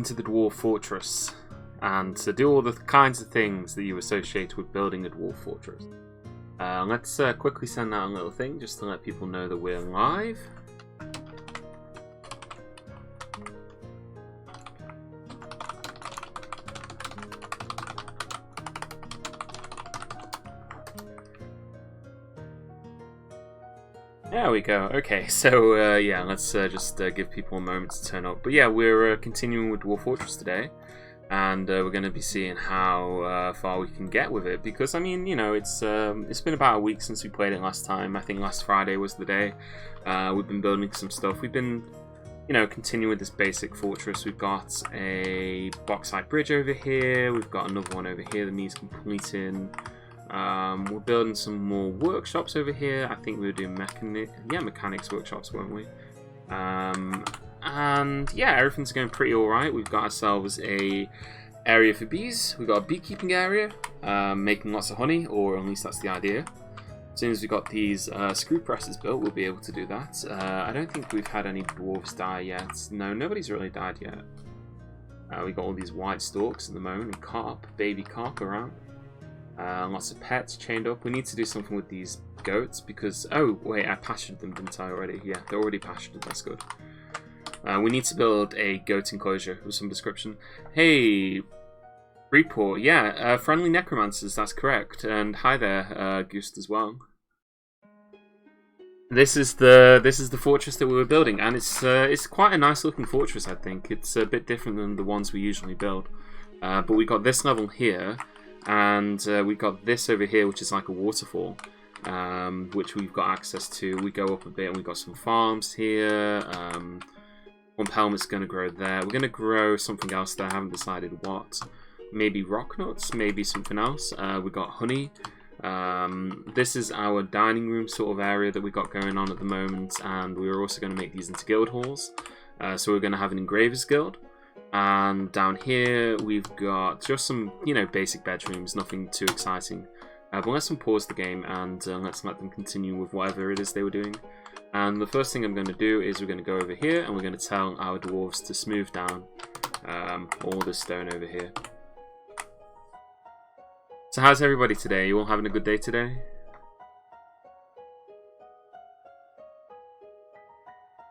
into the Dwarf Fortress and to do all the kinds of things that you associate with building a Dwarf Fortress. Let's quickly send out a little thing just to let people know that we're live. There we go. Okay, so yeah, let's just give people a moment to turn up. But yeah, we're continuing with Dwarf Fortress today, and we're going to be seeing how far we can get with it. Because I mean, you know, it's been about a week since we played it last time. I think last Friday was the day. We've been building some stuff. We've been, you know, continuing with this basic fortress. We've got a bauxite bridge over here. We've got another one over here that needs completing. We're building some more workshops over here. I think we were doing mechanics workshops, weren't we? And yeah, everything's going pretty alright. We've got ourselves a area for bees. We've got a beekeeping area, making lots of honey, or at least that's the idea. As soon as we got these screw presses built, we'll be able to do that. I don't think we've had any dwarves die yet. No, nobody's really died yet. We've got all these white stalks at the moment, and carp, baby carp around. Lots of pets chained up. We need to do something with these goats because... Oh, wait, I pastured them, didn't I, already? Yeah, they're already pastured. That's good. We need to build a goat enclosure with some description. Hey, report. Yeah, friendly necromancers, that's correct. And hi there, Gust as well. This is the fortress that we were building, and it's quite a nice looking fortress, I think. It's a bit different than the ones we usually build. But we got this level here. And we've got this over here, which is like a waterfall, which we've got access to. We go up a bit and we've got some farms here. One helmet's going to grow there. We're going to grow something else there. I haven't decided what. Maybe rock nuts, maybe something else. We've got honey. This is our dining room sort of area that we've got going on at the moment. And we're also going to make these into guild halls. So we're going to have an engravers guild. And down here we've got just some, you know, basic bedrooms, nothing too exciting. But let's pause the game and let's let them continue with whatever it is they were doing. And the first thing I'm going to do is we're going to go over here and we're going to tell our dwarves to smooth down all this stone over here. So how's everybody today? You all having a good day today?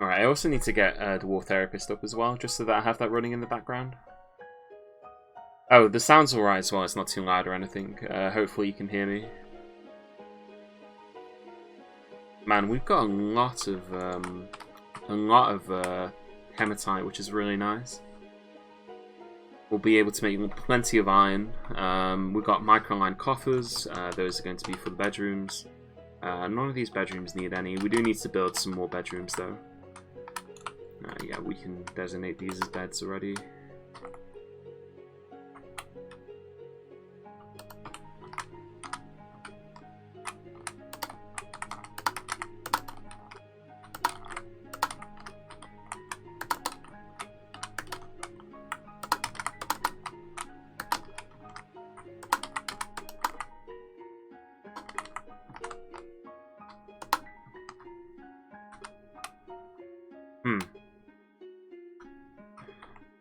Alright, I also need to get a Dwarf Therapist up as well, just so that I have that running in the background. Oh, the sound's alright as well, it's not too loud or anything. Hopefully you can hear me. Man, we've got a lot of hematite, which is really nice. We'll be able to make plenty of iron. We've got microline coffers, those are going to be for the bedrooms. None of these bedrooms need any. We do need to build some more bedrooms though. Yeah, we can designate these as beds already.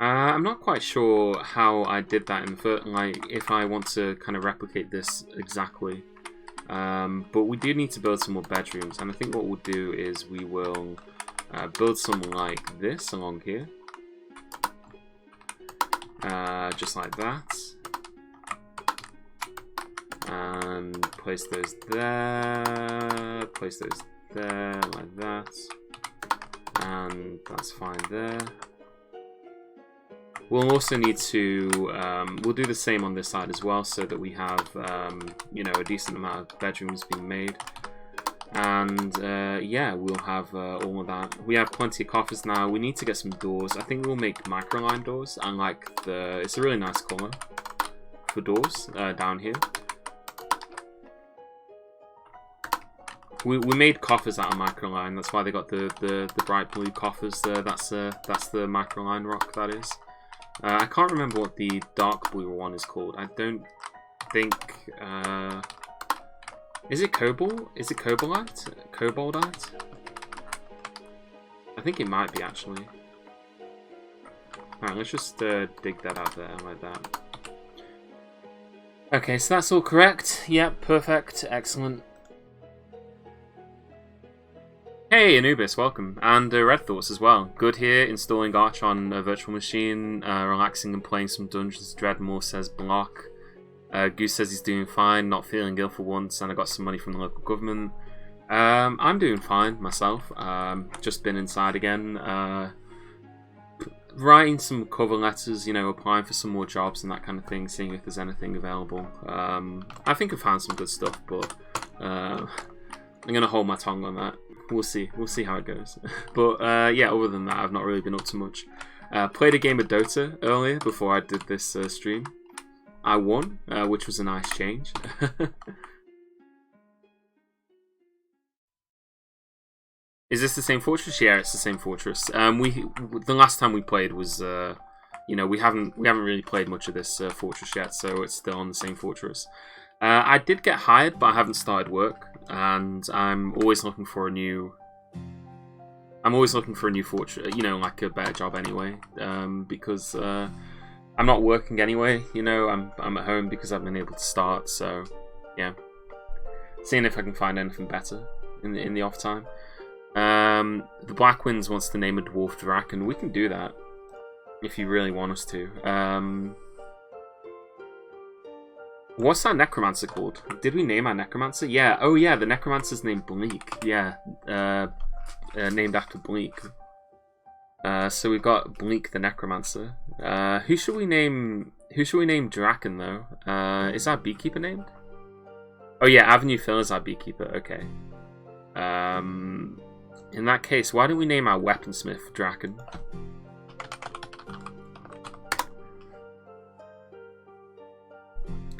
I'm not quite sure how I did that in the first, like, if I want to kind of replicate this exactly. But we do need to build some more bedrooms, and I think what we'll do is we will build some like this along here. Just like that. And place those there, place those there, like that. And that's fine there. We'll also need to, we'll do the same on this side as well, so that we have, you know, a decent amount of bedrooms being made. And, yeah, we'll have all of that. We have plenty of coffers now. We need to get some doors. I think we'll make microline doors. I like the, it's a really nice colour for doors down here. We made coffers out of microline. That's why they got the bright blue coffers there. That's the microline rock, that is. I can't remember what the dark blue one is called. I don't think... is it cobalt? Is it cobalite? Cobaldite? I think it might be, actually. Alright, let's just dig that out there like that. Okay, so that's all correct. Yep, perfect. Excellent. Hey, Anubis, welcome. And Red Thoughts as well. Good here, installing Arch on a virtual machine, relaxing and playing some Dungeons. Dreadmore says block. Goose says he's doing fine, not feeling ill for once, and I got some money from the local government. I'm doing fine myself. Just been inside again. Writing some cover letters, you know, applying for some more jobs and that kind of thing, seeing if there's anything available. I think I've found some good stuff, but I'm going to hold my tongue on that. We'll see how it goes. But yeah, other than that, I've not really been up to much. Played a game of Dota earlier before I did this stream. I won, which was a nice change. Is this the same fortress? Yeah, it's the same fortress. The last time we played was, you know, we haven't really played much of this fortress yet, so it's still on the same fortress. I did get hired, but I haven't started work, and I'm always looking for a new fortress, you know, like a better job anyway, because I'm not working anyway, you know, I'm at home because I've been able to start, so yeah, seeing if I can find anything better in the off time. The Black Winds wants to name a dwarf draken. We can do that if you really want us to. What's that necromancer called? Did we name our necromancer? Yeah. Oh yeah, the necromancer's named Bleak. Yeah. Named after Bleak. So we've got Bleak the necromancer. Who should we name Draken though? Is our beekeeper named? Oh yeah, Avenue Phil is our beekeeper. Okay. In that case, why don't we name our weaponsmith Draken?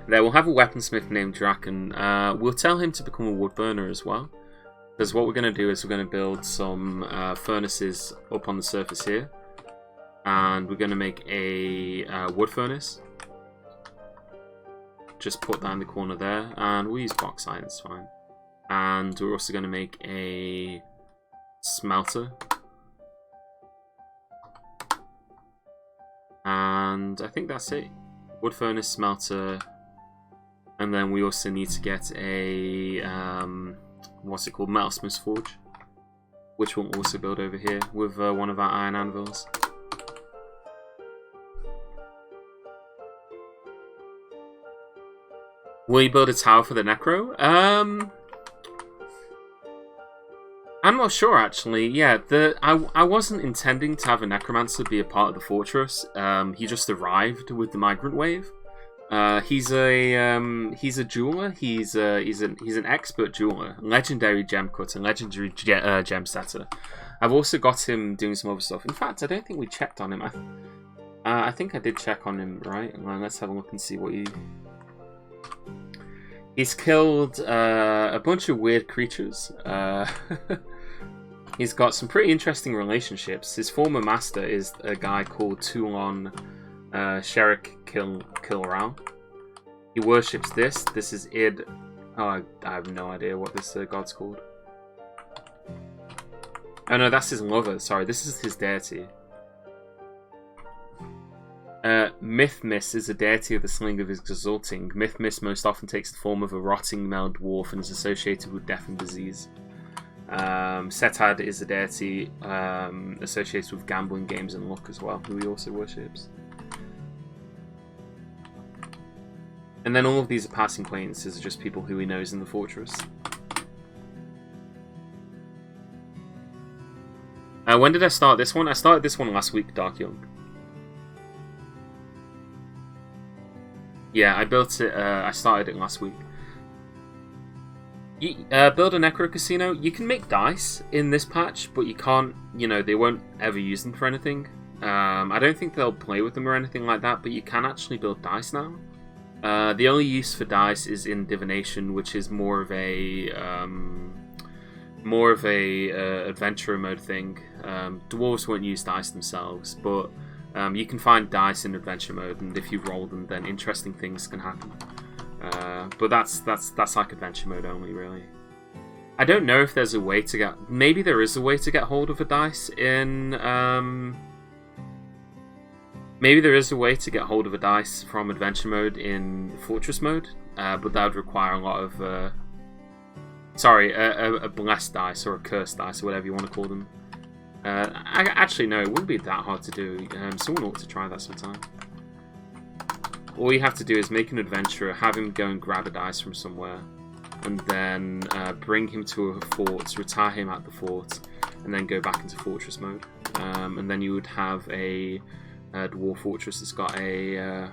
There, we'll have a weaponsmith named Draken. We'll tell him to become a wood burner as well. Because what we're going to do is we're going to build some furnaces up on the surface here. And we're going to make a wood furnace. Just put that in the corner there. And we'll use bauxite, it's fine. And we're also going to make a smelter. And I think that's it. Wood furnace, smelter. And then we also need to get a, what's it called? Metalsmith's Forge. Which we'll also build over here with one of our iron anvils. Will you build a tower for the Necro? I'm not sure actually. Yeah, I wasn't intending to have a necromancer be a part of the fortress. He just arrived with the migrant wave. He's a jeweler. He's an expert jeweler, legendary gem cutter, legendary gem setter. I've also got him doing some other stuff. In fact, I don't think we checked on him. I think I did check on him, right? Well, let's have a look and see what he's killed a bunch of weird creatures. He's got some pretty interesting relationships. His former master is a guy called Toulon Sherik Kilral. He worships this. This is Id. Oh, I have no idea what this god's called. Oh no, that's his lover. Sorry, this is his deity. Mythmis is a deity of the sling of exulting. Mythmis most often takes the form of a rotting male dwarf and is associated with death and disease. Setad is a deity associated with gambling, games, and luck as well, who he also worships. And then all of these are passing acquaintances, are just people who he knows in the fortress. When did I start this one? I started this one last week, Dark Young. Yeah, I built it. I started it last week. You, build a Necro Casino. You can make dice in this patch, but you can't. You know, they won't ever use them for anything. I don't think they'll play with them or anything like that. But you can actually build dice now. The only use for dice is in divination, which is more of a adventurer mode thing. Dwarves won't use dice themselves, but you can find dice in adventure mode, and if you roll them, then interesting things can happen. But that's like adventure mode only, really. I don't know if there's a way to get. Maybe there is a way to get hold of a dice in Maybe there is a way to get hold of a dice from adventure mode in fortress mode, but that would require a lot of... sorry, a blessed dice or a cursed dice or whatever you want to call them. Actually, no, it wouldn't be that hard to do. Someone ought to try that sometime. All you have to do is make an adventurer, have him go and grab a dice from somewhere, and then bring him to a fort, retire him at the fort, and then go back into fortress mode. And then you would have a Dwarf Fortress that's got a...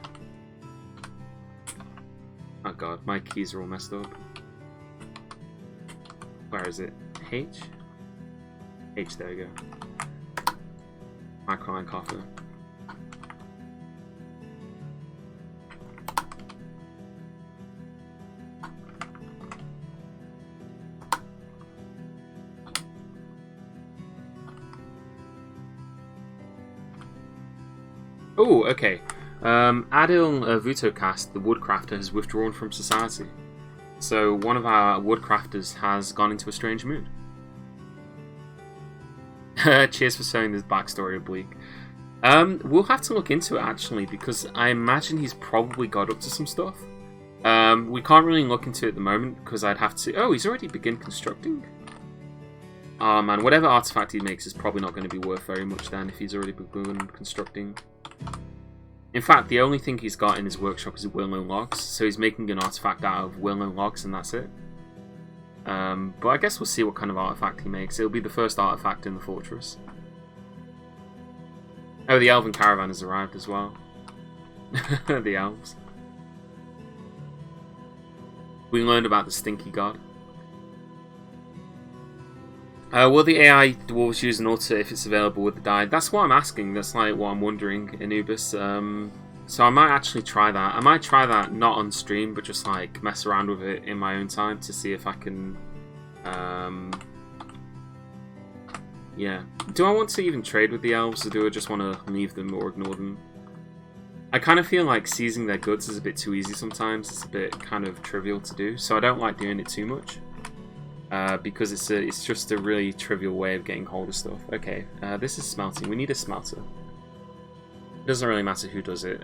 oh god, my keys are all messed up. Where is it? H? H, there we go. Microline coffer. Oh, okay. Adil Vutocast, the woodcrafter, has withdrawn from society. So one of our woodcrafters has gone into a strange mood. Cheers for saying this backstory, Oblique. We'll have to look into it, actually, because I imagine he's probably got up to some stuff. We can't really look into it at the moment, because I'd have to... oh, he's already begun constructing? Oh man, whatever artifact he makes is probably not going to be worth very much then, if he's already begun constructing. In fact, the only thing he's got in his workshop is willow logs, so he's making an artifact out of willow logs and that's it. But I guess we'll see what kind of artifact he makes. It'll be the first artifact in the fortress. Oh, the elven caravan has arrived as well. The elves. We learned about the stinky god. Will the AI dwarves use an altar if it's available with the die? That's what I'm asking. That's like what I'm wondering, Anubis. So I might actually try that. I might try that not on stream, but just like mess around with it in my own time to see if I can. Yeah. Do I want to even trade with the elves, or do I just want to leave them or ignore them? I kind of feel like seizing their goods is a bit too easy sometimes. It's a bit kind of trivial to do, so I don't like doing it too much. Because it's just a really trivial way of getting hold of stuff. Okay, this is smelting. We need a smelter. It doesn't really matter who does it.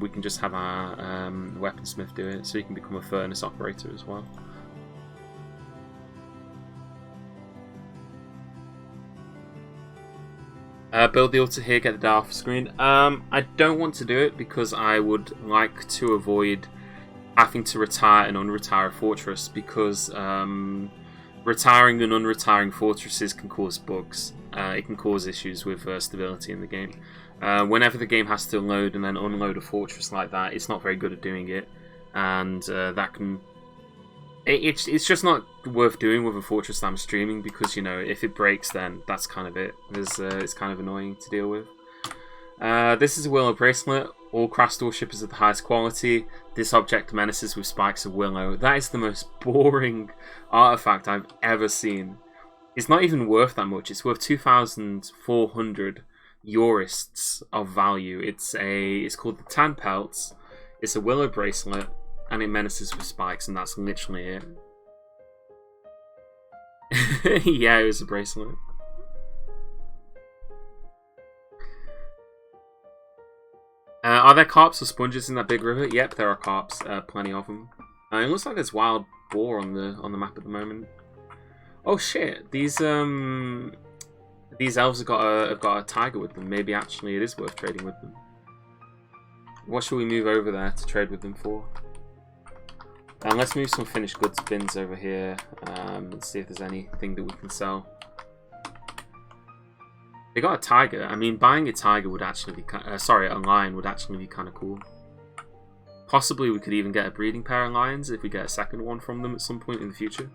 We can just have our weaponsmith do it, so he can become a furnace operator as well. Build the altar here, get the die off screen. I don't want to do it because I would like to avoid having to retire and unretire a fortress, because retiring and unretiring fortresses can cause bugs. It can cause issues with stability in the game. Whenever the game has to load and then unload a fortress like that, it's not very good at doing it, and that can... It's just not worth doing with a fortress that I'm streaming, because, you know, if it breaks, then that's kind of it. It's kind of annoying to deal with. This is a willow bracelet. All craft store shippers of the highest quality. This object menaces with spikes of willow. That is the most boring artifact I've ever seen. It's not even worth that much. It's worth 2,400 eurists of value. It's called the Tan Pelts. It's a willow bracelet, and it menaces with spikes, and that's literally it. Yeah, it was a bracelet. Are there carps or sponges in that big river? Yep, there are carps. Plenty of them. It looks like there's wild boar on the map at the moment. Oh shit! These elves have got a tiger with them. Maybe actually it is worth trading with them. What should we move over there to trade with them for? Let's move some finished goods bins over here and see if there's anything that we can sell. They got a tiger. I mean, buying a tiger would actually be... sorry, a lion would actually be kind of cool. Possibly we could even get a breeding pair of lions if we get a second one from them at some point in the future.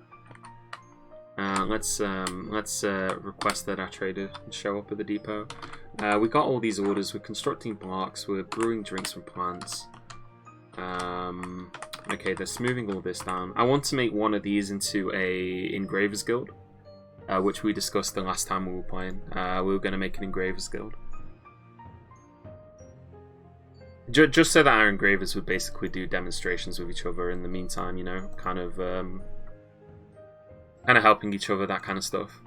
Let's request that our trader show up at the depot. We got all these orders. We're constructing blocks. We're brewing drinks from plants. Okay, they're smoothing all this down. I want to make one of these into a Engraver's Guild. Which we discussed the last time we were playing. We were going to make an Engraver's Guild. Just so that our engravers would basically do demonstrations with each other in the meantime, you know, kind of helping each other, that kind of stuff.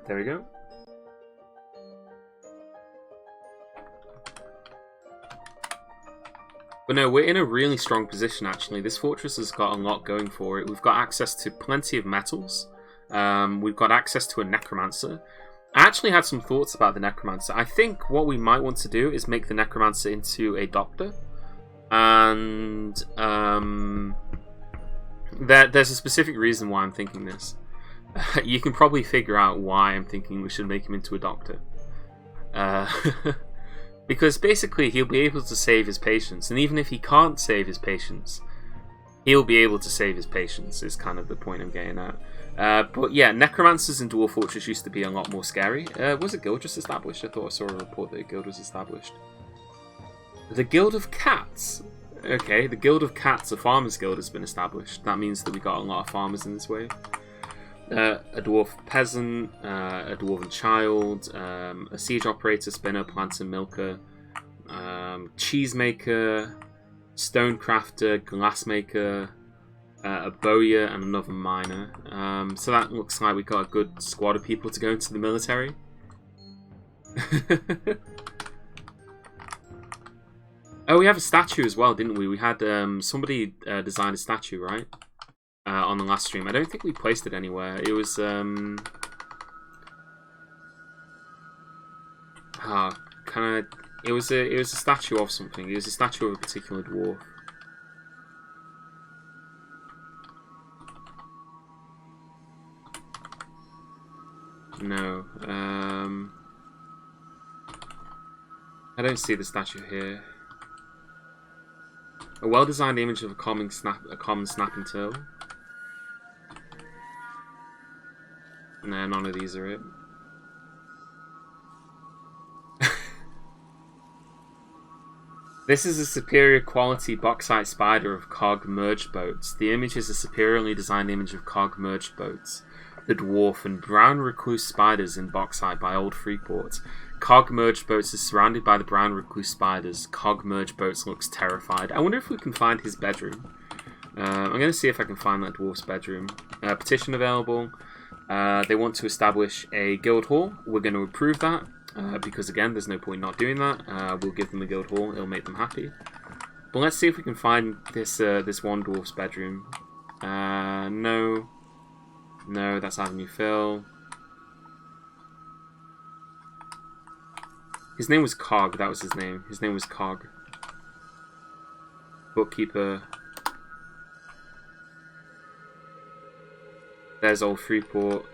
There we go. But no, we're in a really strong position, actually. This fortress has got a lot going for it. We've got access to plenty of metals. We've got access to a necromancer. I actually had some thoughts about the necromancer. I think what we might want to do is make the necromancer into a doctor. And there's a specific reason why I'm thinking this. You can probably figure out why I'm thinking we should make him into a doctor. Because basically he'll be able to save his patients, and even if he can't save his patients, he'll be able to save his patients, is kind of the point I'm getting at. But yeah, necromancers in Dwarf Fortress used to be a lot more scary. Was a guild just established? I thought I saw a report that a guild was established. The Guild of Cats. Okay, the Guild of Cats, a farmers guild, has been established. That means that we got a lot of farmers in this wave. A dwarf peasant, a dwarven child, a siege operator, spinner, planter, milker, cheesemaker, stone crafter, glassmaker, a bowyer, and another miner. So that looks like we got a good squad of people to go into the military. Oh, we have a statue as well, didn't we? We had somebody design a statue, right? On the last stream. I don't think we placed it anywhere. It was it was a statue of something. It was a statue of a particular dwarf. No. I don't see the statue here. A well-designed image of a common snapping turtle. No, none of these are it. This is a superior quality bauxite spider of cog merged boats. The image is a superiorly designed image of cog merged boats. The dwarf and brown recluse spiders in bauxite by Old Freeport. Cog merged boats is surrounded by the brown recluse spiders. Cog merged boats looks terrified. I wonder if we can find his bedroom. I'm going to see if I can find that dwarf's bedroom. Petition available. They want to establish a guild hall. We're going to approve that. Because again, there's no point not doing that. We'll give them a guild hall. It'll make them happy. But let's see if we can find this this one dwarf's bedroom. No. No, that's Avenue Phil. His name was Cog. That was his name. His name was Cog. Bookkeeper. There's Old Freeport.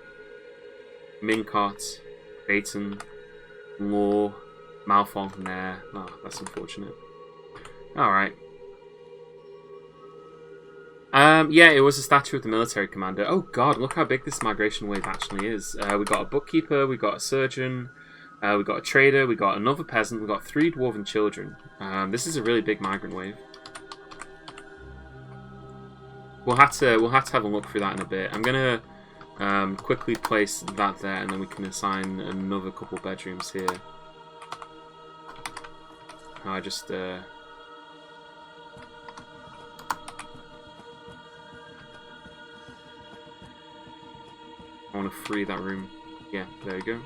Mincott. Baton. Law. Malfontaine. Oh, that's unfortunate. Alright. Yeah, it was a statue of the military commander. Oh god, look how big this migration wave actually is. We got a bookkeeper, we got a surgeon, we got a trader, we got another peasant, we got 3 dwarven children. This is a really big migrant wave. We'll have to have a look through that in a bit. I'm gonna quickly place that there, and then we can assign another couple bedrooms here. I just I want to free that room. Yeah, there you go.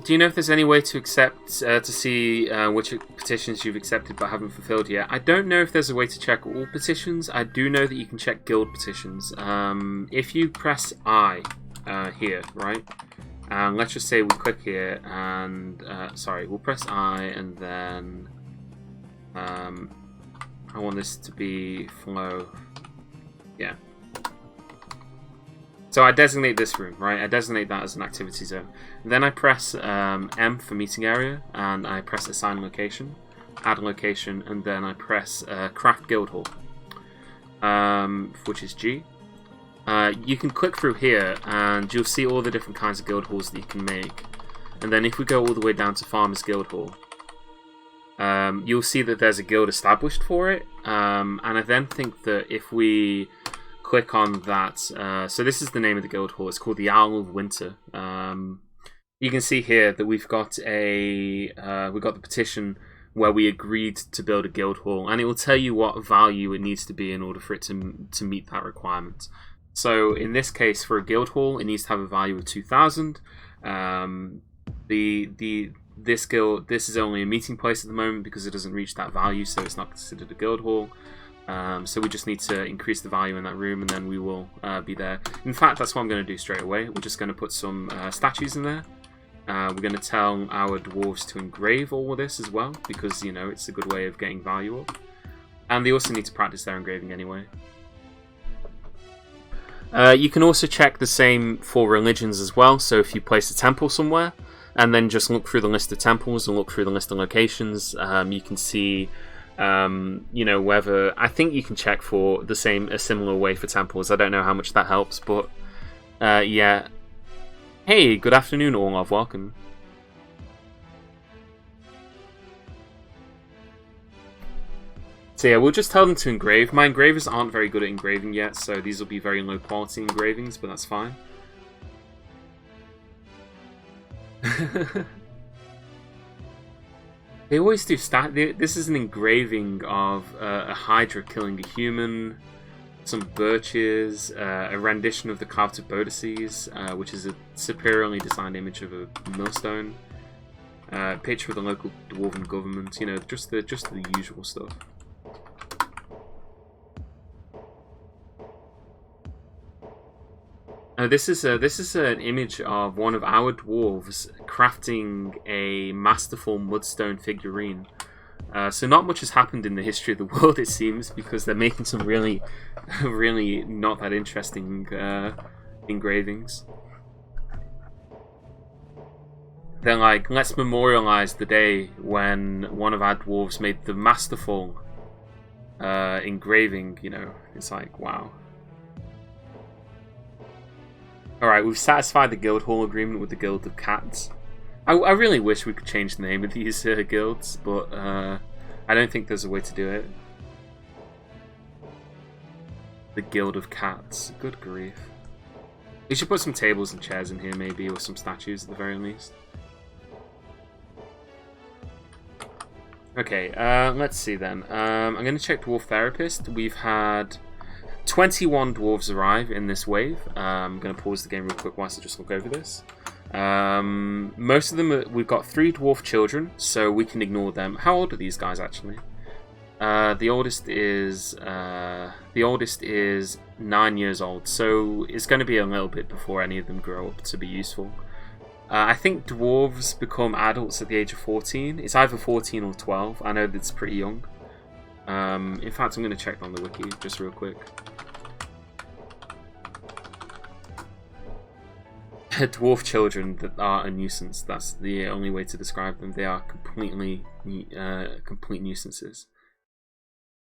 Do you know if there's any way to accept, to see which petitions you've accepted but haven't fulfilled yet? I don't know if there's a way to check all petitions. I do know that you can check guild petitions. If you press I here, right? Let's just say we click here and, sorry, we'll press I and then, I want this to be flow. Yeah. So I designate this room, right? I designate that as an activity zone. Then I press M for meeting area, and I press assign location, add location, and then I press craft guild hall, which is G. You can click through here, and you'll see all the different kinds of guild halls that you can make. And then if we go all the way down to Farmers Guild Hall, you'll see that there's a guild established for it. And I then think that if we click on that, so this is the name of the guild hall. It's called the Owl of Winter. You can see here that we've got a the petition where we agreed to build a guild hall, and it will tell you what value it needs to be in order for it to meet that requirement. So in this case, for a guild hall, it needs to have a value of 2,000. This is only a meeting place at the moment because it doesn't reach that value, so it's not considered a guild hall. So we just need to increase the value in that room, and then we will be there. In fact, that's what I'm going to do straight away. We're just going to put some statues in there. We're going to tell our dwarves to engrave all of this as well, because, you know, it's a good way of getting value up. And they also need to practice their engraving anyway. You can also check the same for religions as well. So if you place a temple somewhere, and then just look through the list of temples and look through the list of locations, you can see, you know, whether... I think you can check for a similar way for temples. I don't know how much that helps, but yeah. Hey, good afternoon, Orlov. Welcome. So yeah, we'll just tell them to engrave. My engravers aren't very good at engraving yet, so these will be very low quality engravings, but that's fine. They always do this is an engraving of a hydra killing a human, some birches, a rendition of the carved of Bodhisattva, which is a superiorly designed image of a millstone, a picture of the local dwarven government, you know, just the usual stuff. This is an image of one of our dwarves crafting a masterful mudstone figurine. So not much has happened in the history of the world, it seems, because they're making some really not that interesting engravings. They're like, let's memorialize the day when one of our dwarves made the masterful engraving, you know. It's like, wow. Alright, we've satisfied the guild hall agreement with the Guild of Cats. I really wish we could change the name of these guilds, but I don't think there's a way to do it. The Guild of Cats. Good grief. We should put some tables and chairs in here, maybe, or some statues at the very least. Okay, let's see then. I'm going to check Dwarf Therapist. We've had 21 dwarves arrive in this wave. I'm going to pause the game real quick whilst I just look over this. Most of them we've got 3 dwarf children, so we can ignore them. How old are these guys actually? The oldest is 9 years old, so it's going to be a little bit before any of them grow up to be useful. I think dwarves become adults at the age of 14. It's either 14 or 12. I know that's pretty young. In fact, I'm going to check on the wiki just real quick. Dwarf children that are a nuisance. That's the only way to describe them. They are complete nuisances.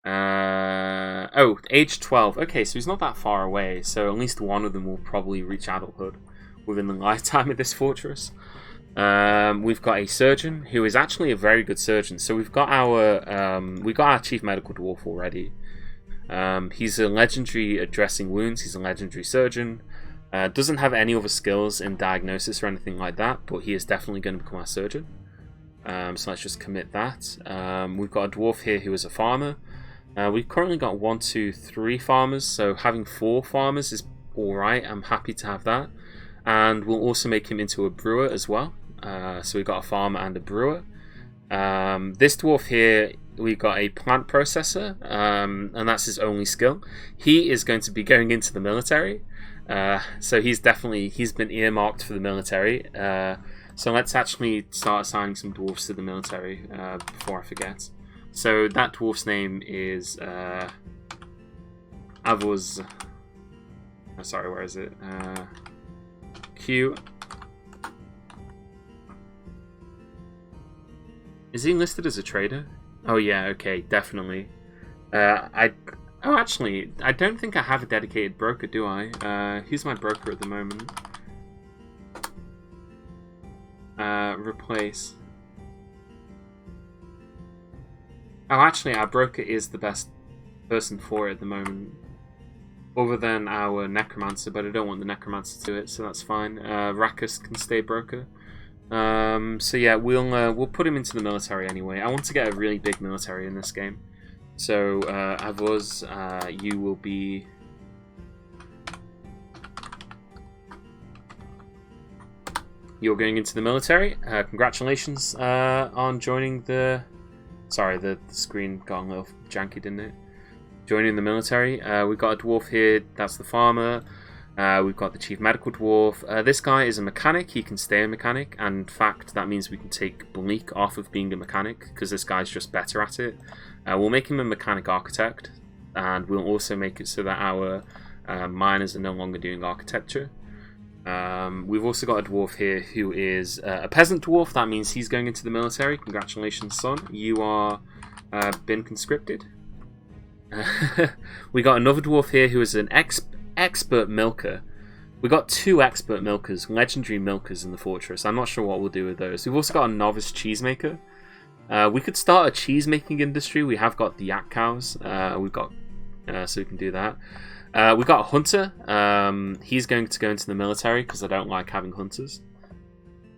Oh, age 12. Okay, so he's not that far away. So at least one of them will probably reach adulthood within the lifetime of this fortress. We've got a surgeon who is actually a very good surgeon. So we've got our chief medical dwarf already. He's a legendary at dressing wounds. He's a legendary surgeon. Doesn't have any other skills in diagnosis or anything like that, but he is definitely going to become our surgeon. So let's just commit that. We've got a dwarf here who is a farmer. We've currently got 1, 2, 3 farmers, so having 4 farmers is alright. I'm happy to have that. And we'll also make him into a brewer as well. So we've got a farmer and a brewer. This dwarf here, we've got a plant processor, and that's his only skill. He is going to be going into the military. So he's been earmarked for the military. So let's actually start assigning some dwarfs to the military before I forget. So that dwarf's name is Avuz. Oh, sorry, where is it? Q. Is he listed as a trader? Oh yeah, okay, definitely. Oh, actually, I don't think I have a dedicated broker, do I? Who's my broker at the moment? Replace. Oh, actually, our broker is the best person for it at the moment. Other than our necromancer, but I don't want the necromancer to do it, so that's fine. Rakus can stay broker. So yeah, we'll put him into the military anyway. I want to get a really big military in this game. So Avuz, you will be. You're going into the military. Congratulations on joining the. Sorry, the screen got a little janky, didn't it? Joining the military. We've got a dwarf here. That's the farmer. We've got the chief medical dwarf. This guy is a mechanic. He can stay a mechanic. And in fact, that means we can take Bleak off of being a mechanic because this guy's just better at it. We'll make him a mechanic architect. And we'll also make it so that our miners are no longer doing architecture. We've also got a dwarf here who is a peasant dwarf. That means he's going into the military. Congratulations, son. You are been conscripted. We got another dwarf here who is an expert milker. We got 2 expert milkers, legendary milkers in the fortress. I'm not sure what we'll do with those. We've also got a novice cheesemaker. We could start a cheese making industry. We have got the yak cows. We've got so we can do that. We've got a hunter. He's going to go into the military because I don't like having hunters.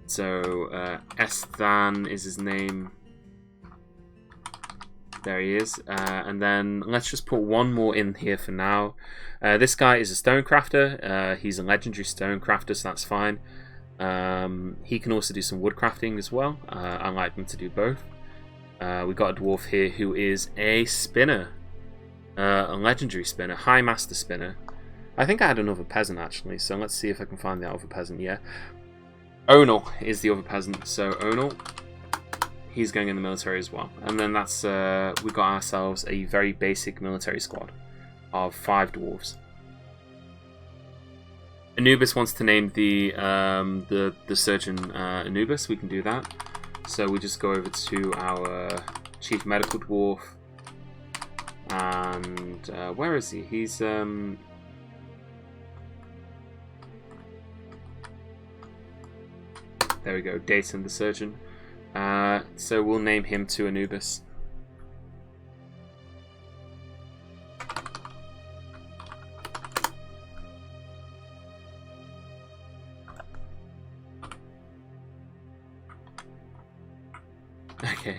So Esthan is his name. There he is. And then let's just put one more in here for now. This guy is a stonecrafter. He's a legendary stonecrafter, so that's fine. He can also do some woodcrafting as well. I like him to do both. We've got a dwarf here who is a spinner. A legendary spinner, high master spinner. I think I had another peasant actually, so let's see if I can find the other peasant. Yeah, Onal is the other peasant. So Onal, he's going in the military as well. And then that's we've got ourselves a very basic military squad of 5 dwarves. Anubis wants to name the surgeon Anubis. We can do that. So we just go over to our chief medical dwarf. And where is he? He's there we go, Dayton the surgeon. So we'll name him to Anubis. Okay.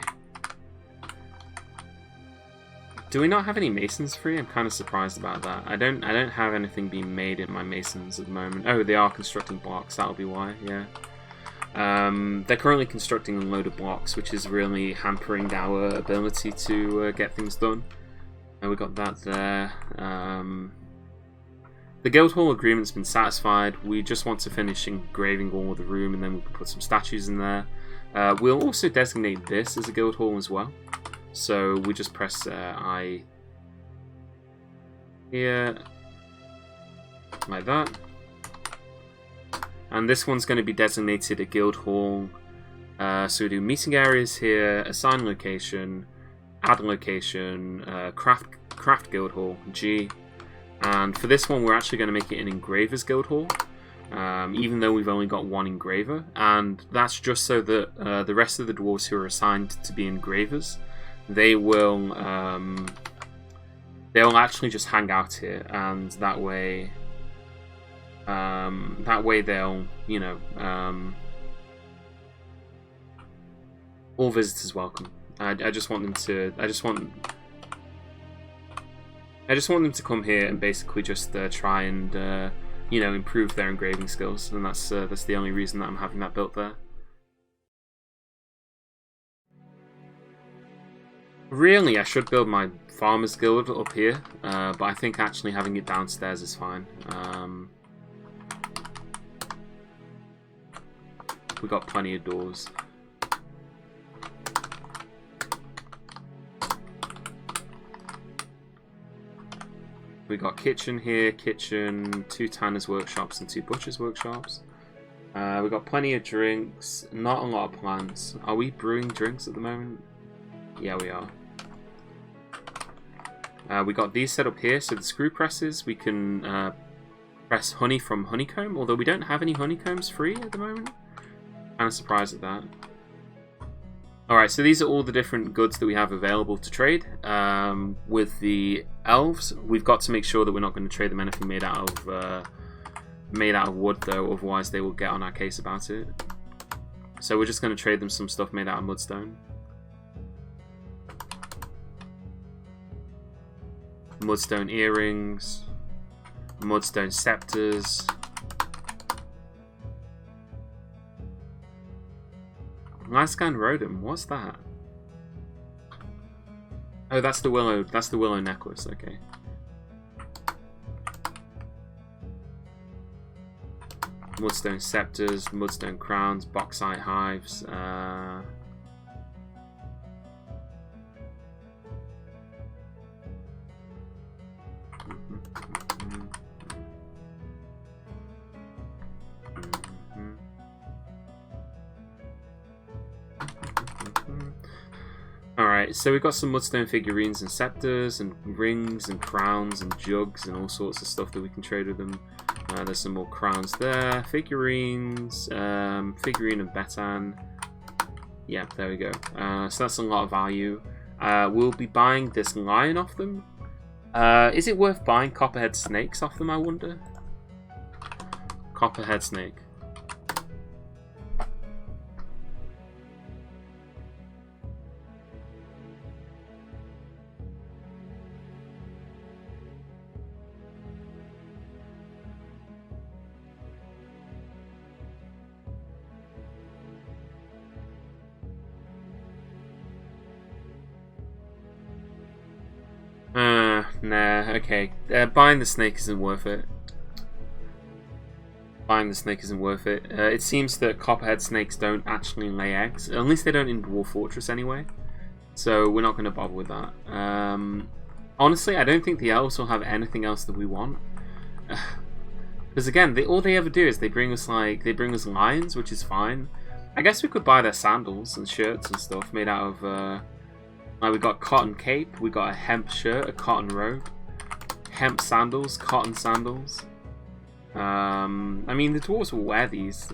Do we not have any masons free? I'm kind of surprised about that. I don't have anything being made in my masons at the moment. Oh, they are constructing blocks. That'll be why. Yeah. They're currently constructing a load of blocks, which is really hampering our ability to get things done. And we got that there. The Guildhall agreement's been satisfied. We just want to finish engraving all of the room, and then we can put some statues in there. We'll also designate this as a Guildhall as well. So we just press I here, like that. And this one's going to be designated a guild hall. So we do meeting areas here, assign location, add location, craft guild hall, G. And for this one, we're actually going to make it an engravers guild hall, even though we've only got 1 engraver. And that's just so that the rest of the dwarves who are assigned to be engravers, they'll actually just hang out here, and that way they'll, you know, all visitors welcome. I just want them to come here and basically just try and you know, improve their engraving skills, and that's the only reason that I'm having that built there. Really, I should build my farmers guild up here, but I think actually having it downstairs is fine. We got plenty of doors. We got kitchen here, kitchen, 2 tanners workshops and 2 butchers workshops. We got plenty of drinks, not a lot of plants. Are we brewing drinks at the moment? Yeah, we are. We got these set up here, so the screw presses, we can press honey from honeycomb, although we don't have any honeycombs free at the moment. Kind of surprised at that. Alright, so these are all the different goods that we have available to trade. With the elves, we've got to make sure that we're not going to trade them anything made out of wood, though, otherwise they will get on our case about it. So we're just going to trade them some stuff made out of mudstone. Mudstone earrings. Mudstone scepters. Lyscan Rodum, what's that? Oh, that's the willow necklace, okay. Mudstone scepters, mudstone crowns, bauxite hives, Alright, so we've got some mudstone figurines and scepters and rings and crowns and jugs and all sorts of stuff that we can trade with them. There's some more crowns there. Figurines, figurine of Betan. Yeah, there we go. So that's a lot of value. We'll be buying this lion off them. Is it worth buying copperhead snakes off them, I wonder? Copperhead snake. Nah, okay. Buying the snake isn't worth it. Buying the snake isn't worth it. It seems that copperhead snakes don't actually lay eggs. At least they don't in Dwarf Fortress anyway. So we're not going to bother with that. Honestly, I don't think the elves will have anything else that we want. Because again, all they ever do is they bring us lions, which is fine. I guess we could buy their sandals and shirts and stuff made out of... we got cotton cape, we got a hemp shirt, a cotton robe, hemp sandals, cotton sandals. I mean, the dwarves will wear these.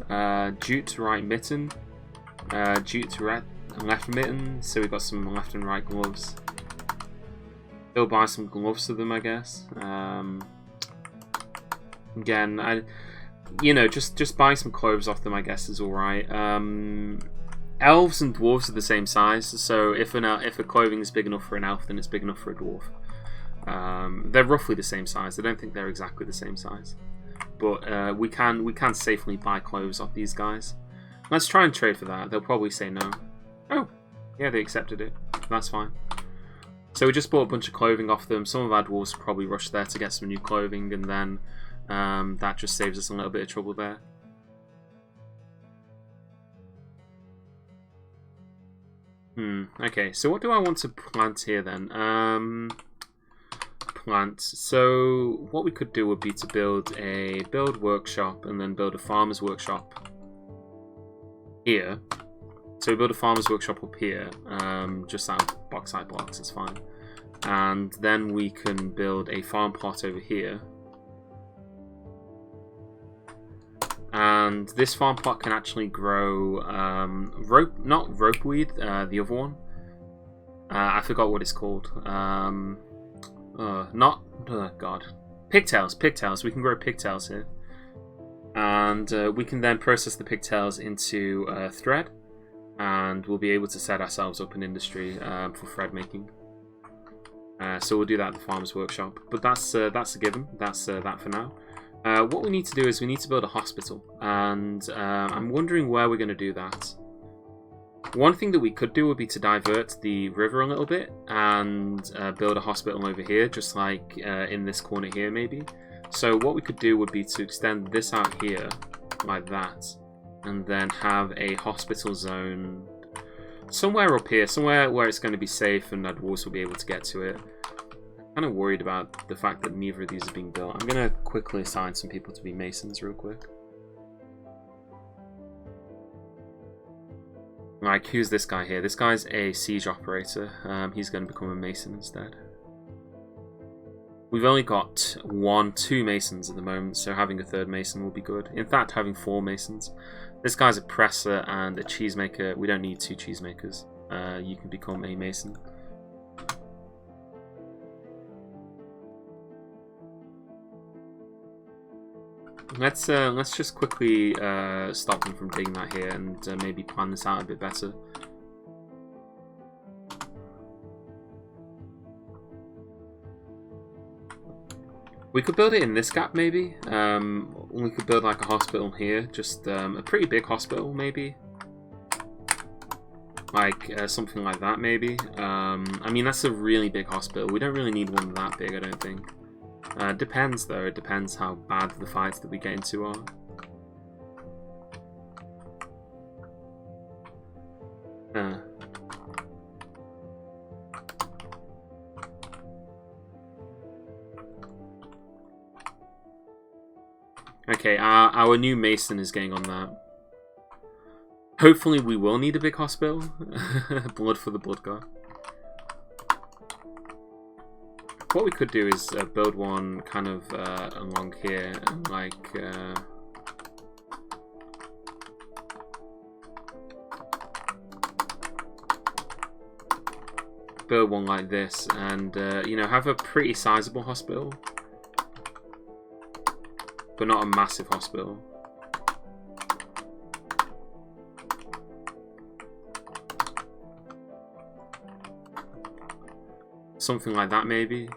Jute to right mitten, jute to left mitten, so we got some left and right gloves. They'll buy some gloves to them, I guess. Again, just buying some clothes off them, I guess, is alright. Elves and dwarves are the same size, so if a clothing is big enough for an elf, then it's big enough for a dwarf. They're roughly the same size. I don't think they're exactly the same size, but we can safely buy clothes off these guys. Let's try and trade for that. They'll probably say no. Oh, yeah, they accepted it. That's fine. So we just bought a bunch of clothing off them. Some of our dwarves probably rush there to get some new clothing, and then that just saves us a little bit of trouble there. Okay, so what do I want to plant here then? So what we could do would be to build workshop and then build a farmer's workshop here. So we build a farmer's workshop up here, just out of bauxite blocks, it's fine. And then we can build a farm plot over here. And this farm plot can actually grow not ropeweed, the other one. I forgot what it's called. God. Pigtails. We can grow pigtails here. And we can then process the pigtails into thread. And we'll be able to set ourselves up an industry for thread making. So we'll do that at the farmer's workshop. But that's a given. That's that for now. What we need to do is we need to build a hospital, and I'm wondering where we're going to do that. One thing that we could do would be to divert the river a little bit and build a hospital over here, just like in this corner here maybe. So what we could do would be to extend this out here like that, and then have a hospital zone somewhere up here, somewhere where it's going to be safe and our dwarves will be able to get to it. Kind of worried about the fact that neither of these are being built. I'm going to quickly assign some people to be masons real quick. Like, who's this guy here? This guy's a siege operator. He's going to become a mason instead. We've only got 2 masons at the moment, so having a 3rd mason will be good. In fact, having 4 masons. This guy's a presser and a cheesemaker. We don't need 2 cheesemakers. You can become a mason. let's just quickly stop them from digging that here and maybe plan this out a bit better. We could build it in this gap, maybe. We could build like a hospital here, just a pretty big hospital, maybe. Like something like that, maybe. I mean, that's a really big hospital. We don't really need one that big, I don't think. Depends, though. It depends how bad the fights that we get into are. Okay, our new Mason is getting on that. Hopefully we will need a big hospital. Blood for the blood god. What we could do is build one kind of along here, and like build one like this, and you know, have a pretty sizable hospital, but not a massive hospital. Something like that, maybe.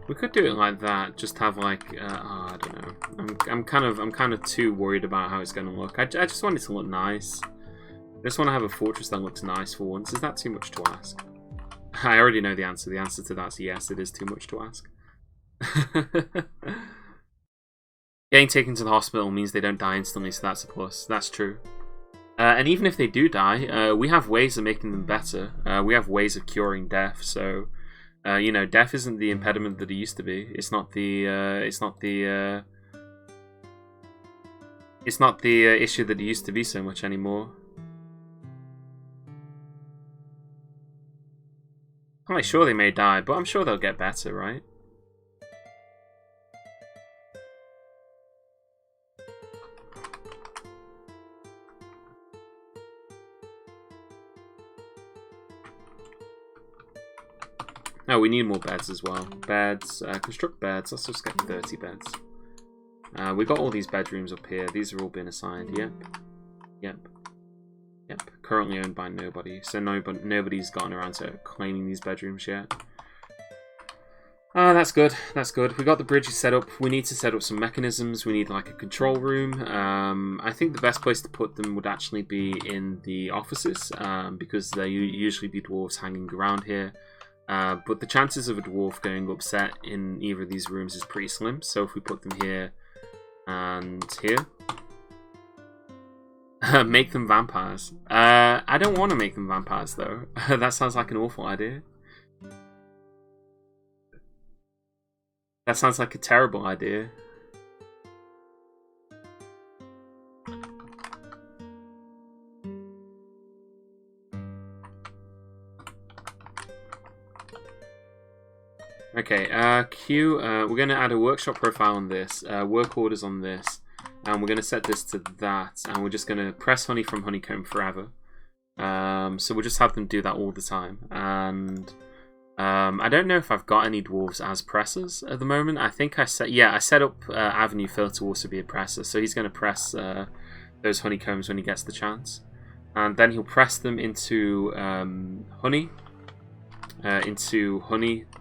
We could do it like that. Just have like I don't know. I'm kind of too worried about how it's going to look. I just want it to look nice. I just want to have a fortress that looks nice for once. Is that too much to ask? I already know the answer. The answer to that is yes. It is too much to ask. Getting taken to the hospital means they don't die instantly, so that's a plus. That's true. And even if they do die, we have ways of making them better. We have ways of curing death. So, you know, death isn't the impediment that it used to be. It's not the issue that it used to be so much anymore. I'm like, sure they may die, but I'm sure they'll get better, right? Oh, we need more beds as well. Beds, construct beds. Let's just get 30 beds. We got all these bedrooms up here. These are all been assigned. Yep. Yep. Yep. Currently owned by nobody. So nobody's gotten around to claiming these bedrooms yet. That's good. That's good. We got the bridges set up. We need to set up some mechanisms. We need like a control room. I think the best place to put them would actually be in the offices, because there usually be dwarves hanging around here. But the chances of a dwarf going upset in either of these rooms is pretty slim. So if we put them here and here, make them vampires. I don't want to make them vampires though. That sounds like an awful idea. That sounds like a terrible idea. Okay, Q, we're going to add a workshop profile on this, work orders on this, and we're going to set this to that, and we're just going to press honey from honeycomb forever. So we'll just have them do that all the time, and I don't know if I've got any dwarves as pressers at the moment. I think I set up Avenue Fill to also be a presser, so he's going to press those honeycombs when he gets the chance, and then he'll press them into honey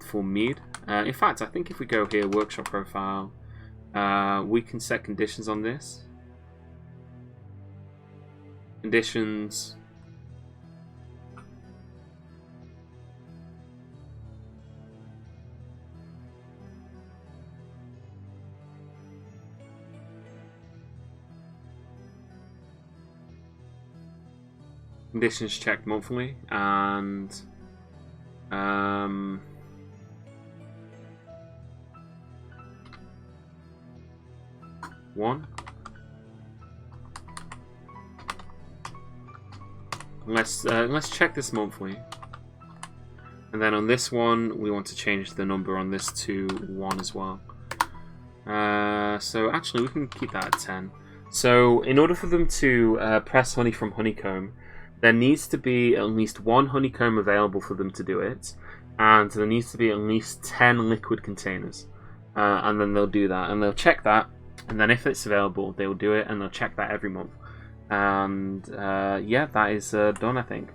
for mead. In fact, I think if we go here, workshop profile, we can set conditions on this. Conditions. Conditions checked monthly, and one. let's check this monthly. And then on this one, we want to change the number on this to 1 as well. So actually, we can keep that at 10. So in order for them to press honey from honeycomb, there needs to be at least 1 honeycomb available for them to do it. And there needs to be at least 10 liquid containers. And then they'll do that. And they'll check that. And then if it's available, they'll do it. And they'll check that every month. And yeah, that is done, I think.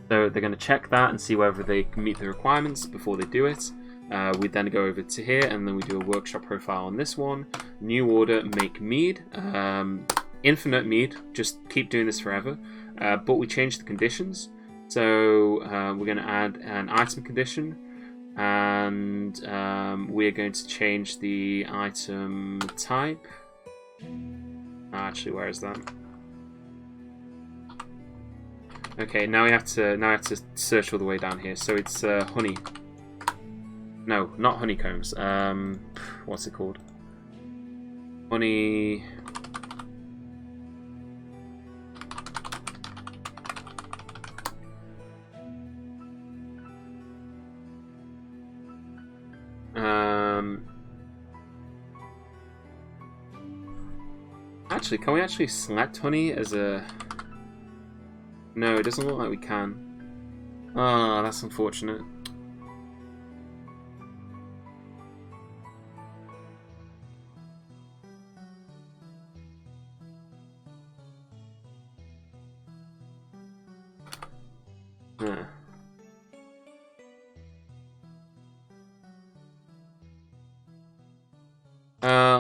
So they're going to check that and see whether they can meet the requirements before they do it. We then go over to here and then we do a workshop profile on this one. New order, make mead. Infinite mead, just keep doing this forever. But we change the conditions. So we're going to add an item condition. And we're going to change the item type. Actually, where is that? Okay, now we have to search all the way down here. So it's honey. No, not honeycombs. What's it called? Honey. Actually, can we actually select honey as a? No, it doesn't look like we can. Ah, that's unfortunate.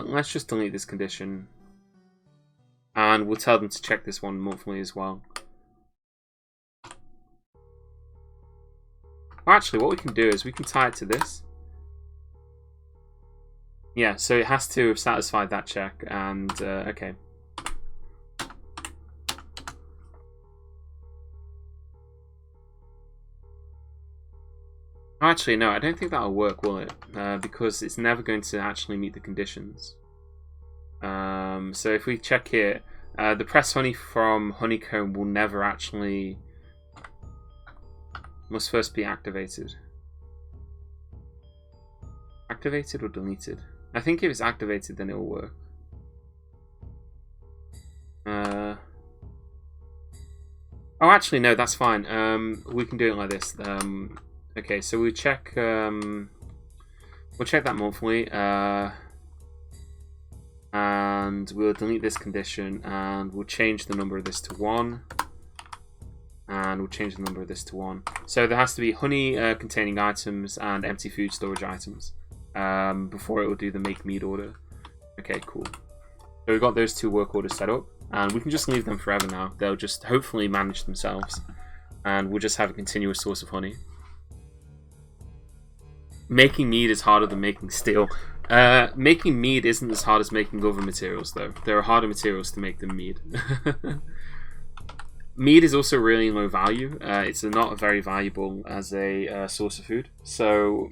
Let's just delete this condition. And we'll tell them to check this one monthly as well. Well, actually, what we can do is we can tie it to this. Yeah, so it has to have satisfied that check, and okay. Actually, no, I don't think that'll work, will it? Because it's never going to actually meet the conditions. So if we check here, the press honey from honeycomb will never actually... Must first be activated. Activated or deleted? I think if it's activated, then it will work. Oh, actually, no, that's fine. We can do it like this. Okay, so we check. We'll check that monthly, and we'll delete this condition, and we'll change the number of this to 1. And we'll change the number of this to 1. So there has to be honey containing items and empty food storage items before it will do the make mead order. Okay, cool. So we've got those 2 work orders set up, and we can just leave them forever now. They'll just hopefully manage themselves, and we'll just have a continuous source of honey. Making mead is harder than making steel. Making mead isn't as hard as making other materials, though. There are harder materials to make than mead. Mead is also really low value. It's not very valuable as a source of food. So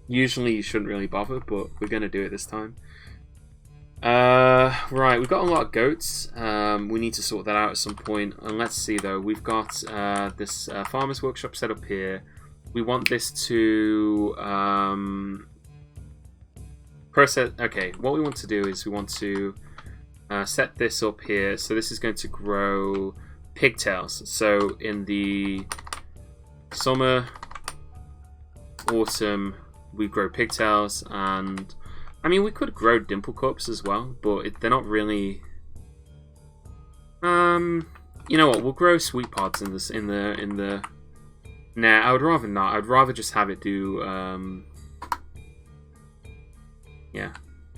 usually you shouldn't really bother, but we're going to do it this time. Right, we've got a lot of goats. We need to sort that out at some point. And let's see though, we've got this farmer's workshop set up here. We want this to process. Okay, what we want to do is we want to set this up here. So this is going to grow pigtails. So in the summer, autumn, we grow pigtails, and I mean we could grow dimple cups as well, but they're not really. You know what? We'll grow sweet pods in this in the. Nah, I would rather not. I'd rather just have it do. Yeah,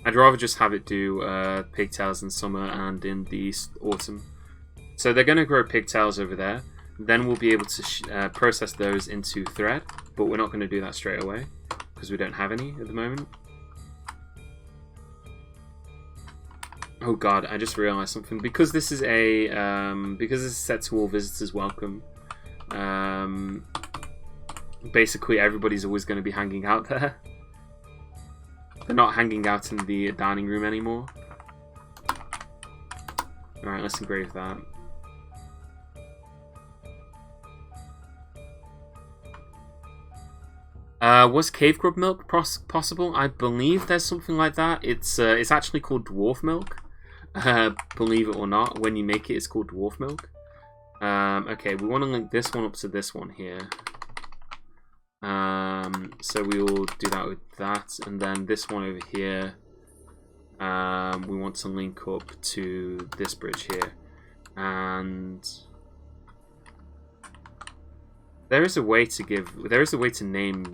I'd rather just have it do pigtails in summer and in the autumn. So they're going to grow pigtails over there. Then we'll be able to process those into thread, but we're not going to do that straight away because we don't have any at the moment. Oh god, I just realized something. Because this is a because this is set to all visitors welcome. Basically, everybody's always going to be hanging out there. They're not hanging out in the dining room anymore. Alright, let's engrave that. Was cave grub milk possible? I believe there's something like that. It's actually called dwarf milk. Believe it or not, when you make it, it's called dwarf milk. Okay, we want to link this one up to this one here. So we will do that with that, and then this one over here. We want to link up to this bridge here, and there is a way to name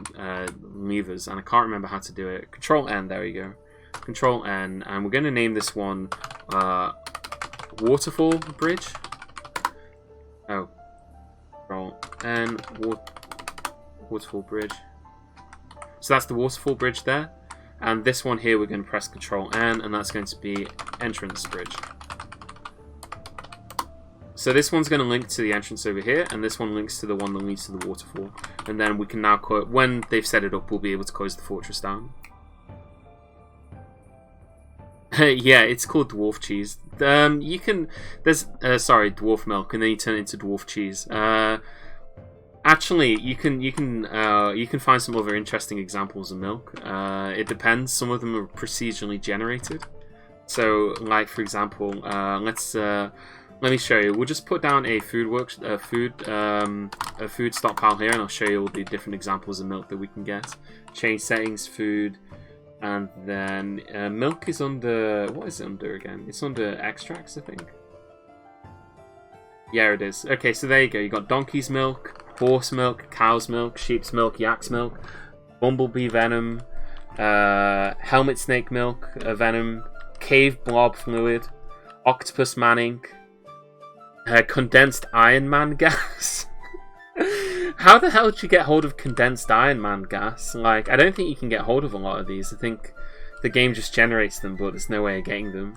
levers, and I can't remember how to do it. Control N, there we go. Control N, and we're going to name this one Waterfall Bridge. Oh, Control N, Waterfall Bridge. So that's the Waterfall Bridge there, and this one here we're going to press Control N, and that's going to be Entrance Bridge. So this one's going to link to the entrance over here, and this one links to the one that leads to the waterfall. And then we can now, when they've set it up, we'll be able to close the fortress down. Yeah, it's called dwarf cheese. Sorry, dwarf milk, and then you turn it into dwarf cheese. Actually, you can find some other interesting examples of milk. It depends. Some of them are procedurally generated. So, like for example, let me show you. We'll just put down a food stockpile here, and I'll show you all the different examples of milk that we can get. Change settings, food, and then milk is under, what is it under again? It's under extracts, I think. Yeah, it is. Okay, so there you go. You got donkey's milk, horse milk, cow's milk, sheep's milk, yak's milk, bumblebee venom, helmet snake milk venom, cave blob fluid, octopus man ink. Condensed Iron Man gas. How the hell did you get hold of condensed Iron Man gas? Like, I don't think you can get hold of a lot of these. I think the game just generates them, but there's no way of getting them.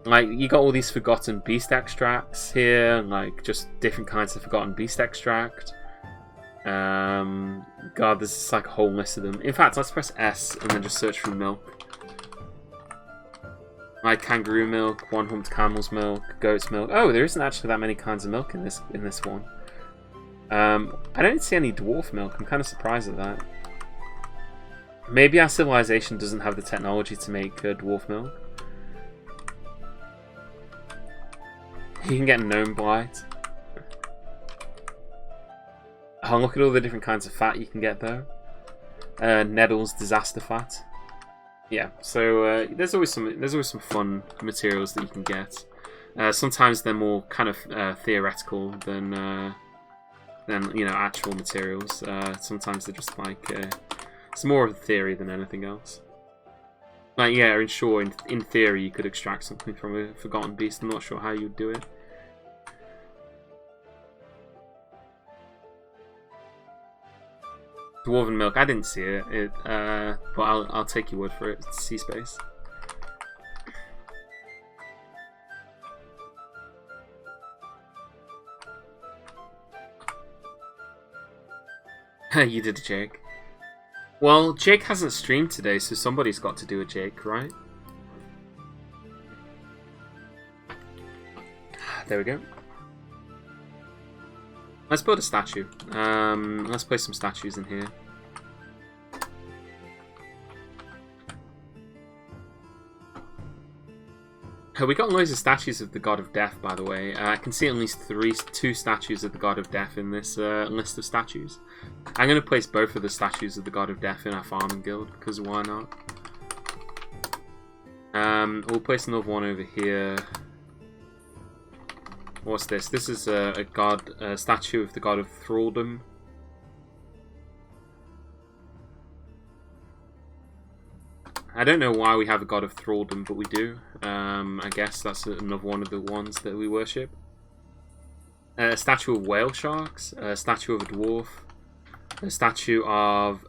Like, you got all these forgotten beast extracts here, like just different kinds of forgotten beast extract. God, there's just like a whole list of them. In fact, let's press S and then just search for milk. Like kangaroo milk, one-humped camel's milk, goat's milk. Oh, there isn't actually that many kinds of milk in this one. I don't see any dwarf milk. I'm kind of surprised at that. Maybe our civilization doesn't have the technology to make dwarf milk. You can get gnome blight. Oh, look at all the different kinds of fat you can get though. Nettles disaster fat. Yeah, so there's always some fun materials that you can get. Sometimes they're more kind of theoretical than actual materials. Sometimes they're just like it's more of a theory than anything else. Like yeah, in theory you could extract something from a forgotten beast. I'm not sure how you'd do it. Dwarven milk, I didn't see it, but I'll take your word for it. It's sea space. You did a Jake. Well, Jake hasn't streamed today, so somebody's got to do a Jake, right? There we go. Let's build a statue. Let's place some statues in here. We got loads of statues of the God of Death, by the way. I can see at least two statues of the God of Death in this list of statues. I'm going to place both of the statues of the God of Death in our farming guild, because why not? We'll place another one over here. What's this? This is a statue of the God of Thraldom. I don't know why we have a God of Thraldom, but we do. I guess that's another one of the ones that we worship. A statue of whale sharks, a statue of a dwarf, a statue of...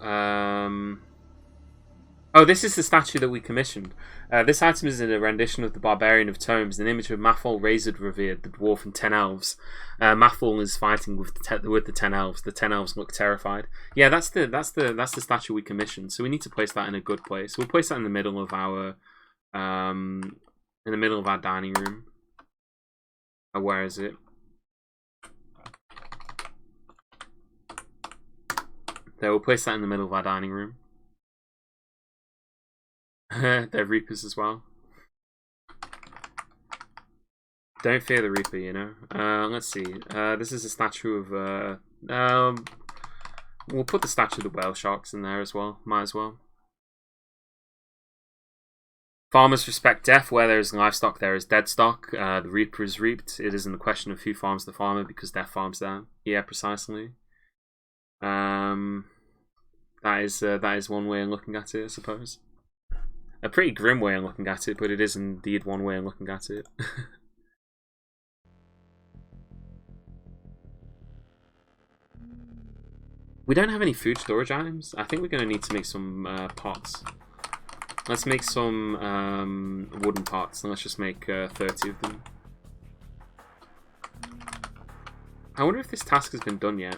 Oh, this is the statue that we commissioned. This item is in a rendition of the Barbarian of Tomes, an image of Mathol Razord revered, the dwarf and 10 elves. Mathol is fighting with the 10 elves. The 10 elves look terrified. Yeah, that's the statue we commissioned. So we need to place that in a good place. We'll place that in the middle of our dining room. Where is it? There, we'll place that in the middle of our dining room. They're Reapers as well. Don't fear the Reaper, you know. Let's see. This is a statue of... we'll put the statue of the whale sharks in there as well. Might as well. Farmers respect death. Where there is livestock, there is dead stock. The Reaper is reaped. It isn't a question of who farms the farmer because death farms them. Yeah, precisely. That is one way of looking at it, I suppose. A pretty grim way of looking at it, but it is indeed one way of looking at it. We don't have any food storage items. I think we're going to need to make some pots. Let's make some wooden pots, and let's just make 30 of them. I wonder if this task has been done yet.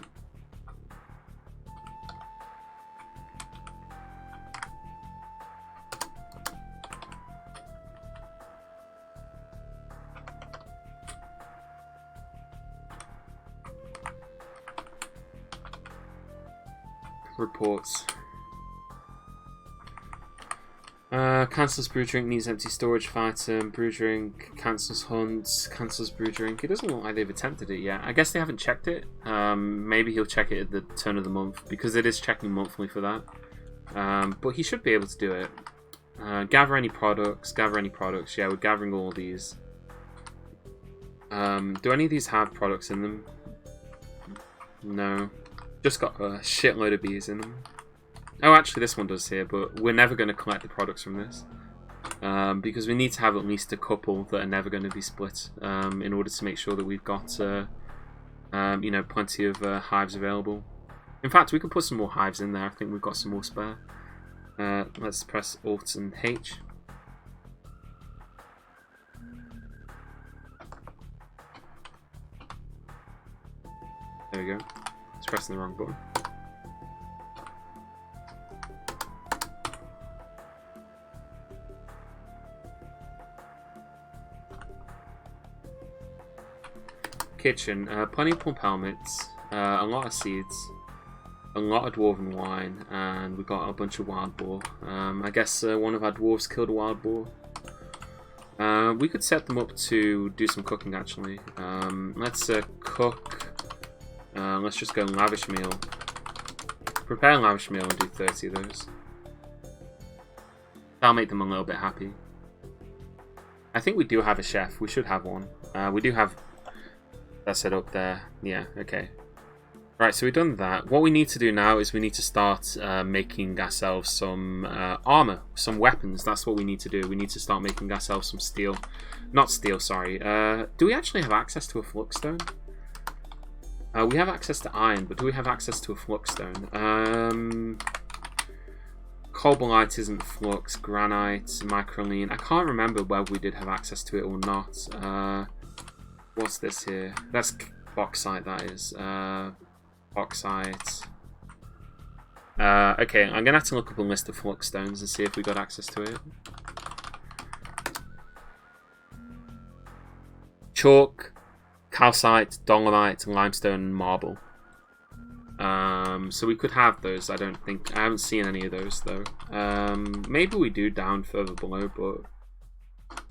Reports. Cancels brew drink, needs empty storage of item. Brew drink, cancels hunt, cancels brew drink. It doesn't look like they've attempted it yet. I guess they haven't checked it. Maybe he'll check it at the turn of the month because it is checking monthly for that. But he should be able to do it. Gather any products. Gather any products. Yeah, we're gathering all these. Do any of these have products in them? No. Just got a shitload of bees in them. Oh, actually this one does here, but we're never going to collect the products from this. Because we need to have at least a couple that are never going to be split in order to make sure that we've got you know, plenty of hives available. In fact, we could put some more hives in there. I think we've got some more spare. Let's press Alt and H. There we go. Pressing the wrong button. Kitchen, plenty of pump helmets, a lot of seeds, a lot of dwarven wine, and we got a bunch of wild boar. I guess one of our dwarves killed a wild boar. We could set them up to do some cooking actually. Let's cook. Let's just go lavish meal. Prepare a lavish meal and do 30 of those. That'll make them a little bit happy. I think we do have a chef. We should have one. We do have that set up there. Yeah, okay. Right, so we've done that. What we need to do now is we need to start making ourselves some armor, some weapons. That's what we need to do. We need to start making ourselves some steel. Not steel, sorry. Do we actually have access to a fluxstone? We have access to iron, but do we have access to a fluxstone? Cobalite isn't flux, granite, microline. I can't remember whether we did have access to it or not. What's this here? That's bauxite, that is. Bauxite. Okay, I'm going to have to look up a list of fluxstones and see if we got access to it. Chalk, calcite, dolomite, limestone, and marble. So we could have those. I haven't seen any of those though. Maybe we do down further below, but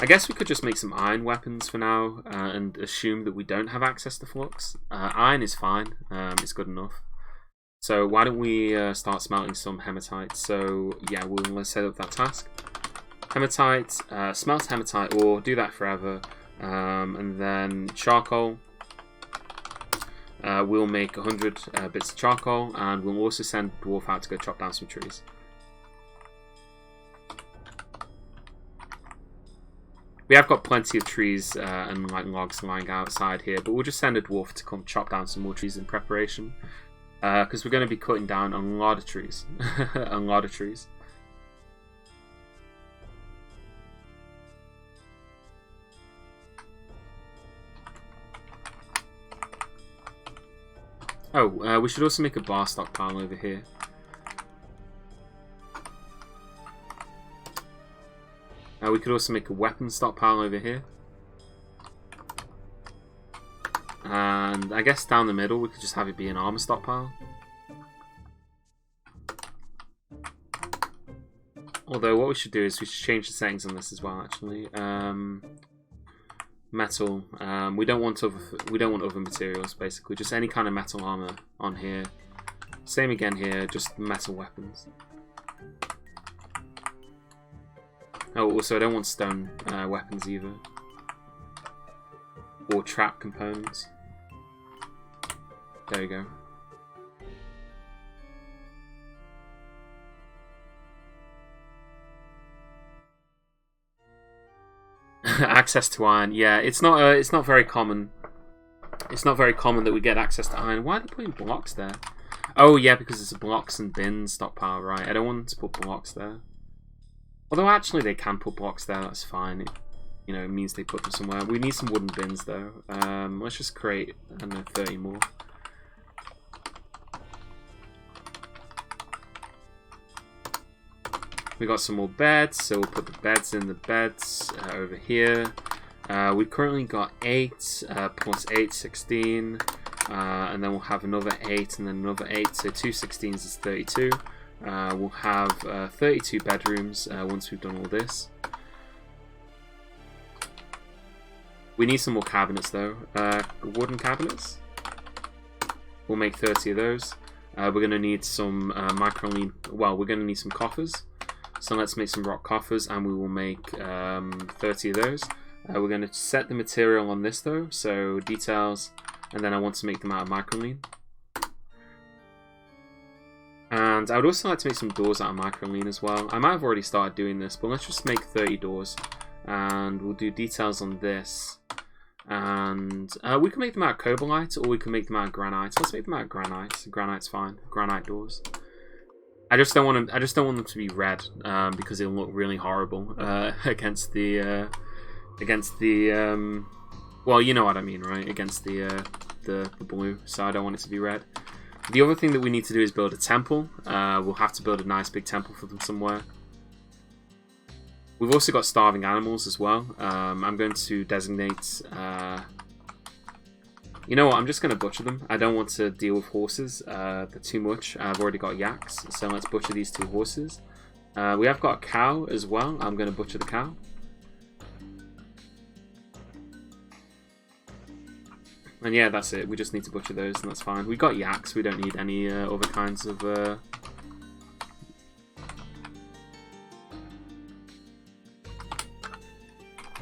I guess we could just make some iron weapons for now and assume that we don't have access to flux. Iron is fine. It's good enough. So why don't we start smelting some hematite? So yeah, we'll set up that task. Hematite, smelt hematite ore. Do that forever. And then charcoal. We'll make 100 bits of charcoal, and we'll also send Dwarf out to go chop down some trees. We have got plenty of trees and like logs lying outside here, but we'll just send a dwarf to come chop down some more trees in preparation, because we're going to be cutting down a lot of trees, a lot of trees. Oh, we should also make a bar stockpile over here. We could also make a weapon stockpile over here. And I guess down the middle we could just have it be an armor stockpile. Although what we should do is we should change the settings on this as well. Actually, metal. We don't want other materials. Basically, just any kind of metal armor on here. Same again here. Just metal weapons. Oh, also I don't want stone weapons either, or trap components. There you go. Access to iron. Yeah, it's not very common. It's not very common that we get access to iron. Why are they putting blocks there? Oh yeah, because it's a blocks and bins stockpile, right? I don't want them to put blocks there. Although actually they can put blocks there, that's fine. It means they put them somewhere. We need some wooden bins though. Let's just create, I don't know, 30 more. We got some more beds, so we'll put the beds in the beds over here. We've currently got 8 plus 8, 16. And then we'll have another 8 and then another 8, so 2 16s is 32. We'll have 32 bedrooms once we've done all this. We need some more cabinets though. Wooden cabinets. We'll make 30 of those. We're going to need some we're going to need some coffers. So let's make some rock coffers and we will make 30 of those. We're going to set the material on this though, so details, and then I want to make them out of microline. And I would also like to make some doors out of microline as well. I might have already started doing this, but let's just make 30 doors. And we'll do details on this. And we can make them out of cobalite, or we can make them out of granite. Let's make them out of granite. Granite's fine. Granite doors. I just don't want them to be red, because it'll look really horrible against the well, you know what I mean, right? Against the blue. So I don't want it to be red. The other thing that we need to do is build a temple. We'll have to build a nice big temple for them somewhere. We've also got starving animals as well. I'm going to designate... you know what, I'm just going to butcher them. I don't want to deal with horses. They're too much. I've already got yaks, so let's butcher these 2 horses. We have got a cow as well. I'm going to butcher the cow. And yeah, that's it. We just need to butcher those, and that's fine. We got yaks. We don't need any other kinds of...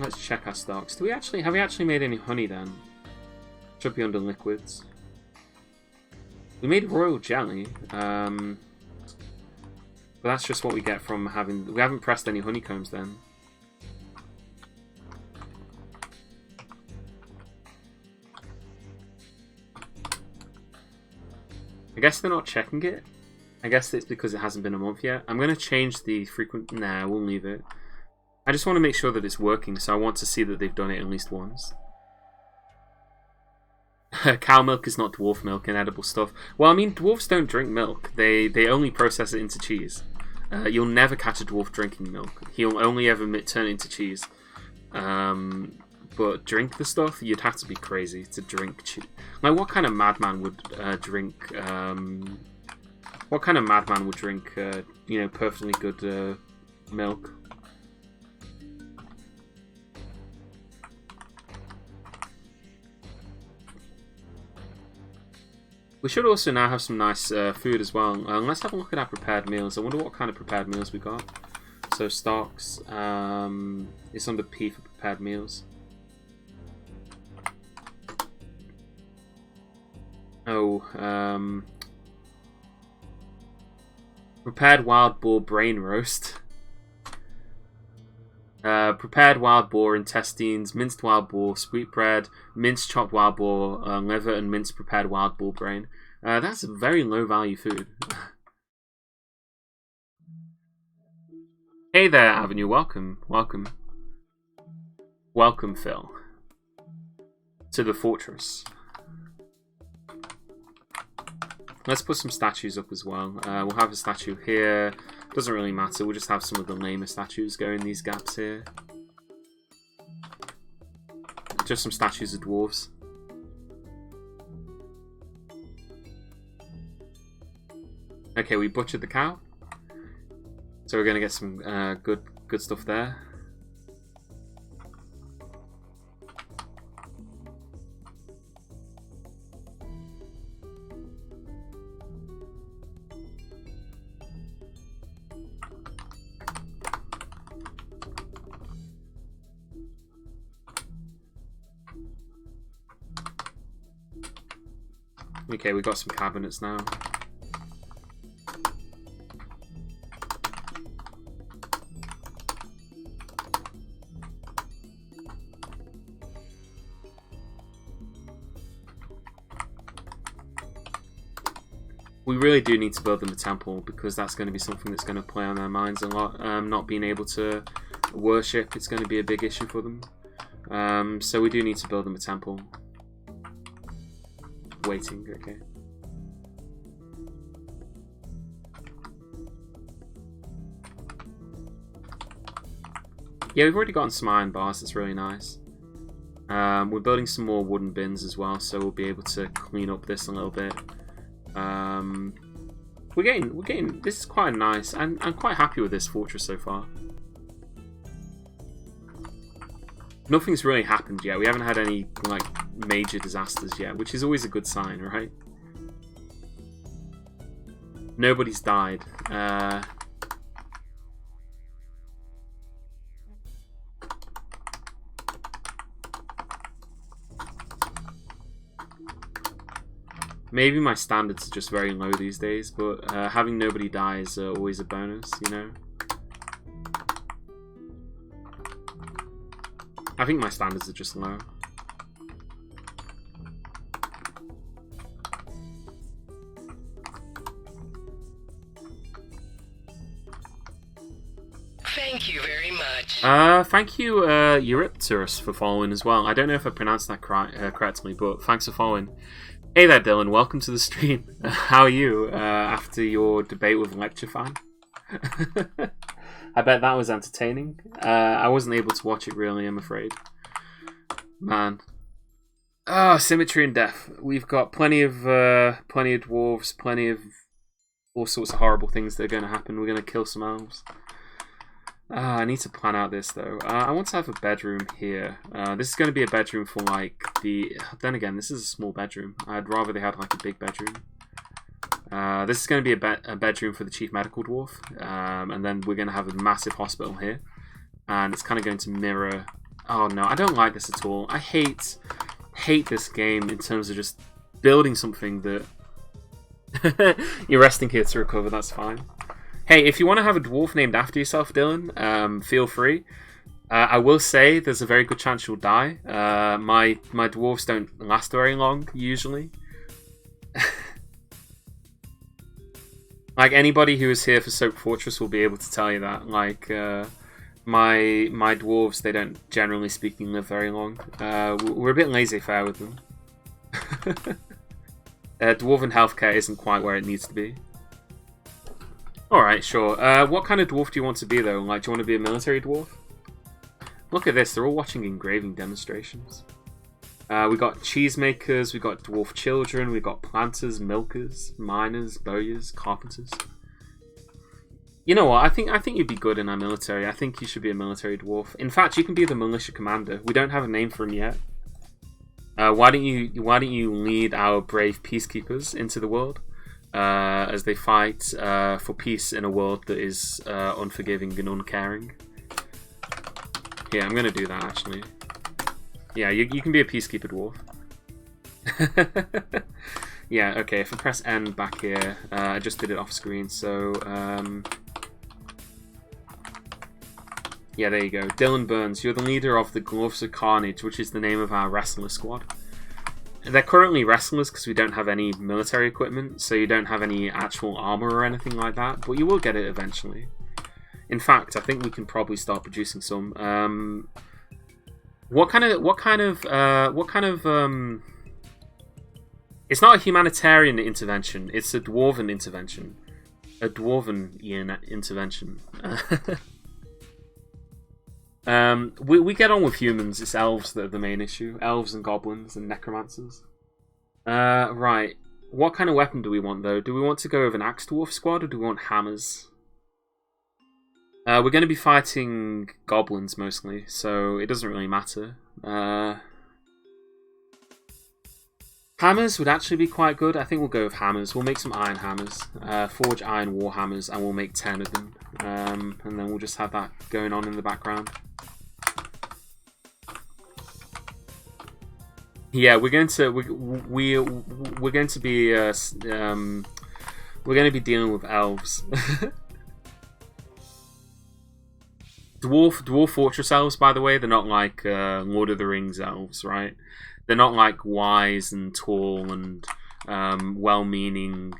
Let's check our stocks. Have we actually made any honey then? Should be under liquids. We made royal jelly. But that's just what we get from having... We haven't pressed any honeycombs then. I guess they're not checking it. I guess it's because it hasn't been a month yet. I'm going to change the frequent... Nah, we'll leave it. I just want to make sure that it's working, so I want to see that they've done it at least once. Cow milk is not dwarf milk and edible stuff. Well, I mean, dwarves don't drink milk. They only process it into cheese. You'll never catch a dwarf drinking milk. He'll only ever turn it into cheese. But drink the stuff, you'd have to be crazy to drink cheese. Like, what kind of madman would drink... what kind of madman would drink, you know, perfectly good milk? We should also now have some nice food as well. Let's have a look at our prepared meals. I wonder what kind of prepared meals we got. So stocks, it's under P for prepared meals. Oh, prepared wild boar brain roast. Prepared wild boar intestines, minced wild boar sweetbread, minced chopped wild boar liver, and minced prepared wild boar brain. That's a very low value food. Hey there, Avenue. Welcome, welcome, welcome, Phil, to the fortress. Let's put some statues up as well. We'll have a statue here. Doesn't really matter. We'll just have some of the lamer statues go in these gaps here. Just some statues of dwarves. Okay, we butchered the cow. So we're gonna get some good stuff there. Okay, we got some cabinets now. We really do need to build them a temple, because that's going to be something that's going to play on their minds a lot. Not being able to worship, it's going to be a big issue for them. So we do need to build them a temple. Waiting, okay. Yeah, we've already gotten some iron bars, that's really nice. We're building some more wooden bins as well, so we'll be able to clean up this a little bit. We're getting, this is quite nice. I'm quite happy with this fortress so far. Nothing's really happened yet. We haven't had any, like, major disasters yet, which is always a good sign, right? Nobody's died. Maybe my standards are just very low these days, but having nobody die is always a bonus, you know? I think my standards are just low. Thank you very much. Thank you, Eurypterus, for following as well. I don't know if I pronounced that correctly, but thanks for following. Hey there, Dylan. Welcome to the stream. How are you after your debate with Lecture Fan? I bet that was entertaining. I wasn't able to watch it really, I'm afraid. Man. Oh, symmetry and death. We've got plenty of dwarves, plenty of all sorts of horrible things that are going to happen. We're going to kill some elves. I need to plan out this though. I want to have a bedroom here. This is going to be a bedroom for like the... Then again, this is a small bedroom. I'd rather they had like a big bedroom. This is going to be a bedroom for the chief medical dwarf. And then we're going to have a massive hospital here. And it's kind of going to mirror... Oh no, I don't like this at all. I hate this game in terms of just building something that... You're resting here to recover, that's fine. Hey, if you want to have a dwarf named after yourself, Dylan, feel free. I will say there's a very good chance you'll die. My dwarves don't last very long, usually. Like, anybody who is here for Soap Fortress will be able to tell you that. Like, my dwarves, they don't, generally speaking, live very long. We're a bit laissez-faire with them. Dwarven healthcare isn't quite where it needs to be. Alright, sure. What kind of dwarf do you want to be, though? Like, do you want to be a military dwarf? Look at this, they're all watching engraving demonstrations. We got cheesemakers, we got dwarf children, we got planters, milkers, miners, bowyers, carpenters. You know what? I think you'd be good in our military. I think you should be a military dwarf. In fact, you can be the militia commander. We don't have a name for him yet. Why don't you lead our brave peacekeepers into the world as they fight for peace in a world that is unforgiving and uncaring? Yeah, I'm gonna do that actually. Yeah, you can be a peacekeeper dwarf. Yeah, okay, if I press N back here, I just did it off screen, so... yeah, there you go. Dylan Burns, you're the leader of the Gloves of Carnage, which is the name of our wrestler squad. They're currently wrestlers because we don't have any military equipment, so you don't have any actual armor or anything like that, but you will get it eventually. In fact, I think we can probably start producing some. What kind of it's not a humanitarian intervention, it's a dwarven intervention. A dwarven intervention. We get on with humans, it's elves that are the main issue. Elves and goblins and necromancers. Right. What kind of weapon do we want, though? Do we want to go with an axe dwarf squad, or do we want hammers? We're going to be fighting goblins mostly, so it doesn't really matter. Hammers would actually be quite good. I think we'll go with hammers. We'll make some iron hammers. Forge iron war hammers, and we'll make 10 of them. And then we'll just have that going on in the background. Yeah, we're going to be dealing with elves. Dwarf Fortress elves, by the way, they're not like Lord of the Rings elves, right? They're not like wise and tall and well-meaning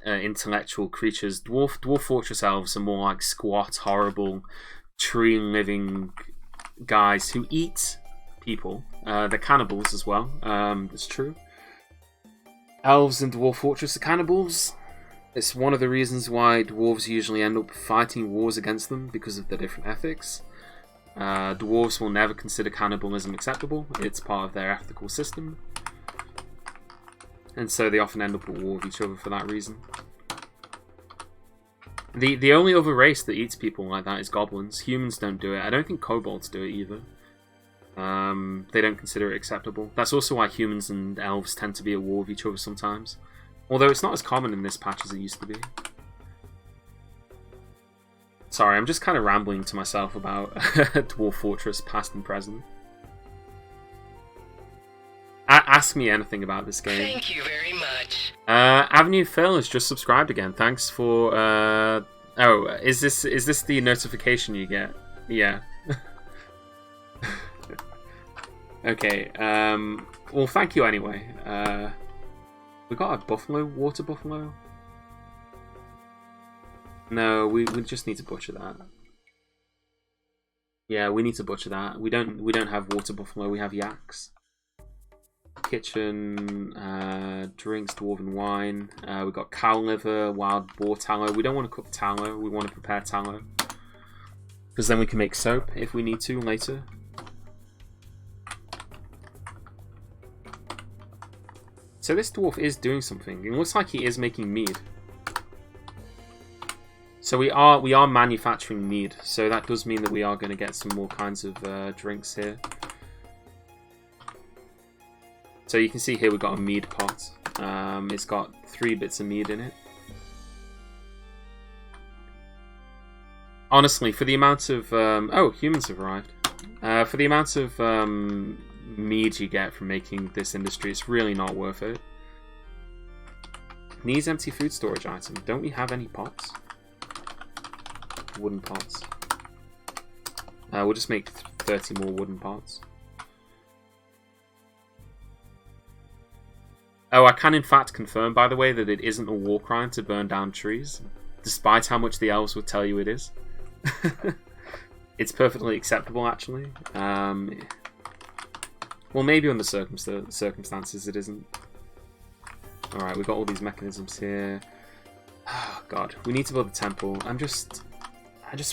intellectual creatures. Dwarf Fortress elves are more like squat, horrible, tree-living guys who eat people. They're cannibals as well. It's true. Elves in Dwarf Fortress are cannibals. It's one of the reasons why dwarves usually end up fighting wars against them, because of their different ethics. Dwarves will never consider cannibalism acceptable. It's part of their ethical system. And so they often end up at war with each other for that reason. The only other race that eats people like that is goblins. Humans don't do it. I don't think kobolds do it either. They don't consider it acceptable. That's also why humans and elves tend to be at war with each other sometimes. Although it's not as common in this patch as it used to be. Sorry, I'm just kind of rambling to myself about Dwarf Fortress past and present. Ask me anything about this game. Thank you very much. Avenue Phil has just subscribed again. Thanks for... Oh, is this the notification you get? Yeah. Okay, well, thank you anyway. We got a buffalo, water buffalo? No, we just need to butcher that. Yeah, we need to butcher that. We don't have water buffalo, we have yaks. Kitchen, drinks, dwarven wine. We got cow liver, wild boar tallow. We don't want to cook tallow, we want to prepare tallow. Because then we can make soap if we need to later. So this dwarf is doing something. It looks like he is making mead. So we are manufacturing mead. So that does mean that we are going to get some more kinds of drinks here. So you can see here we've got a mead pot. It's got 3 bits of mead in it. Honestly, for the amount of... oh, humans have arrived. For the amount of mead you get from making this industry, it's really not worth it. Needs empty food storage item. Don't we have any pots? Wooden pots. We'll just make 30 more wooden pots. Oh, I can in fact confirm, by the way, that it isn't a war crime to burn down trees, despite how much the elves would tell you it is. It's perfectly acceptable, actually. Well, maybe under circumstances it isn't. Alright, we've got all these mechanisms here. Oh, God. We need to build a temple. I just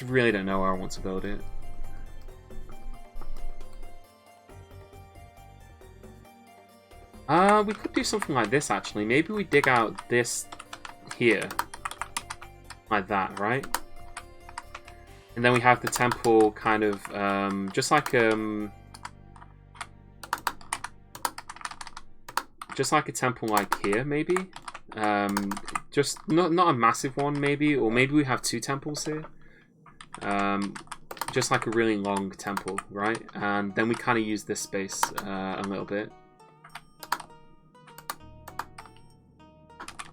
really don't know where I want to build it. We could do something like this, actually. Maybe we dig out this here. Like that, right? And then we have the temple kind of, just like a temple like here, maybe. Just not a massive one, maybe, or maybe we have 2 temples here. Just like a really long temple, right? And then we kind of use this space a little bit.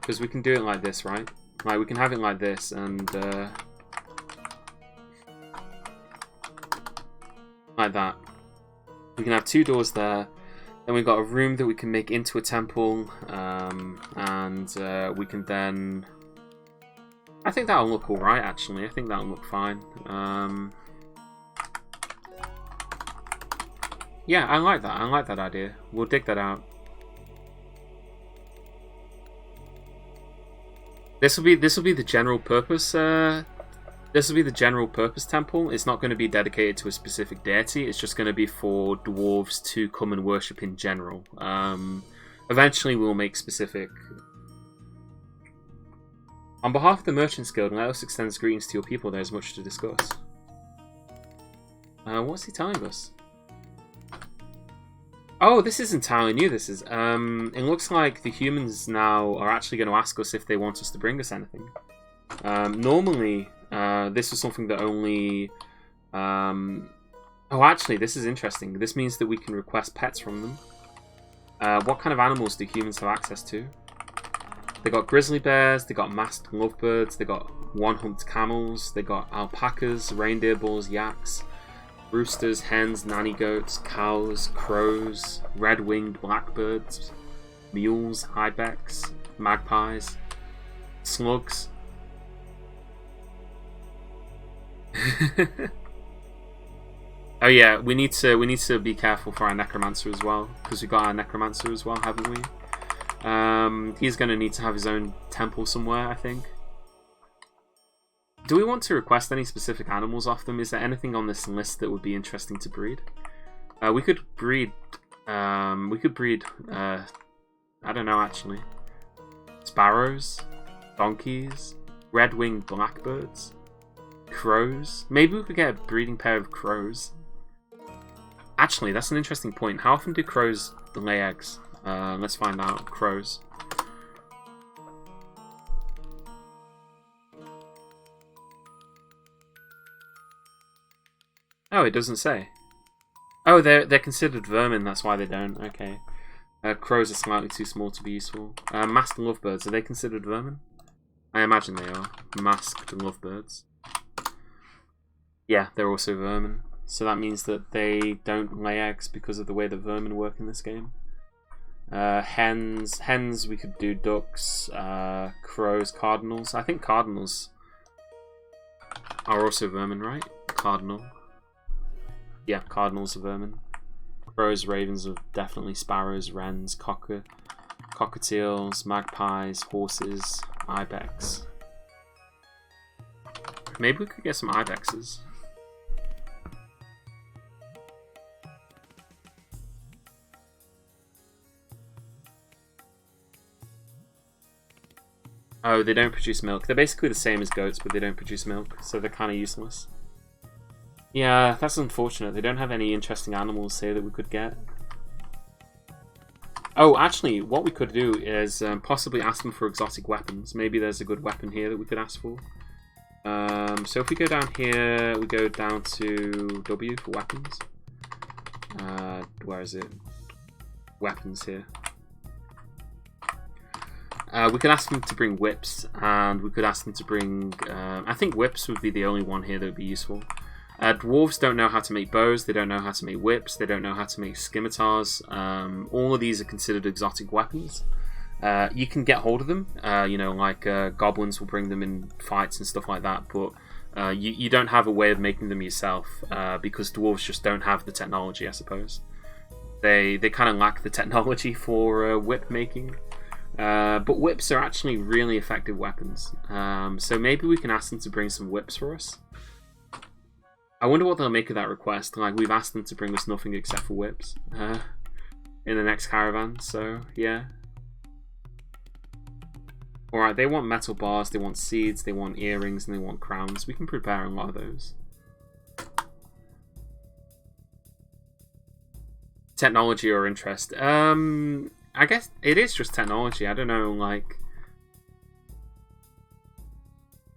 Because we can do it like this, right? Like, we can have it like this, and like that. We can have 2 doors there. Then we've got a room that we can make into a temple, and we can then... I think that'll look alright, actually. I think that'll look fine. Yeah, I like that. I like that idea. We'll dig that out. This will be the general purpose. This will be the general purpose temple. It's not going to be dedicated to a specific deity. It's just going to be for dwarves to come and worship in general. Eventually, we'll make specific. On behalf of the Merchants Guild, let us extend greetings to your people. There's much to discuss. What's he telling us? Oh, this is entirely new, this is. It looks like the humans now are actually going to ask us if they want us to bring us anything. Normally, this was something that only... Oh, actually, this is interesting. This means that we can request pets from them. What kind of animals do humans have access to? They got grizzly bears, they got masked lovebirds, they got one-humped camels, they got alpacas, reindeer bulls, yaks, roosters, hens, nanny goats, cows, crows, red-winged blackbirds, mules, ibex, magpies, slugs. Oh yeah, we need to be careful for our necromancer as well, because we've got our necromancer as well, haven't we? He's going to need to have his own temple somewhere, I think. Do we want to request any specific animals off them? Is there anything on this list that would be interesting to breed? We could breed. I don't know actually. Sparrows, donkeys, red-winged blackbirds, crows. Maybe we could get a breeding pair of crows. Actually, that's an interesting point. How often do crows lay eggs? Let's find out. Crows. Oh, it doesn't say. Oh, they're considered vermin. That's why they don't. Okay. Crows are slightly too small to be useful. Masked lovebirds, are they considered vermin? I imagine they are. Masked lovebirds. Yeah, they're also vermin. So that means that they don't lay eggs because of the way that vermin work in this game. Hens, we could do ducks, crows, cardinals. I think cardinals are also vermin, right? Cardinal. Yeah, cardinals are vermin. Crows, ravens are definitely sparrows, wrens, cockatiels, magpies, horses, ibex. Maybe we could get some ibexes. Oh, they don't produce milk. They're basically the same as goats, but they don't produce milk, so they're kind of useless. Yeah, that's unfortunate. They don't have any interesting animals here that we could get. Oh, actually, what we could do is possibly ask them for exotic weapons. Maybe there's a good weapon here that we could ask for. So if we go down here, we go down to W for weapons. Where is it? Weapons here. We could ask them to bring whips, and we could ask them to bring... I think whips would be the only one here that would be useful. Dwarves don't know how to make bows, they don't know how to make whips, they don't know how to make scimitars. All of these are considered exotic weapons. You can get hold of them, you know, like goblins will bring them in fights and stuff like that, but you don't have a way of making them yourself, because dwarves just don't have the technology, I suppose. They kind of lack the technology for whip making. But whips are actually really effective weapons. So maybe we can ask them to bring some whips for us. I wonder what they'll make of that request. Like, we've asked them to bring us nothing except for whips in the next caravan, so yeah. Alright, they want metal bars, they want seeds, they want earrings, and they want crowns. We can prepare a lot of those. Technology or interest. I guess it is just technology. I don't know, like...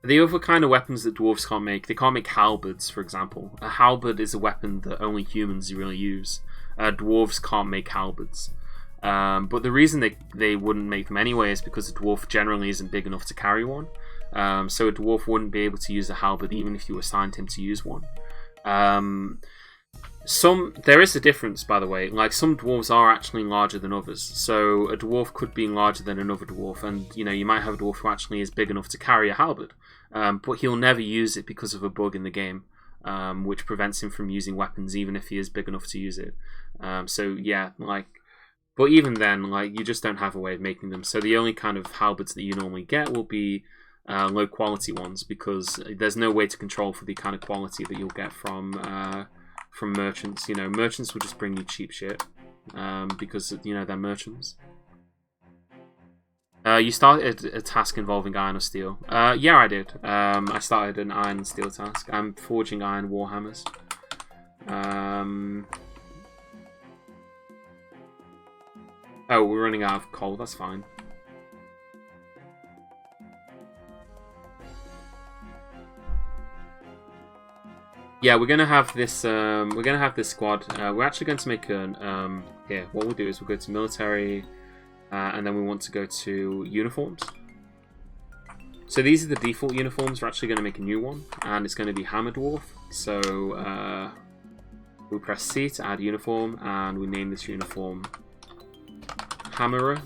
The other kind of weapons that dwarves can't make, they can't make halberds, for example. A halberd is a weapon that only humans really use. Dwarves can't make halberds. But the reason they wouldn't make them anyway is because a dwarf generally isn't big enough to carry one. So a dwarf wouldn't be able to use a halberd even if you assigned him to use one. There is a difference, by the way. Like, some dwarves are actually larger than others. So a dwarf could be larger than another dwarf, and you know, you might have a dwarf who actually is big enough to carry a halberd, but he'll never use it because of a bug in the game, which prevents him from using weapons even if he is big enough to use it. So yeah, like, but even then, like, you just don't have a way of making them. So the only kind of halberds that you normally get will be low quality ones, because there's no way to control for the kind of quality that you'll get from merchants. You know, merchants will just bring you cheap shit because, you know, they're merchants. You started a task involving iron or steel. Yeah, I did. I started an iron and steel task. I'm forging iron warhammers. Oh, we're running out of coal. That's fine. Yeah, we're gonna have this. We're gonna have this squad. We're actually going to make an. Here, what we'll do is we'll go to military, and then we want to go to uniforms. So these are the default uniforms. We're actually going to make a new one, and it's going to be Hammer Dwarf. So we press C to add uniform, and we name this uniform Hammerer.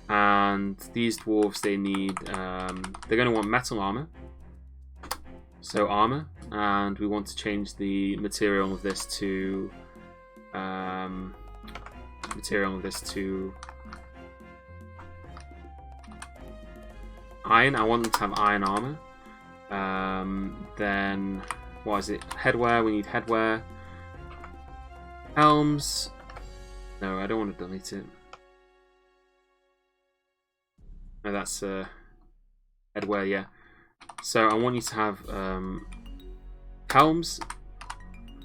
And these dwarves, they need. They're going to want metal armor. So armor, and we want to change the material of this to iron. I want them to have iron armor. Then what is it? Headwear. We need headwear. Helms. No, I don't want to delete it. No, that's headwear. Yeah. So I want you to have helms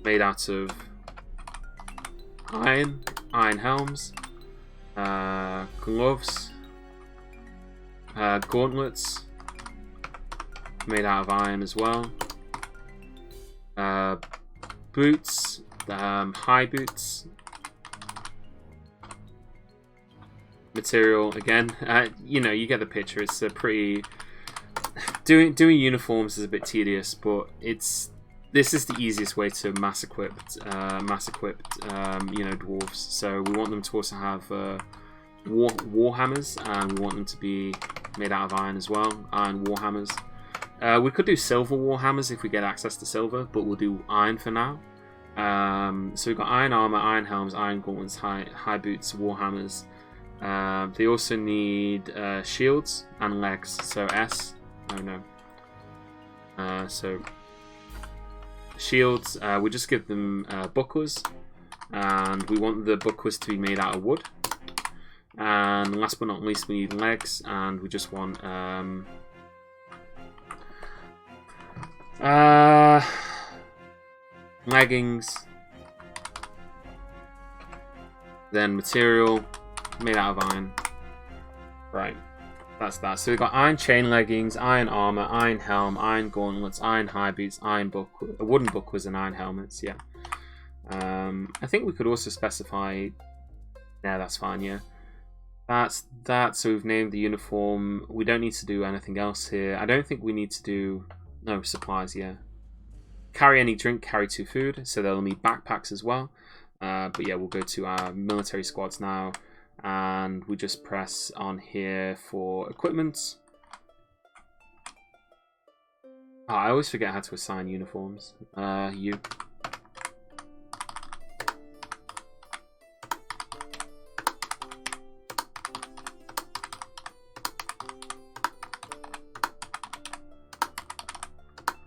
made out of iron helms, gloves, gauntlets made out of iron as well, boots, high boots, material again. You know, you get the picture. It's a pretty. Doing uniforms is a bit tedious, but this is the easiest way to mass equip dwarves. So we want them to also have war hammers, and we want them to be made out of iron as well. Iron war hammers. We could do silver war hammers if we get access to silver, but we'll do iron for now. So we've got iron armor, iron helms, iron gauntlets, high boots, war hammers. They also need shields and legs. So S. Oh no. So shields, we just give them bucklers, and we want the bucklers to be made out of wood. And last but not least, we need legs, and we just want leggings, then material made out of iron. Right. That's that. So we've got iron chain leggings, iron armor, iron helm, iron gauntlets, iron high boots, iron wooden bucklers, and iron helmets. Yeah. I think we could also specify. Yeah, that's fine. Yeah. That's that. So we've named the uniform. We don't need to do anything else here. I don't think we need to do no supplies. Yeah. Carry any drink. Carry 2 food. So they'll need backpacks as well. But yeah, we'll go to our military squads now. And we just press on here for equipment. Oh, I always forget how to assign uniforms. You.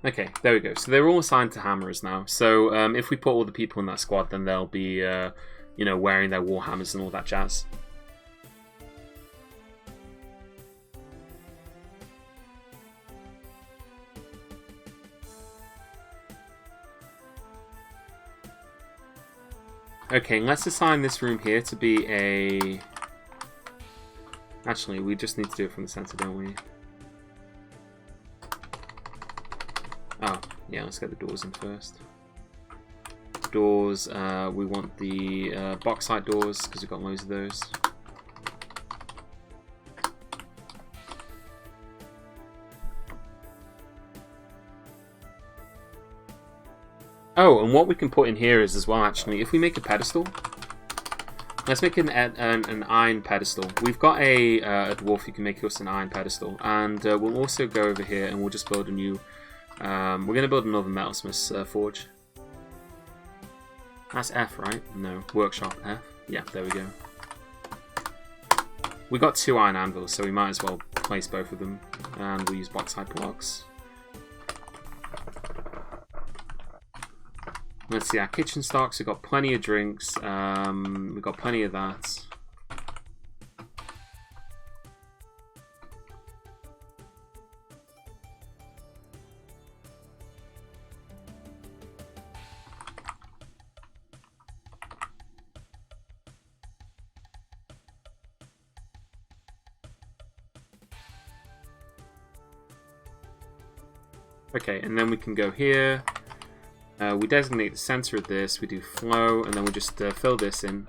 Okay, there we go. So they're all assigned to hammerers now. So if we put all the people in that squad, then they'll be, you know, wearing their war hammers and all that jazz. Okay, let's assign this room here to be a... Actually, we just need to do it from the center, don't we? Oh, yeah, let's get the doors in first. Doors, we want the bauxite doors, because we've got loads of those. Oh, and what we can put in here is as well, actually, if we make a pedestal, let's make an iron pedestal. We've got a dwarf who can make us an iron pedestal, and we'll also go over here and we'll just build a new. We're going to build another metalsmith's forge. That's F, right? No, workshop F. Yeah, there we go. We got 2 iron anvils, so we might as well place both of them, and we'll use bauxite blocks. Let's see, our kitchen stocks, we've got plenty of drinks, we've got plenty of that. Okay, and then we can go here. We designate the center of this. We do flow, and then we just fill this in.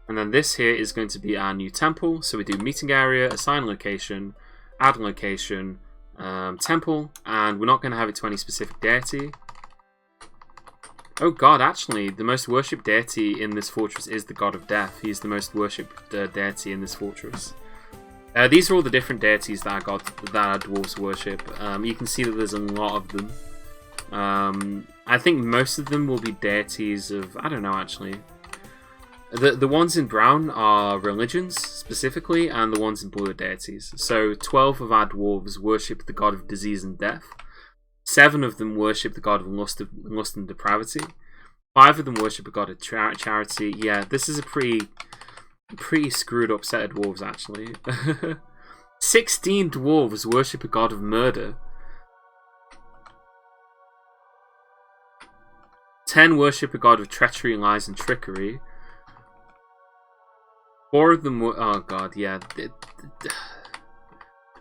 And then this here is going to be our new temple. So we do meeting area, assign location, add location, temple, and we're not going to have it to any specific deity. Oh god, actually, the most worshipped deity in this fortress is the god of death. He's the most worshipped deity in this fortress. These are all the different deities that our dwarves worship. You can see that there's a lot of them. I think most of them will be deities of... I don't know, actually. The ones in brown are religions, specifically, and the ones in blue are deities. So 12 of our dwarves worship the god of disease and death. 7 of them worship the god of lust and depravity. 5 of them worship a god of charity. Yeah, this is a pretty screwed up set of dwarves, actually. 16 dwarves worship a god of murder. 10 worship a god of treachery, lies, and trickery. 4 of them oh god, yeah.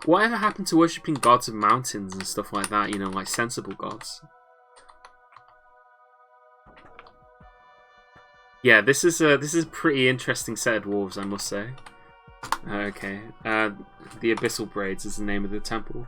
Whatever happened to worshipping gods of mountains and stuff like that, you know, like sensible gods? Yeah, this is a pretty interesting set of dwarves, I must say. Okay, the Abyssal Braids is the name of the temple.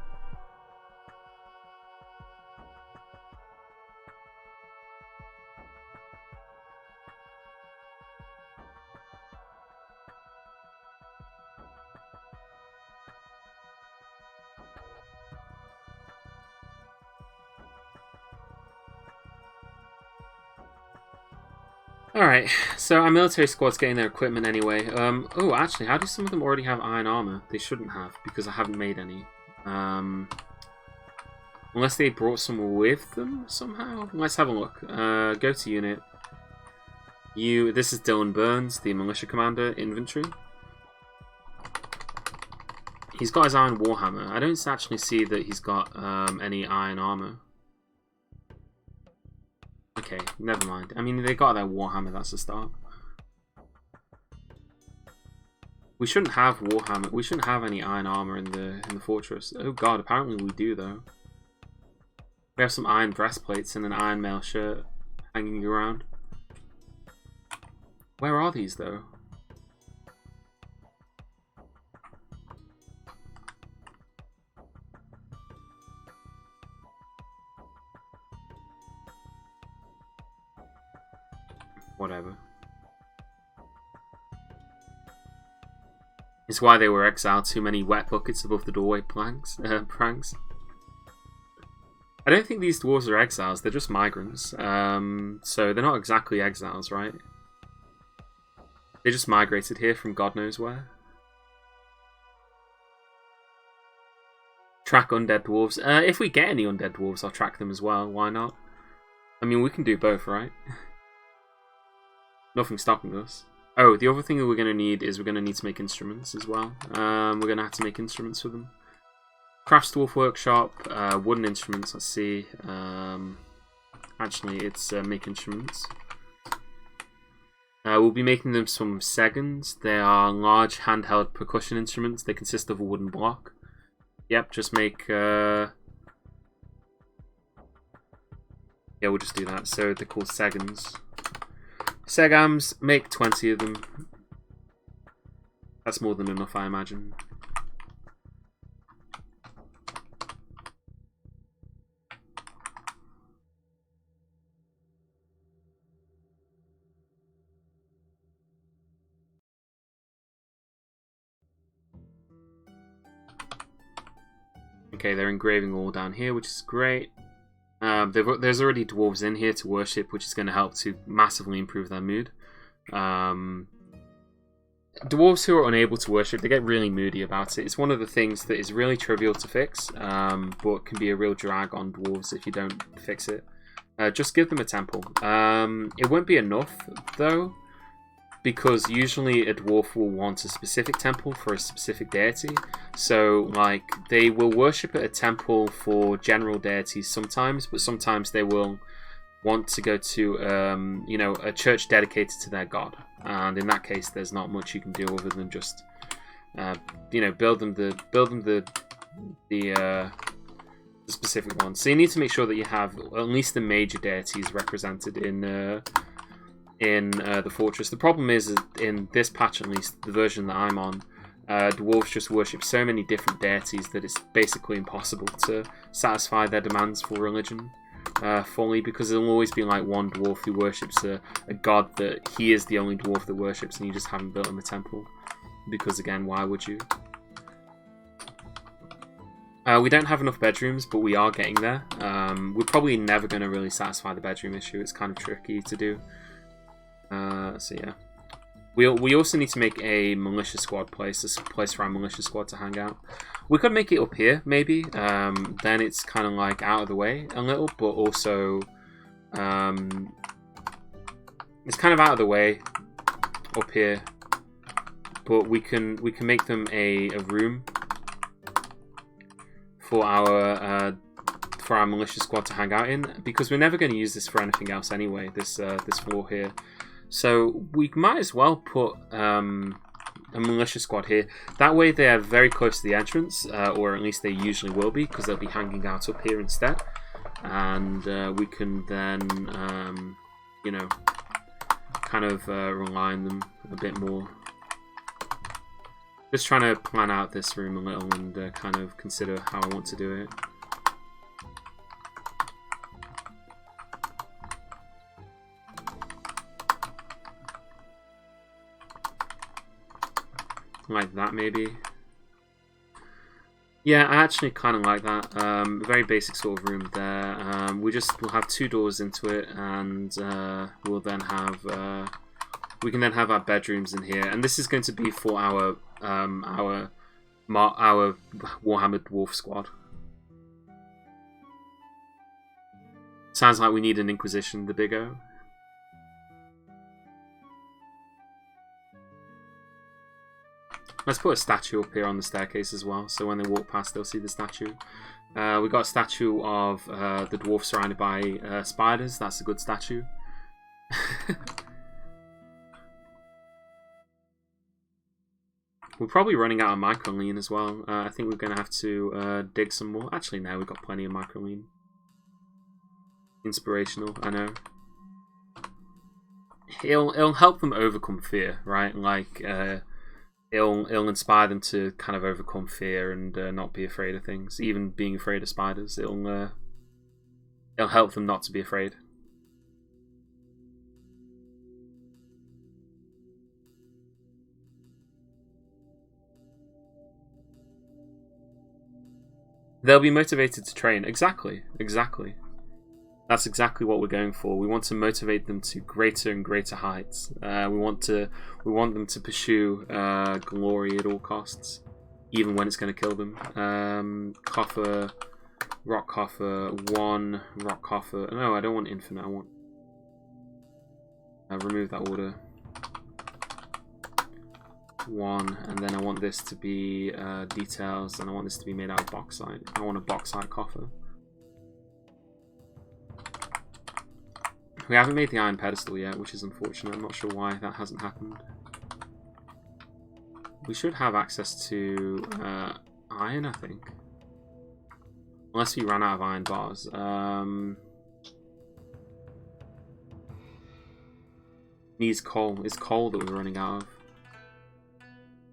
Alright, so our military squad's getting their equipment anyway. Oh, actually, how do some of them already have iron armor? They shouldn't have, because I haven't made any. Unless they brought some with them somehow? Let's have a look. Go to unit. This is Dylan Burns, the militia commander, infantry. He's got his iron warhammer. I don't actually see that he's got any iron armor. Okay, never mind. I mean, they got their warhammer, that's a start. We shouldn't have warhammer. We shouldn't have any iron armor in the fortress. Oh god, apparently we do though. We have some iron breastplates and an iron mail shirt hanging around. Where are these though? Whatever. It's why they were exiled. Too many wet buckets above the doorway pranks. I don't think these dwarves are exiles. They're just migrants. So they're not exactly exiles, right? They just migrated here from God knows where. Track undead dwarves. If we get any undead dwarves, I'll track them as well. Why not? I mean, we can do both, right? Nothing stopping us. Oh, the other thing that we're going to need is we're going to need to make instruments as well. We're going to have to make instruments for them. Crafts Dwarf Workshop, wooden instruments, let's see. Actually, it's make instruments. We'll be making them some segans. They are large handheld percussion instruments. They consist of a wooden block. Yep, just make... Yeah, we'll just do that. So they're called segans. Segams, make 20 of them. That's more than enough, I imagine. Okay, they're engraving all down here, which is great. There's already dwarves in here to worship, which is going to help to massively improve their mood. Dwarves who are unable to worship, they get really moody about it. It's one of the things that is really trivial to fix, but can be a real drag on dwarves if you don't fix it. Just give them a temple. It won't be enough, though, because usually a dwarf will want a specific temple for a specific deity. So, like, they will worship at a temple for general deities sometimes, but sometimes they will want to go to, you know, a church dedicated to their god. And in that case, there's not much you can do other than just, you know, build them the the specific ones. So you need to make sure that you have at least the major deities represented in the fortress. The problem is in this patch, at least the version that I'm on, dwarves just worship so many different deities that it's basically impossible to satisfy their demands for religion fully, because there'll always be like one dwarf who worships a god that he is the only dwarf that worships, and you just haven't built him a temple. Because again, why would you? We don't have enough bedrooms, but we are getting there. We're probably never going to really satisfy the bedroom issue. It's kind of tricky to do. So yeah. We also need to make a militia squad place, a place for our militia squad to hang out. We could make it up here, maybe. Then it's kind of like out of the way a little, but also it's kind of out of the way up here. But we can make them a room for our militia squad to hang out in, because we're never going to use this for anything else anyway. This floor here. So we might as well put a militia squad here. That way they are very close to the entrance, or at least they usually will be, because they'll be hanging out up here instead. And we can then, you know, kind of rely on them a bit more. Just trying to plan out this room a little and kind of consider how I want to do it. Like that, maybe. Yeah, I actually kind of like that. Very basic sort of room there. We'll have 2 doors into it, and we'll then have we can then have our bedrooms in here, and this is going to be for our Warhammer Dwarf squad. Sounds like we need an Inquisition, the Big O. Let's put a statue up here on the staircase as well, so when they walk past they'll see the statue. We got a statue of the dwarf surrounded by spiders. That's a good statue. We're probably running out of microlean as well. I think we're going to have to dig some more. Actually, no, we've got plenty of microlean. Inspirational, I know. It'll help them overcome fear, right? Like, it'll inspire them to kind of overcome fear and not be afraid of things. Even being afraid of spiders, it'll help them not to be afraid. They'll be motivated to train. Exactly. That's exactly what we're going for. We want to motivate them to greater and greater heights. We want them to pursue glory at all costs, even when it's going to kill them. Coffer, rock coffer, 1 rock coffer. No, I don't want infinite. I want remove that order. 1, and then I want this to be details, and I want this to be made out of bauxite. I want a bauxite coffer. We haven't made the iron pedestal yet, which is unfortunate. I'm not sure why that hasn't happened. We should have access to iron, I think. Unless we ran out of iron bars. Needs coal. It's coal that we're running out of.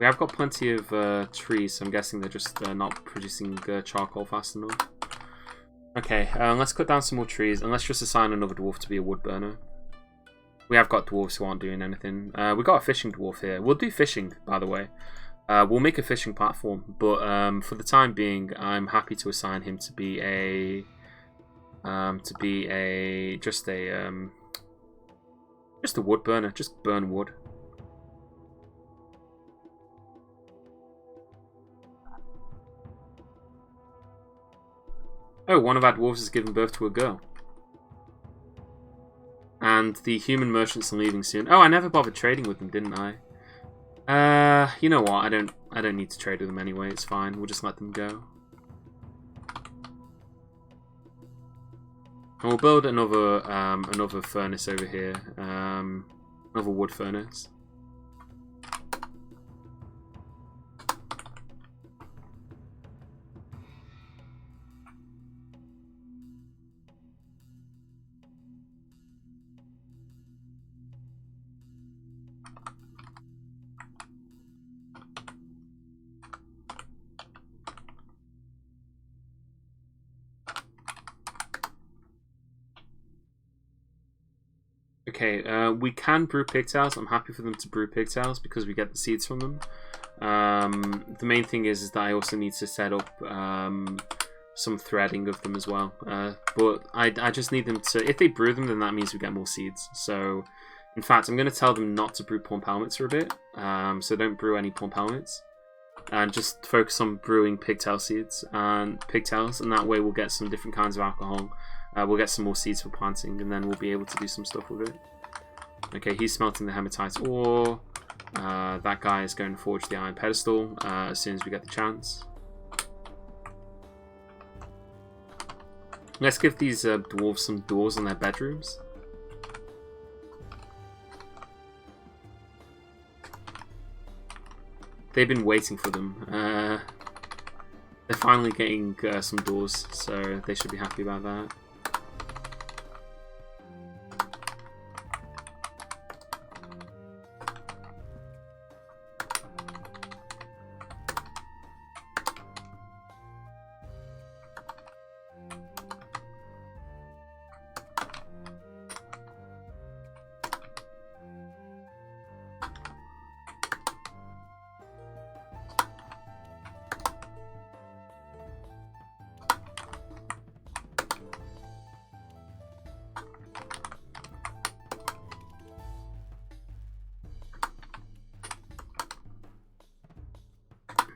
We have got plenty of trees, so I'm guessing they're just not producing charcoal fast enough. Okay, let's cut down some more trees, and let's just assign another dwarf to be a wood burner. We have got dwarves who aren't doing anything. We've got a fishing dwarf here. We'll do fishing, by the way. We'll make a fishing platform, but for the time being, I'm happy to assign him to be just a wood burner. Just burn wood. Oh, one of our dwarves has given birth to a girl. And the human merchants are leaving soon. Oh, I never bothered trading with them, didn't I? You know what? I don't need to trade with them anyway. It's fine. We'll just let them go. And we'll build another furnace over here. Another wood furnace. Okay, we can brew pigtails. I'm happy for them to brew pigtails because we get the seeds from them. The main thing is that I also need to set up some threading of them as well. But I just need them to... If they brew them, then that means we get more seeds. So, in fact, I'm going to tell them not to brew plum helmets for a bit. So don't brew any plum helmets. And just focus on brewing pigtail seeds and pigtails. And that way we'll get some different kinds of alcohol. We'll get some more seeds for planting, and then we'll be able to do some stuff with it. Okay, he's smelting the hematite ore. That guy is going to forge the iron pedestal as soon as we get the chance. Let's give these dwarves some doors on their bedrooms. They've been waiting for them. They're finally getting some doors, so they should be happy about that.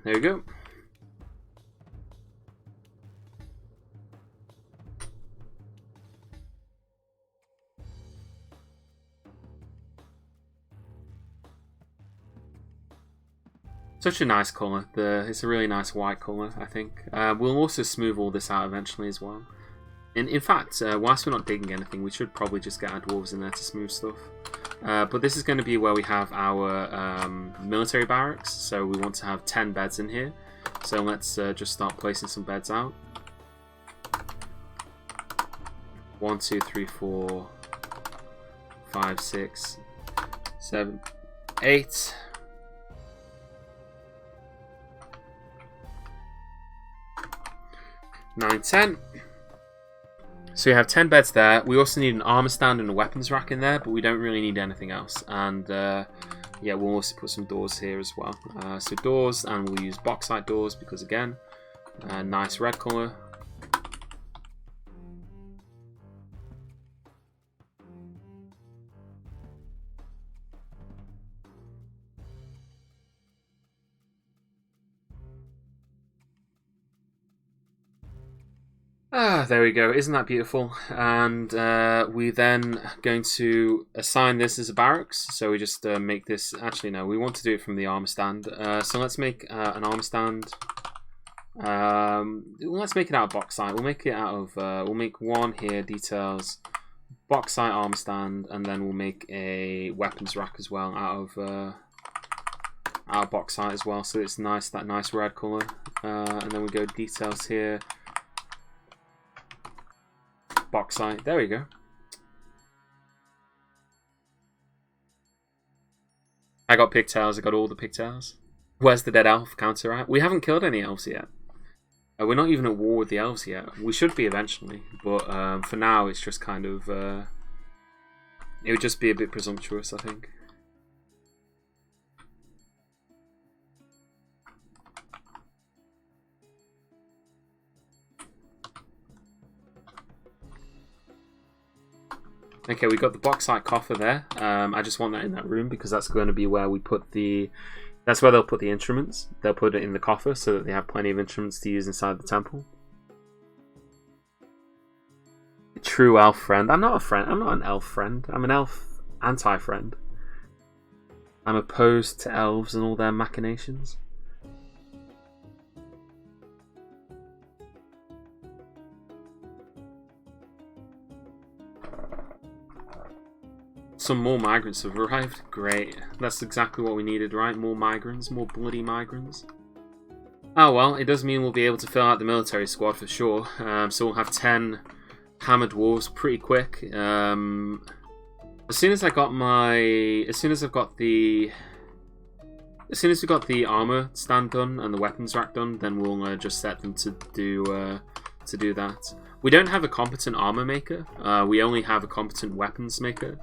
There you go. Such a nice colour. It's a really nice white colour, I think. We'll also smooth all this out eventually as well. In fact, whilst we're not digging anything, we should probably just get our dwarves in there to smooth stuff. But this is going to be where we have our military barracks, so we want to have 10 beds in here. So let's just start placing some beds out. 1, 2, 3, 4, 5, 6, 7, 8. 9, 10. So we have 10 beds there. We also need an armor stand and a weapons rack in there, but we don't really need anything else. And yeah, we'll also put some doors here as well. So doors, and we'll use bauxite doors because, again, nice red colour. There we go. Isn't that beautiful? And we then going to assign this as a barracks. So we just make this... Actually, no. We want to do it from the armor stand. So let's make an armor stand. Let's make it out of bauxite. We'll make it out of... we'll make one here, details, bauxite armor stand, and then we'll make a weapons rack as well out of bauxite as well. So it's nice, that nice red colour. And then we go details here. Bauxite. There we go. I got pigtails. I got all the pigtails. Where's the dead elf counter at? We haven't killed any elves yet. We're not even at war with the elves yet. We should be eventually, but for now it's just kind of... it would just be a bit presumptuous, I think. Okay, we got the bauxite coffer there. I just want that in that room because that's going to be where we put the... That's where they'll put the instruments. They'll put it in the coffer so that they have plenty of instruments to use inside the temple. True elf friend. I'm not a friend. I'm not an elf friend. I'm an elf anti-friend. I'm opposed to elves and all their machinations. Some more migrants have arrived. Great. That's exactly what we needed, right? More migrants. More bloody migrants. Oh well, it does mean we'll be able to fill out the military squad for sure. So we'll have 10 hammer dwarves pretty quick. As soon as I got my... As soon as we got the armor stand done and the weapons rack done, then we'll just set them to do that. We don't have a competent armor maker. We only have a competent weapons maker.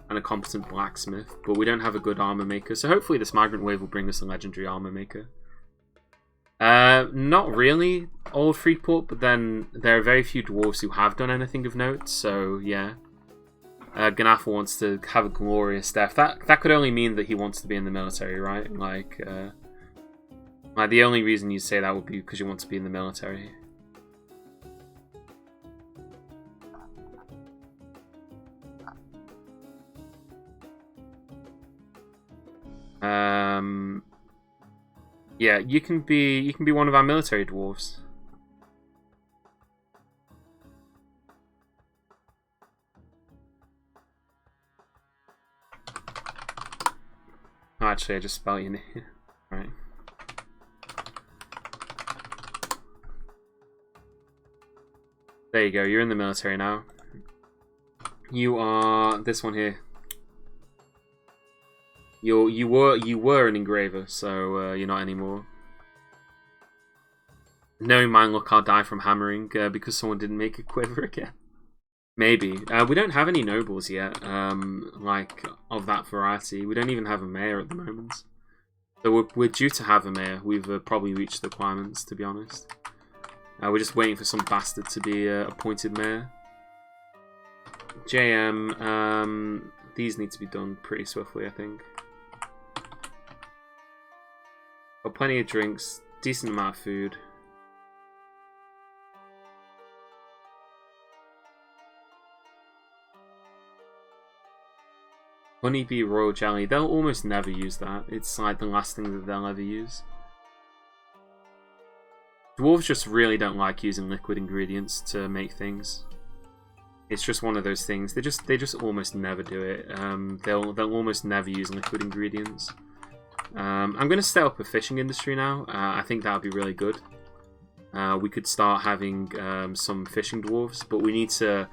and a competent blacksmith, but we don't have a good armor maker. So hopefully this migrant wave will bring us a legendary armor maker. Not really old Freeport, but then there are very few dwarves who have done anything of note. So yeah, Ganafa wants to have a glorious death. That could only mean that he wants to be in the military, right? Like the only reason you say that would be because you want to be in the military. Yeah, you can be one of our military dwarves. Oh, actually, I just spelled your name. Right. There you go. You're in the military now. You are this one here. You were an engraver, so you're not anymore. Knowing my luck, I'll die from hammering because someone didn't make a quiver again. Maybe. We don't have any nobles yet, like of that variety. We don't even have a mayor at the moment. So we're due to have a mayor. We've probably reached the requirements, to be honest. We're just waiting for some bastard to be appointed mayor. JM, these need to be done pretty swiftly, I think. Got plenty of drinks, decent amount of food. Honeybee royal jelly, they'll almost never use that. It's like the last thing that they'll ever use. Dwarves just really don't like using liquid ingredients to make things. It's just one of those things. They just almost never do it. They'll almost never use liquid ingredients. I'm going to set up a fishing industry now. I think that would be really good. We could start having some fishing dwarves, but we need to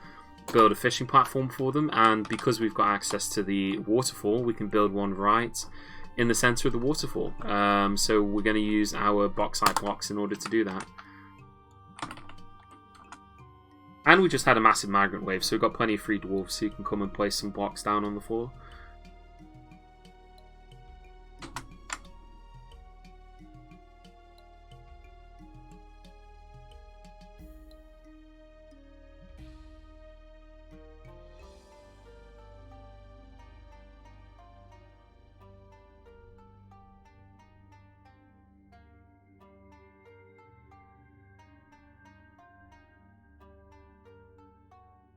build a fishing platform for them, and because we've got access to the waterfall, we can build one right in the center of the waterfall. So we're going to use our bauxite blocks in order to do that. And we just had a massive migrant wave, so we've got plenty of free dwarves who can come and place some blocks down on the floor.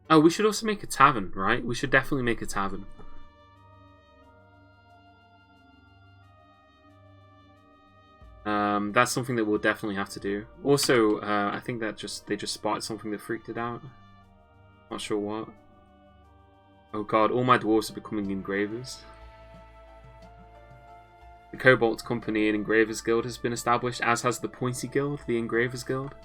Oh, we should also make a tavern, right? We should definitely make a tavern. That's something that we'll definitely have to do. Also, I think that they just spotted something that freaked it out. Not sure what. Oh god, all my dwarves are becoming engravers. The Cobalt Company and Engravers Guild has been established, as has the Pointy Guild, the Engravers Guild.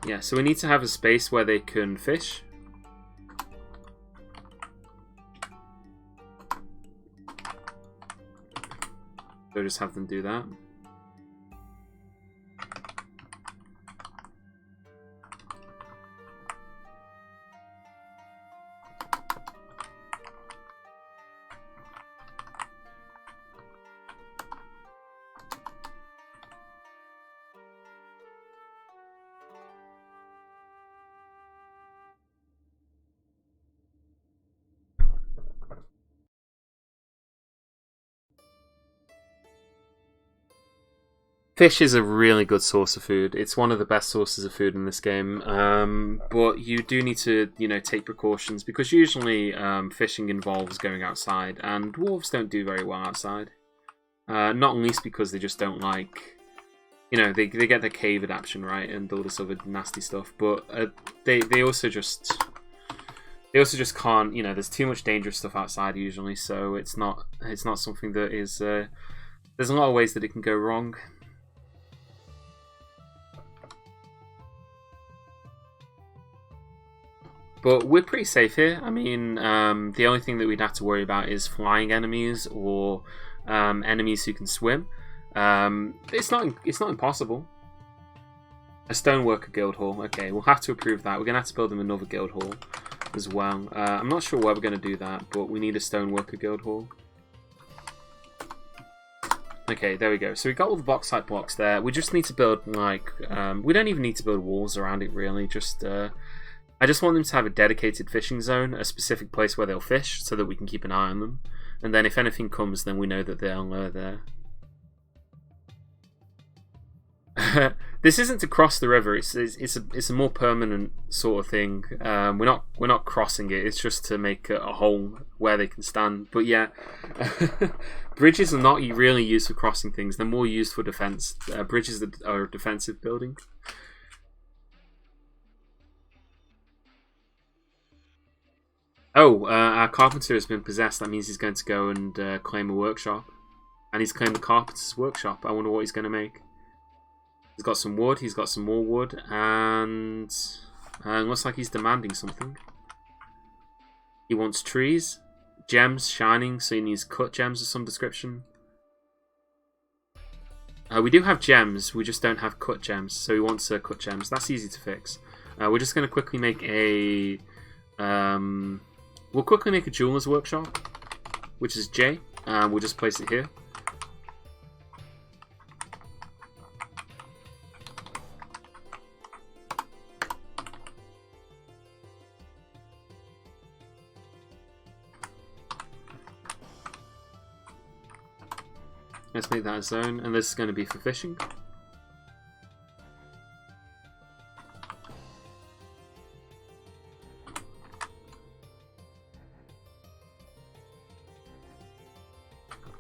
Yeah, so we need to have a space where they can fish. So just have them do that. Fish is a really good source of food. It's one of the best sources of food in this game, but you do need to, take precautions because usually fishing involves going outside, and dwarves don't do very well outside. Not least because they just don't like, they get their cave adaptation right and all this other nasty stuff, but they also just can't. There's too much dangerous stuff outside usually, so it's not something that is. There's a lot of ways that it can go wrong. But we're pretty safe here. I mean, the only thing that we'd have to worry about is flying enemies or enemies who can swim. It's not impossible. A stoneworker guild hall. Okay, we'll have to approve that. We're gonna have to build them another guild hall as well. I'm not sure where we're gonna do that, but we need a stoneworker guild hall. Okay, there we go. So we got all the bauxite blocks there. We just need to build like we don't even need to build walls around it really. Just I just want them to have a dedicated fishing zone, a specific place where they'll fish, so that we can keep an eye on them. And then if anything comes, then we know that they're there. This isn't to cross the river. It's a more permanent sort of thing. We're not crossing it. It's just to make a hole where they can stand. But yeah, bridges are not really used for crossing things. They're more used for defense. Bridges are a defensive building. Oh, our carpenter has been possessed. That means he's going to go and claim a workshop, and he's claimed the carpenter's workshop. I wonder what he's going to make. He's got some wood, he's got some more wood, and looks like he's demanding something. He wants trees, gems, shining, so he needs cut gems of some description. We do have gems, we just don't have cut gems, so he wants cut gems. That's easy to fix. We're just going to quickly make a... we'll quickly make a jeweler's workshop, which is J. We'll just place it here. Let's make that a zone, and this is going to be for fishing.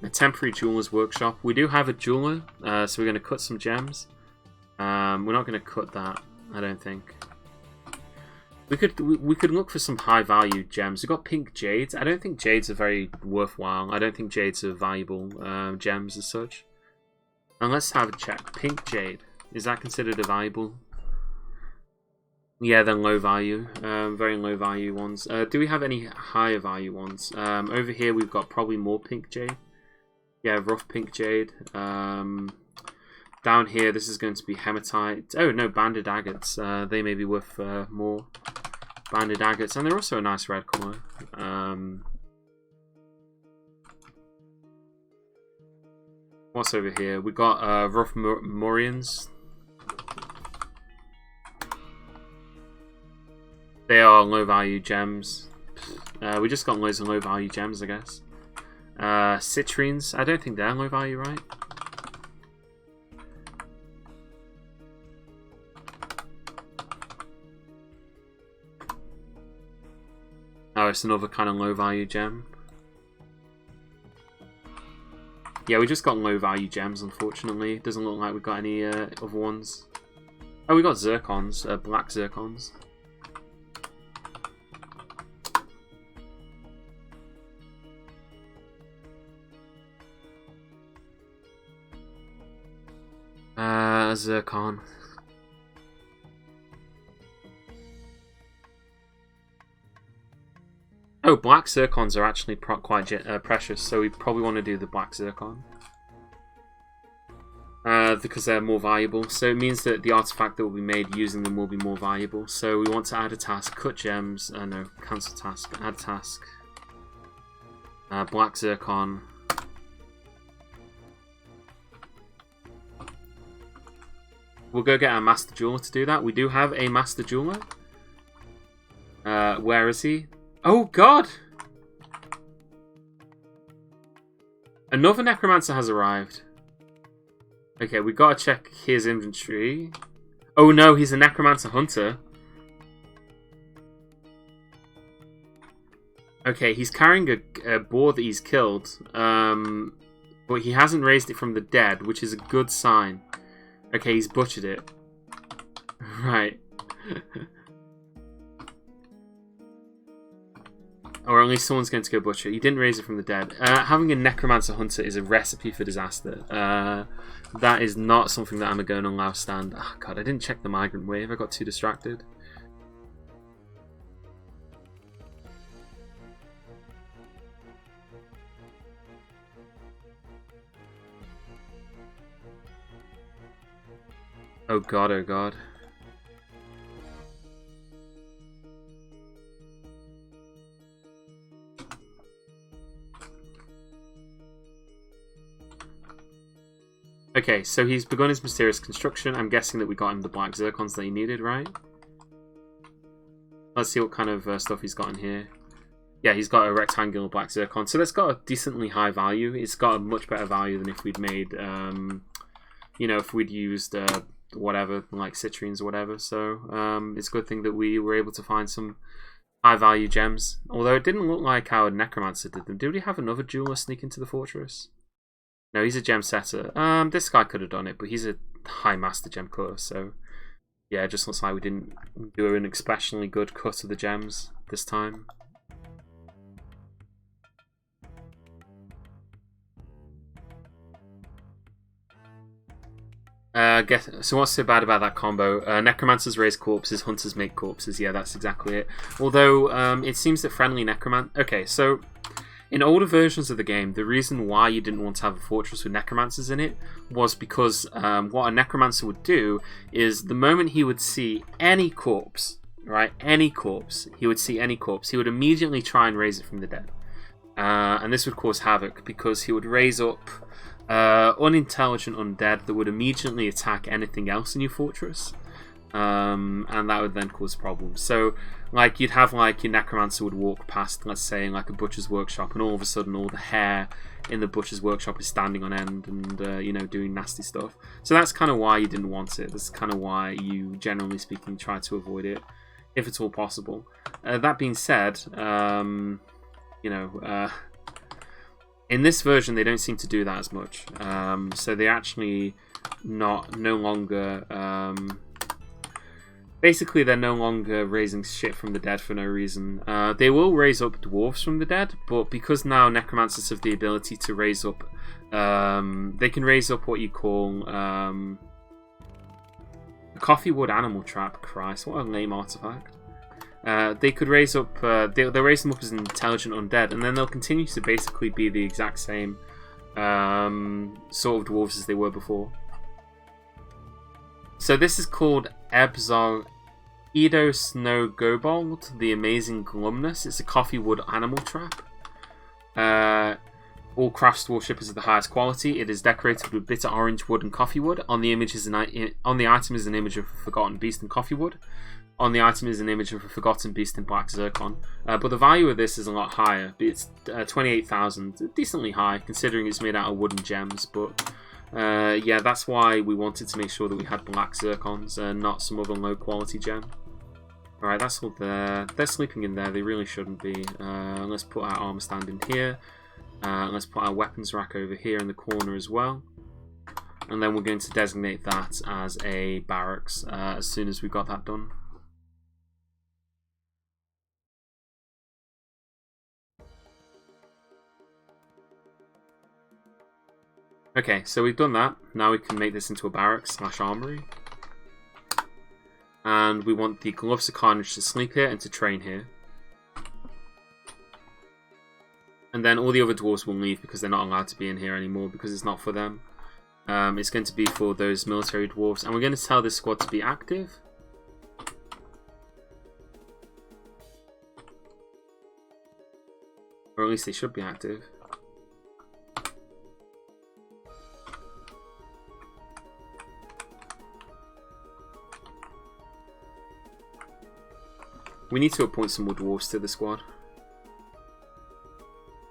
A temporary jeweler's workshop. We do have a jeweler, so we're going to cut some gems. We're not going to cut that, I don't think. We could look for some high value gems. We've got pink jades. I don't think jades are very worthwhile. I don't think jades are valuable gems as such. And let's have a check. Pink jade. Is that considered a valuable? Yeah, they're low value. Very low value ones. Do we have any higher value ones? Over here we've got probably more pink jade. Yeah, rough pink jade. Down here, this is going to be hematite. Oh no, banded agates. They may be worth more. Banded agates, and they're also a nice red colour. What's over here? We got rough morians. They are low value gems. We just got loads of low value gems, I guess. Citrines. I don't think they're low value, right? Oh, it's another kind of low value gem. Yeah, we just got low value gems, unfortunately. Doesn't look like we've got any other ones. Oh, we got zircons, black zircons. Zircon. Oh, black zircons are actually quite precious, so we probably want to do the black zircon. Because they're more valuable. So it means that the artifact that will be made using them will be more valuable. So we want to add a task, cut gems, no, cancel task, add task. Black zircon. We'll go get our master jeweler to do that. We do have a master jeweler. Where is he? Oh god! Another necromancer has arrived. Okay, we gotta check his inventory. Oh no, he's a necromancer hunter. Okay, he's carrying a boar that he's killed. But he hasn't raised it from the dead, which is a good sign. Okay, he's butchered it. Right. Or at least someone's going to go butcher. He didn't raise it from the dead. Having a necromancer hunter is a recipe for disaster. That is not something that I'm going to allow stand. Oh god, I didn't check the migrant wave. I got too distracted. Oh god, oh god. Okay, so he's begun his mysterious construction. I'm guessing that we got him the black zircons that he needed, right? Let's see what kind of stuff he's got in here. Yeah, he's got a rectangular black zircon. So that's got a decently high value. It's got a much better value than if we'd made, you know, if we'd used whatever, like citrines or whatever. So it's a good thing that we were able to find some high value gems. Although it didn't look like our necromancer did them. Did we have another jeweler sneak into the fortress? No, he's a gem setter. This guy could have done it, but he's a high master gem cutter, so yeah, it just looks like we didn't do an especially good cut of the gems this time. So what's so bad about that combo? Necromancers raise corpses, hunters make corpses. Yeah, that's exactly it. Although, it seems that friendly necromancer... Okay, so in older versions of the game, the reason why you didn't want to have a fortress with necromancers in it was because what a necromancer would do is the moment he would see any corpse, right, he would immediately try and raise it from the dead. And this would cause havoc because he would raise up unintelligent undead that would immediately attack anything else in your fortress. And that would then cause problems. So, like, you'd have, like, your necromancer would walk past, let's say, in, like, a butcher's workshop, and all of a sudden all the hair in the butcher's workshop is standing on end and, you know, doing nasty stuff. So that's kind of why you didn't want it. That's kind of why you, generally speaking, try to avoid it, if at all possible. That being said, you know, in this version, they don't seem to do that as much. So they're actually no longer... Basically, they're no longer raising shit from the dead for no reason. They will raise up dwarves from the dead, but because now necromancers have the ability to raise up... they can raise up what you call... a coffee wood animal trap. Christ, what a lame artifact. They could raise up... they'll raise them up as an intelligent undead, and then they'll continue to basically be the exact same sort of dwarves as they were before. So this is called Ebzar Edo Snow Gobold, the Amazing Glumness. It's a coffee wood animal trap. All crafts dwarf is of the highest quality. It is decorated with bitter orange wood and coffee wood. On the item is an image of a forgotten beast and coffee wood. On the item is an image of a forgotten beast in black zircon. But the value of this is a lot higher. It's 28,000, decently high considering it's made out of wooden gems. But yeah, that's why we wanted to make sure that we had black zircons and not some other low quality gem. Alright, that's all there. They're sleeping in there. They really shouldn't be. Let's put our armor stand in here. Let's put our weapons rack over here in the corner as well. And then we're going to designate that as a barracks as soon as we've got that done. Okay, so we've done that. Now we can make this into a barracks / armory. And we want the Gloves of Carnage to sleep here and to train here. And then all the other dwarves will leave because they're not allowed to be in here anymore because it's not for them. It's going to be for those military dwarves. And we're going to tell this squad to be active. Or at least they should be active. We need to appoint some more dwarves to the squad.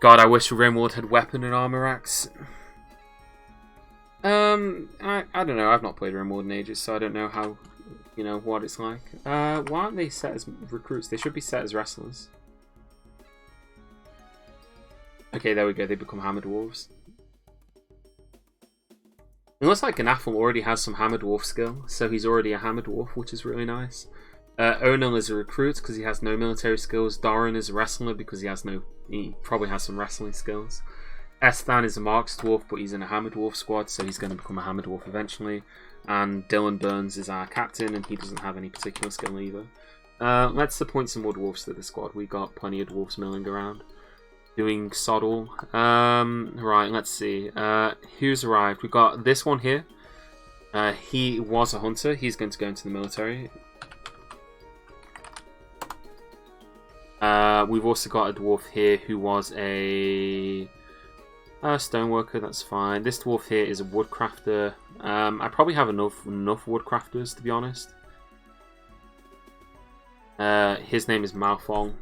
God, I wish Rimworld had weapon and armor racks. I don't know. I've not played Rimworld in ages, so I don't know how, you know, what it's like. Why aren't they set as recruits? They should be set as wrestlers. Okay, there we go. They become hammer dwarves. It looks like Ganathal already has some hammer dwarf skill, so he's already a hammer dwarf, which is really nice. Onil is a recruit because he has no military skills. Doran is a wrestler because he probably has some wrestling skills. Esthan is a Marks dwarf, but he's in a Hammer Dwarf squad, so he's going to become a Hammer Dwarf eventually. And Dylan Burns is our captain, and he doesn't have any particular skill either. Let's appoint some more dwarves to the squad. We got plenty of dwarves milling around, doing sod all. Right, let's see. Who's arrived? We got this one here. He was a hunter. He's going to go into the military. We've also got a dwarf here who was a stoneworker. That's fine. This dwarf here is a woodcrafter. I probably have enough woodcrafters, to be honest. His name is Mathol.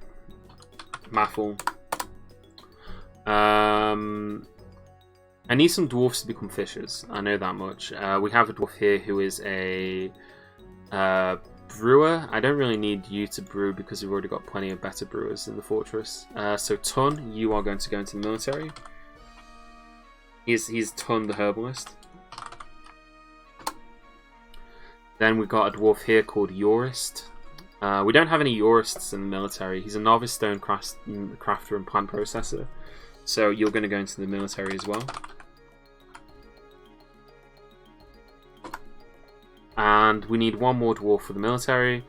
I need some dwarfs to become fishers. I know that much. We have a dwarf here who is a brewer. I don't really need you to brew because we've already got plenty of better brewers in the fortress. So Tun, you are going to go into the military. He's Tun the herbalist. Then we've got a dwarf here called Yorist. We don't have any Yorists in the military. He's a novice stone crafter and plant processor. So you're going to go into the military as well. And we need one more dwarf for the military.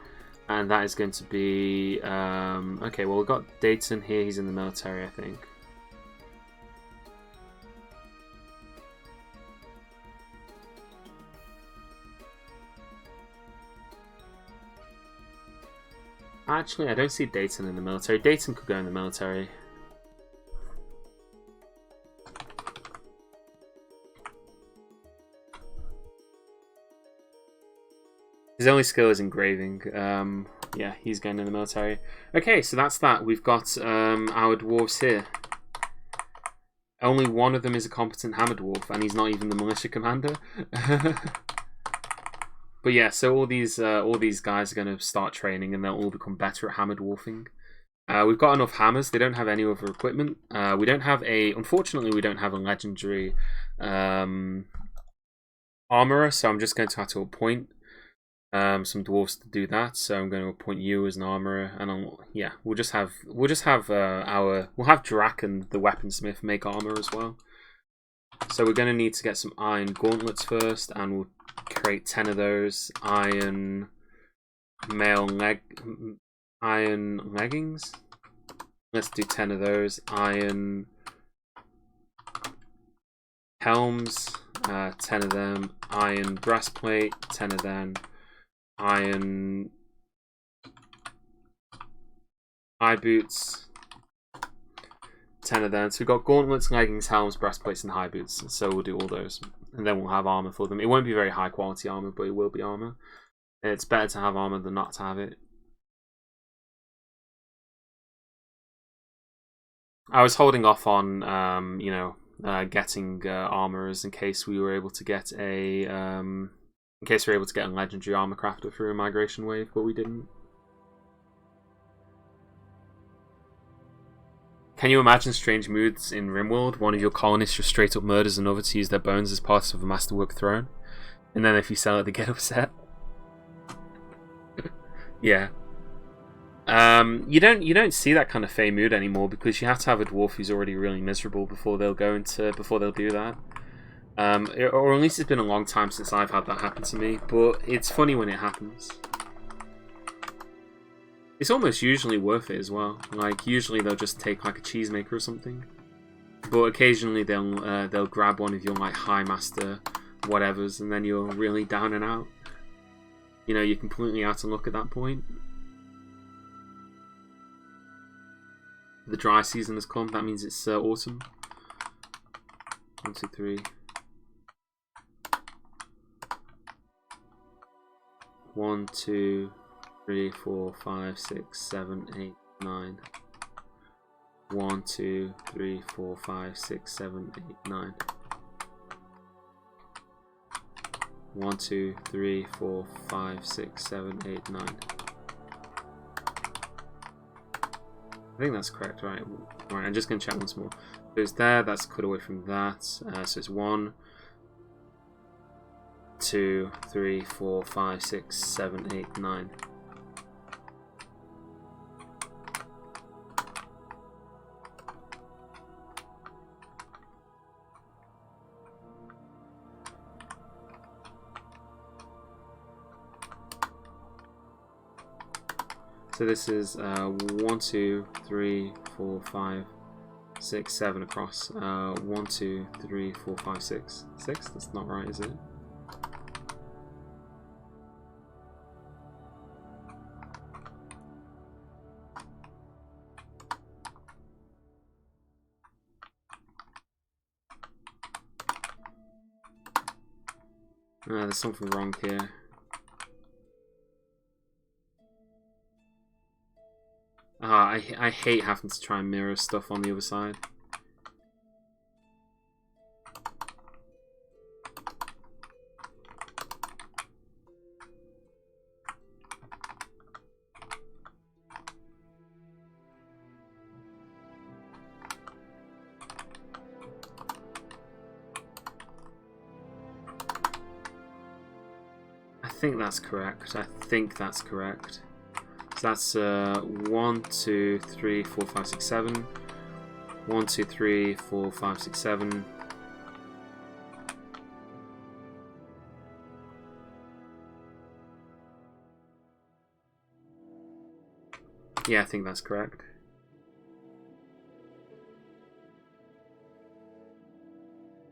And that is going to be... okay, well, we've got Dayton here. He's in the military, I think. Actually, I don't see Dayton in the military. Dayton could go in the military. His only skill is engraving. Yeah, he's going in the military. Okay, so that's that. We've got our dwarves here. Only one of them is a competent hammer dwarf, and he's not even the militia commander. But yeah, so all these guys are going to start training, and they'll all become better at hammer dwarfing. We've got enough hammers. They don't have any other equipment. We don't have unfortunately, we don't have a legendary armorer, so I'm just going to have to appoint some dwarves to do that. So I'm going to appoint you as an armorer, and we'll have Drac and the weaponsmith make armor as well. So we're going to need to get some iron gauntlets first, and we'll create 10 of those. Iron leggings. Let's do 10 of those. Iron helms, 10 of them. Iron breastplate, 10 of them. Iron eye boots, 10 of them. So we've got gauntlets, leggings, helms, breastplates, and high boots. So we'll do all those, and then we'll have armor for them. It won't be very high quality armor, but it will be armor. It's better to have armor than not to have it. I was holding off on, getting armorers in case we were able to get a legendary armor crafter through a migration wave, but we didn't. Can you imagine strange moods in Rimworld? One of your colonists just straight up murders another to use their bones as part of a masterwork throne, and then if you sell it, they get upset. Yeah. You don't see that kind of fey mood anymore because you have to have a dwarf who's already really miserable before they'll do that. Or at least it's been a long time since I've had that happen to me, but it's funny when it happens. It's almost usually worth it as well. Like, usually they'll just take like a cheesemaker or something, but occasionally they'll grab one of your like high master whatevers, and then you're really down and out. You know, you're completely out of luck at that point. The dry season has come. That means it's autumn. 1, 2, 3. 1, 2, 3, 4, 5, 6, 7, 8, 9. 1, 2, 3, 4, 5, 6, 7, 8, 9. 1, 2, 3, 4, 5, 6, 7, 8, 9. I think that's correct, right? Alright, I'm just going to check once more. So it's there, that's cut away from that. So it's 1, 2, 3, 4, 5, 6, 7, 8, 9. So this is 1, 2, 3, 4, 5, 6, 7 across. 1, 2, 3, 4, 5, 6. 6? That's not right, is it? There's something wrong here. I hate having to try and mirror stuff on the other side. I think that's correct. I think that's correct. So that's 1, 2, 3, 4, 5, 6, 7. 1, 2, 3, 4, 5, 6, 7. Yeah, I think that's correct.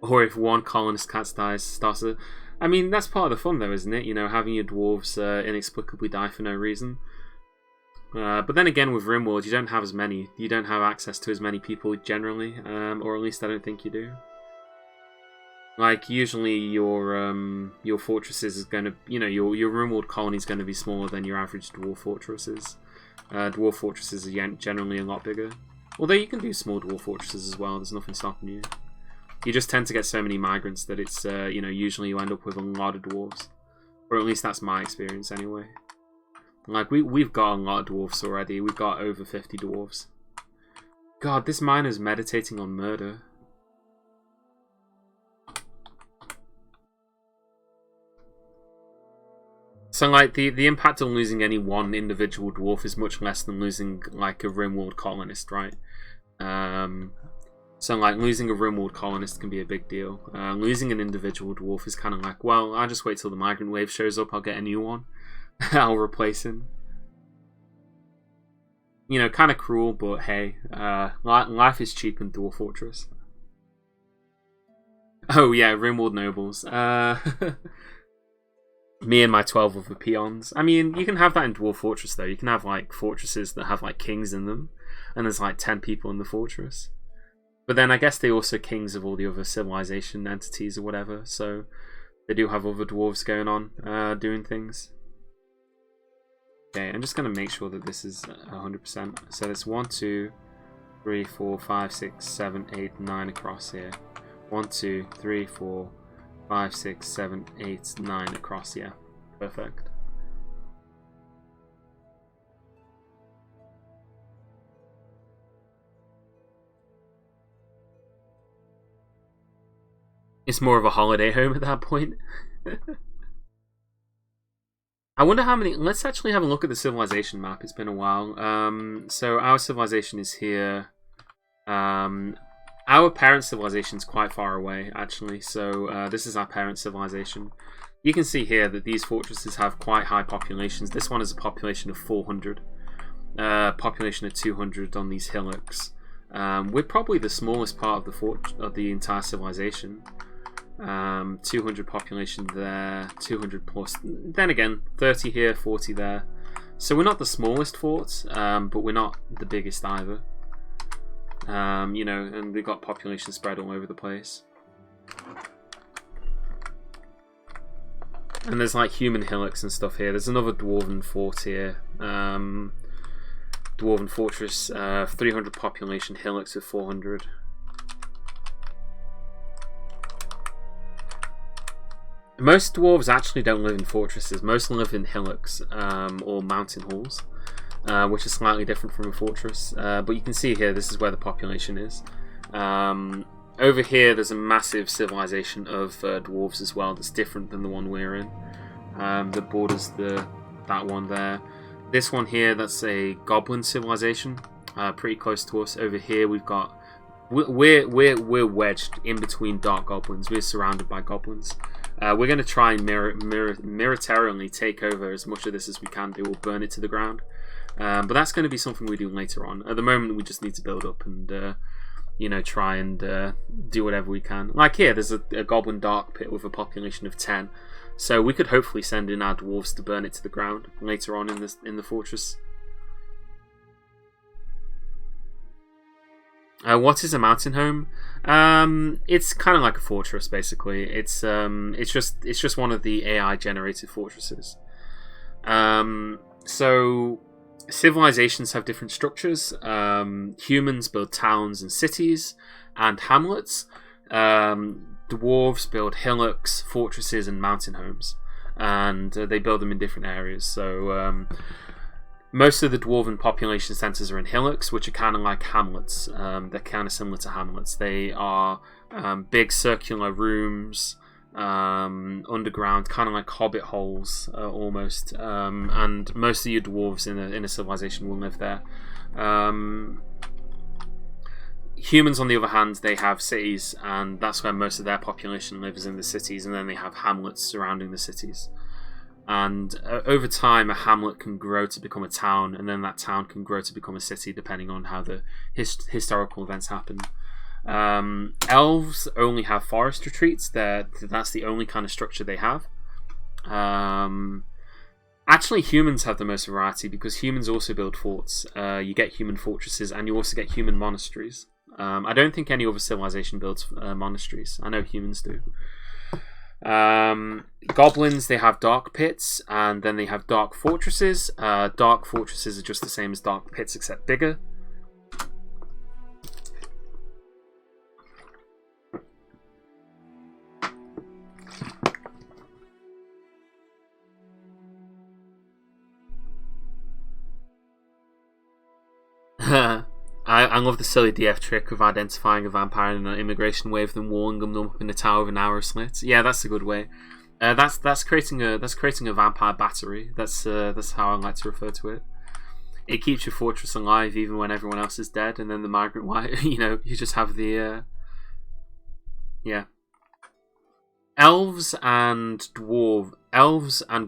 Or if one colonist cat dies, starts a... I mean, that's part of the fun though, isn't it? You know, having your dwarves inexplicably die for no reason. But then again, with RimWorld, you don't have as many. You don't have access to as many people generally, or at least I don't think you do. Like, usually your fortresses is going to... You know, your RimWorld colony is going to be smaller than your average Dwarf Fortresses. Dwarf Fortresses are generally a lot bigger. Although you can do small Dwarf Fortresses as well, there's nothing stopping you. You just tend to get so many migrants that it's, you know, usually you end up with a lot of dwarves. Or at least that's my experience anyway. Like, we've got a lot of dwarves already. We've got over 50 dwarves. God, this miner's meditating on murder. So, like, the impact of losing any one individual dwarf is much less than losing, like, a RimWorld colonist, right? So, like, losing a RimWorld colonist can be a big deal. Losing an individual dwarf is kind of like, well, I'll just wait till the migrant wave shows up, I'll get a new one. I'll replace him. You know, kind of cruel, but hey, life is cheap in Dwarf Fortress. Oh yeah, RimWorld nobles. Me and my 12 other peons. I mean, you can have that in Dwarf Fortress though. You can have like fortresses that have like kings in them, and there's like 10 people in the fortress. But then I guess they're also kings of all the other civilization entities or whatever, so they do have other dwarves going on, doing things. Okay, I'm just going to make sure that this is 100%. So that's 1, 2, 3, 4, 5, 6, 7, 8, 9 across here. 1, 2, 3, 4, 5, 6, 7, 8, 9 across, yeah. Perfect. It's more of a holiday home at that point. I wonder how many... Let's actually have a look at the civilization map. It's been a while. So our civilization is here. Our parent civilization is quite far away, actually. So this is our parent civilization. You can see here that these fortresses have quite high populations. This one has a population of 400. Population of 200 on these hillocks. We're probably the smallest part of the entire civilization. 200 population there, 200 plus. Then again, 30 here, 40 there. So we're not the smallest fort, but we're not the biggest either. You know, and we've got population spread all over the place. And there's like human hillocks and stuff here. There's another dwarven fort here. Dwarven fortress, 300 population, hillocks of 400. Most dwarves actually don't live in fortresses. Most live in hillocks or mountain halls, which is slightly different from a fortress. But you can see here, this is where the population is. Over here, there's a massive civilization of dwarves as well that's different than the one we're in. That borders that one there. This one here, that's a goblin civilization, pretty close to us. Over here, we've got... We're wedged in between dark goblins. We're surrounded by goblins. We're going to try and militarily take over as much of this as we can do, or burn it to the ground. But that's going to be something we do later on. At the moment, we just need to build up and, you know, try and do whatever we can. Like here, there's a goblin dark pit with a population of 10. So we could hopefully send in our dwarves to burn it to the ground later on in the fortress. What is a mountain home? It's kind of like a fortress, basically. It's just one of the AI generated fortresses. So civilizations have different structures. Humans build towns and cities and hamlets. Dwarves build hillocks, fortresses, and mountain homes, and they build them in different areas. So most of the dwarven population centers are in hillocks, which are kind of like hamlets. They're kind of similar to hamlets. They are big circular rooms, underground, kind of like hobbit holes almost. And most of your dwarves in a civilization will live there. Humans, on the other hand, they have cities, and that's where most of their population lives, in the cities, and then they have hamlets surrounding the cities. And over time, a hamlet can grow to become a town, and then that town can grow to become a city, depending on how the historical events happen. Elves only have forest retreats. That's the only kind of structure they have. Actually, humans have the most variety, because humans also build forts. You get human fortresses, and you also get human monasteries. I don't think any other civilization builds monasteries. I know humans do. Goblins, they have dark pits, and then they have dark fortresses. Dark fortresses are just the same as dark pits, except bigger. I love the silly DF trick of identifying a vampire in an immigration wave, then walling them up in the tower with an arrow slit. Yeah, that's a good way. That's creating a vampire battery. That's how I like to refer to it. It keeps your fortress alive even when everyone else is dead, and then the migrant wife, you just have the yeah. Elves and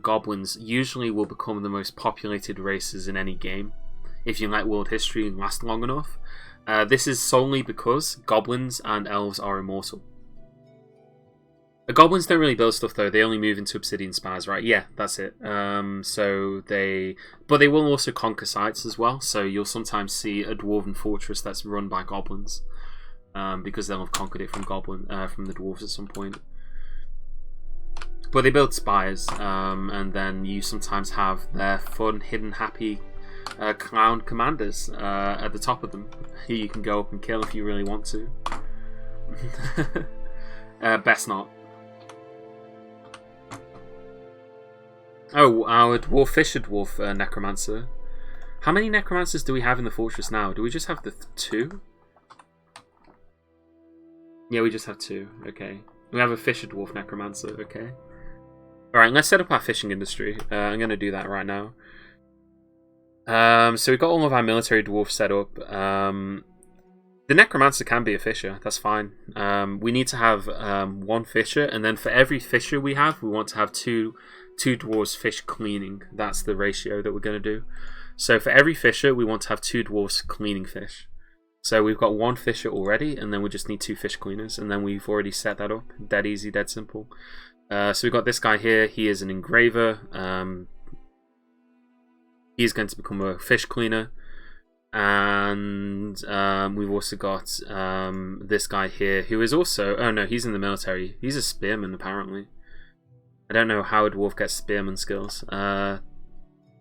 goblins usually will become the most populated races in any game, if you let world history last long enough. This is solely because goblins and elves are immortal. The goblins don't really build stuff though, they only move into obsidian spires, right? Yeah, that's it. But they will also conquer sites as well, so you'll sometimes see a dwarven fortress that's run by goblins, because they'll have conquered it from the dwarves at some point. But they build spires, and then you sometimes have their fun, hidden, happy clown commanders at the top of them, who you can go up and kill if you really want to. Best not. Oh, our dwarf fisher dwarf necromancer. How many necromancers do we have in the fortress now? Do we just have the two? Yeah, we just have two. Okay. We have a fisher dwarf necromancer. Okay. Alright, let's set up our fishing industry. I'm going to do that right now. So we've got all of our military dwarfs set up. The necromancer can be a fisher, that's fine. We need to have one fisher, and then for every fisher we have, we want to have two dwarves fish cleaning. That's the ratio that we're going to do. So for every fisher, we want to have two dwarves cleaning fish. So we've got one fisher already, and then we just need two fish cleaners, and then we've already set that up. Dead easy, dead simple. So we've got this guy here. He is an engraver. He's going to become a fish cleaner. And we've also got this guy here, who is also... Oh no, he's in the military. He's a spearman, apparently. I don't know how a dwarf gets spearman skills. I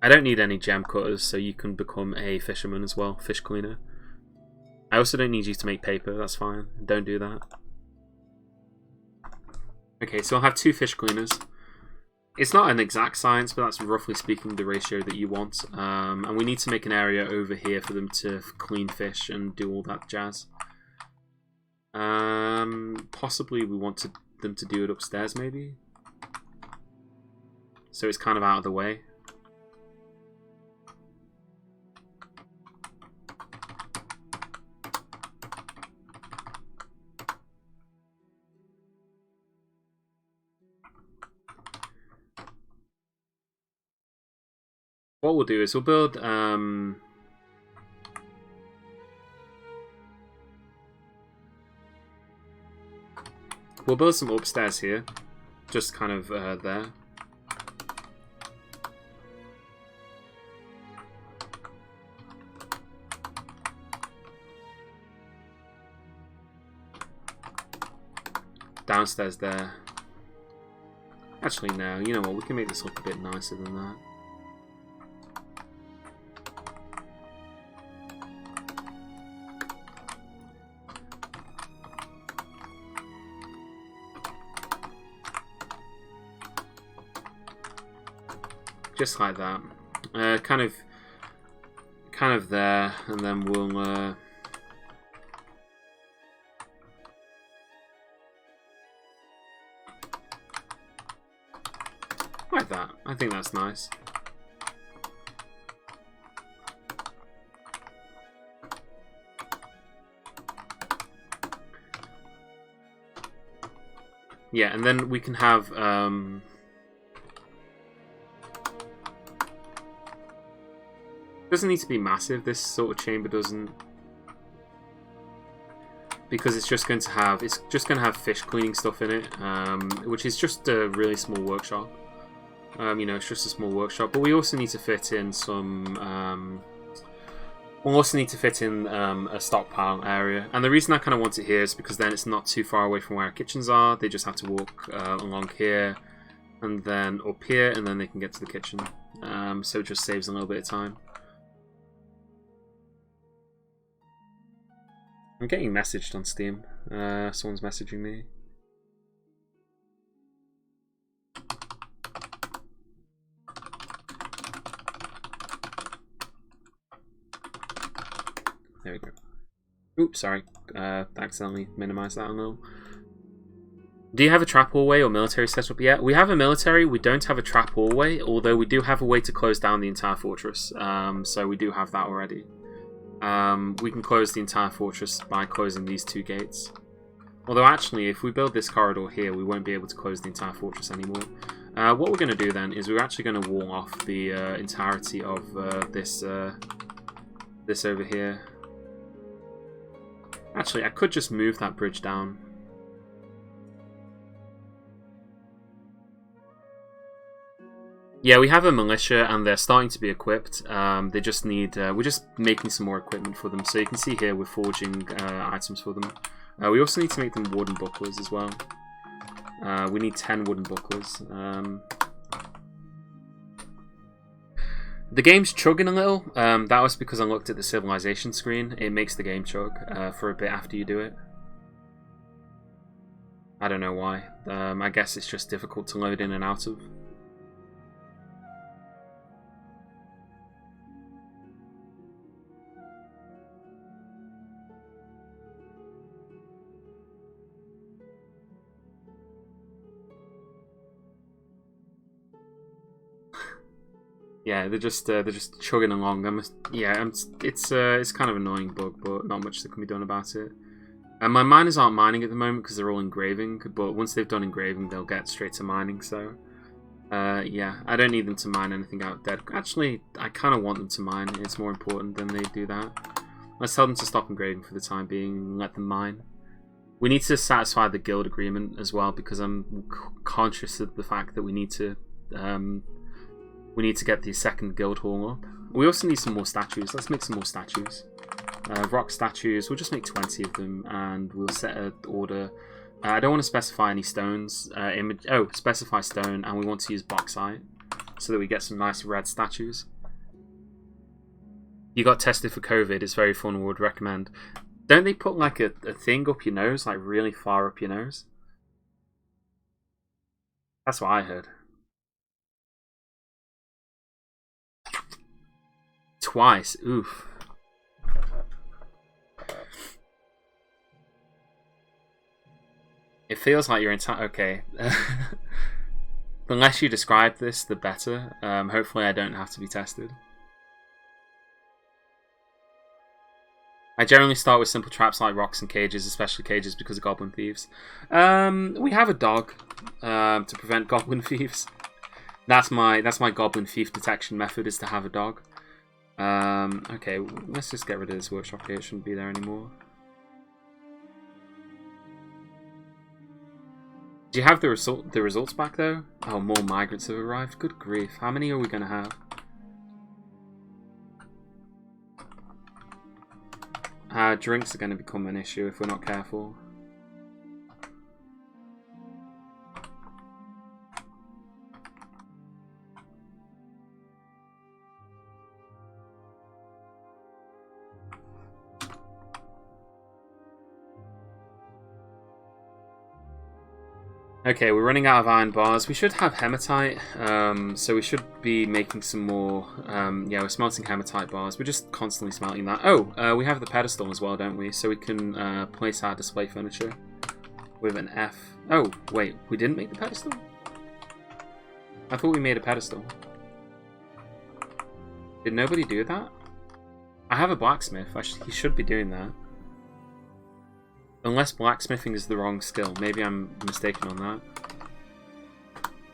don't need any gem cutters, so you can become a fisherman as well. Fish cleaner. I also don't need you to make paper. That's fine. Don't do that. Okay, so I'll have two fish cleaners. It's not an exact science, but that's roughly speaking the ratio that you want. And we need to make an area over here for them to clean fish and do all that jazz. Possibly we want them to do it upstairs, maybe? So it's kind of out of the way. What we'll do is we'll build some upstairs here, just kind of there. downstairs there. Actually, no. You know what? We can make this look a bit nicer than that. Just like that. Kind of there, and then we'll like that. I think that's nice. Yeah, and then we can have doesn't need to be massive. This sort of chamber doesn't, because it's just going to have fish cleaning stuff in it, which is just a really small workshop. You know, it's just a small workshop. But we also need to fit in some. We'll also need to fit in a stockpile area, and the reason I kind of want it here is because then it's not too far away from where our kitchens are. They just have to walk along here, and then up here, and then they can get to the kitchen. So it just saves a little bit of time. I'm getting messaged on Steam. Someone's messaging me. There we go. Oops, sorry. Accidentally minimized that a little. Do you have a trap hallway or military setup yet? We have a military. We don't have a trap hallway, although we do have a way to close down the entire fortress. So we do have that already. We can close the entire fortress by closing these two gates. Although actually, if we build this corridor here, we won't be able to close the entire fortress anymore. What we're going to do then is we're actually going to wall off the entirety of this over here. Actually, I could just move that bridge down. Yeah, we have a militia and they're starting to be equipped. They just need... we're just making some more equipment for them. So you can see here we're forging items for them. We also need to make them wooden bucklers as well. We need 10 wooden bucklers. The game's chugging a little. That was because I looked at the civilization screen. It makes the game chug for a bit after you do it. I don't know why. I guess it's just difficult to load in and out of. Yeah, they're just chugging along. It's kind of an annoying bug, but not much that can be done about it. And my miners aren't mining at the moment because they're all engraving. But once they've done engraving, they'll get straight to mining. So, yeah, I don't need them to mine anything out dead. Actually, I kind of want them to mine. It's more important than they do that. Let's tell them to stop engraving for the time being and let them mine. We need to satisfy the guild agreement as well because I'm conscious of the fact that we need to get the second guild hall up. We also need some more statues. Let's make some more statues. Rock statues, we'll just make 20 of them and we'll set an order. I don't want to specify any stones. Specify stone, and we want to use bauxite so that we get some nice red statues. You got tested for COVID, it's very fun, would recommend. Don't they put like a thing up your nose, like really far up your nose? That's what I heard. Twice, oof. It feels like you're entire. Okay. The less you describe this, the better. Hopefully I don't have to be tested. I generally start with simple traps like rocks and cages, especially cages because of goblin thieves. We have a dog to prevent goblin thieves. That's my goblin thief detection method, is to have a dog. Okay, let's just get rid of this workshop here. It shouldn't be there anymore. Do you have the results back though? Oh, more migrants have arrived. Good grief! How many are we gonna have? Drinks are going to become an issue if we're not careful. Okay, we're running out of iron bars. We should have hematite, so we should be making some more. Yeah, we're smelting hematite bars. We're just constantly smelting that. Oh, we have the pedestal as well, don't we? So we can place our display furniture with an F. Oh, wait, we didn't make the pedestal? I thought we made a pedestal. Did nobody do that? I have a blacksmith. He should be doing that. Unless blacksmithing is the wrong skill. Maybe I'm mistaken on that.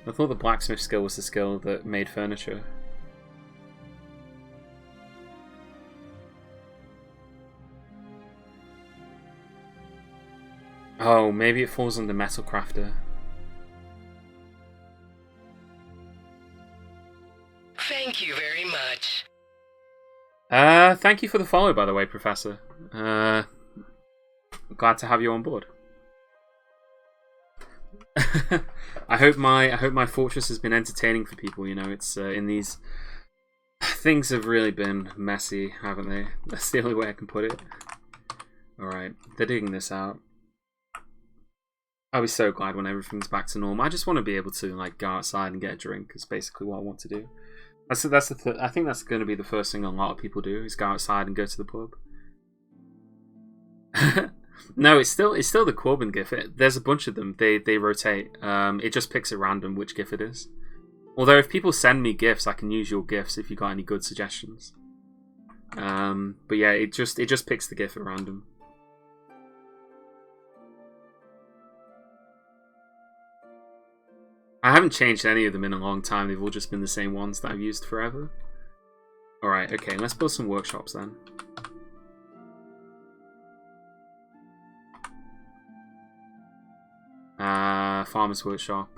I thought the blacksmith skill was the skill that made furniture. Oh, maybe it falls under metal crafter. Thank you very much. Thank you for the follow, by the way, Professor. Glad to have you on board. I hope my fortress has been entertaining for people. You know, it's in these things have really been messy, haven't they? That's the only way I can put it. All right, they're digging this out. I'll be so glad when everything's back to normal. I just want to be able to like go outside and get a drink. Is basically what I want to do. I think that's going to be the first thing a lot of people do is go outside and go to the pub. No, it's still the Corbin GIF. There's a bunch of them. They rotate. It just picks at random which GIF it is. Although if people send me GIFs, I can use your GIFs if you got any good suggestions. But yeah, it just picks the GIF at random. I haven't changed any of them in a long time. They've all just been the same ones that I've used forever. Alright, okay, let's build some workshops then. Farmer's workshop.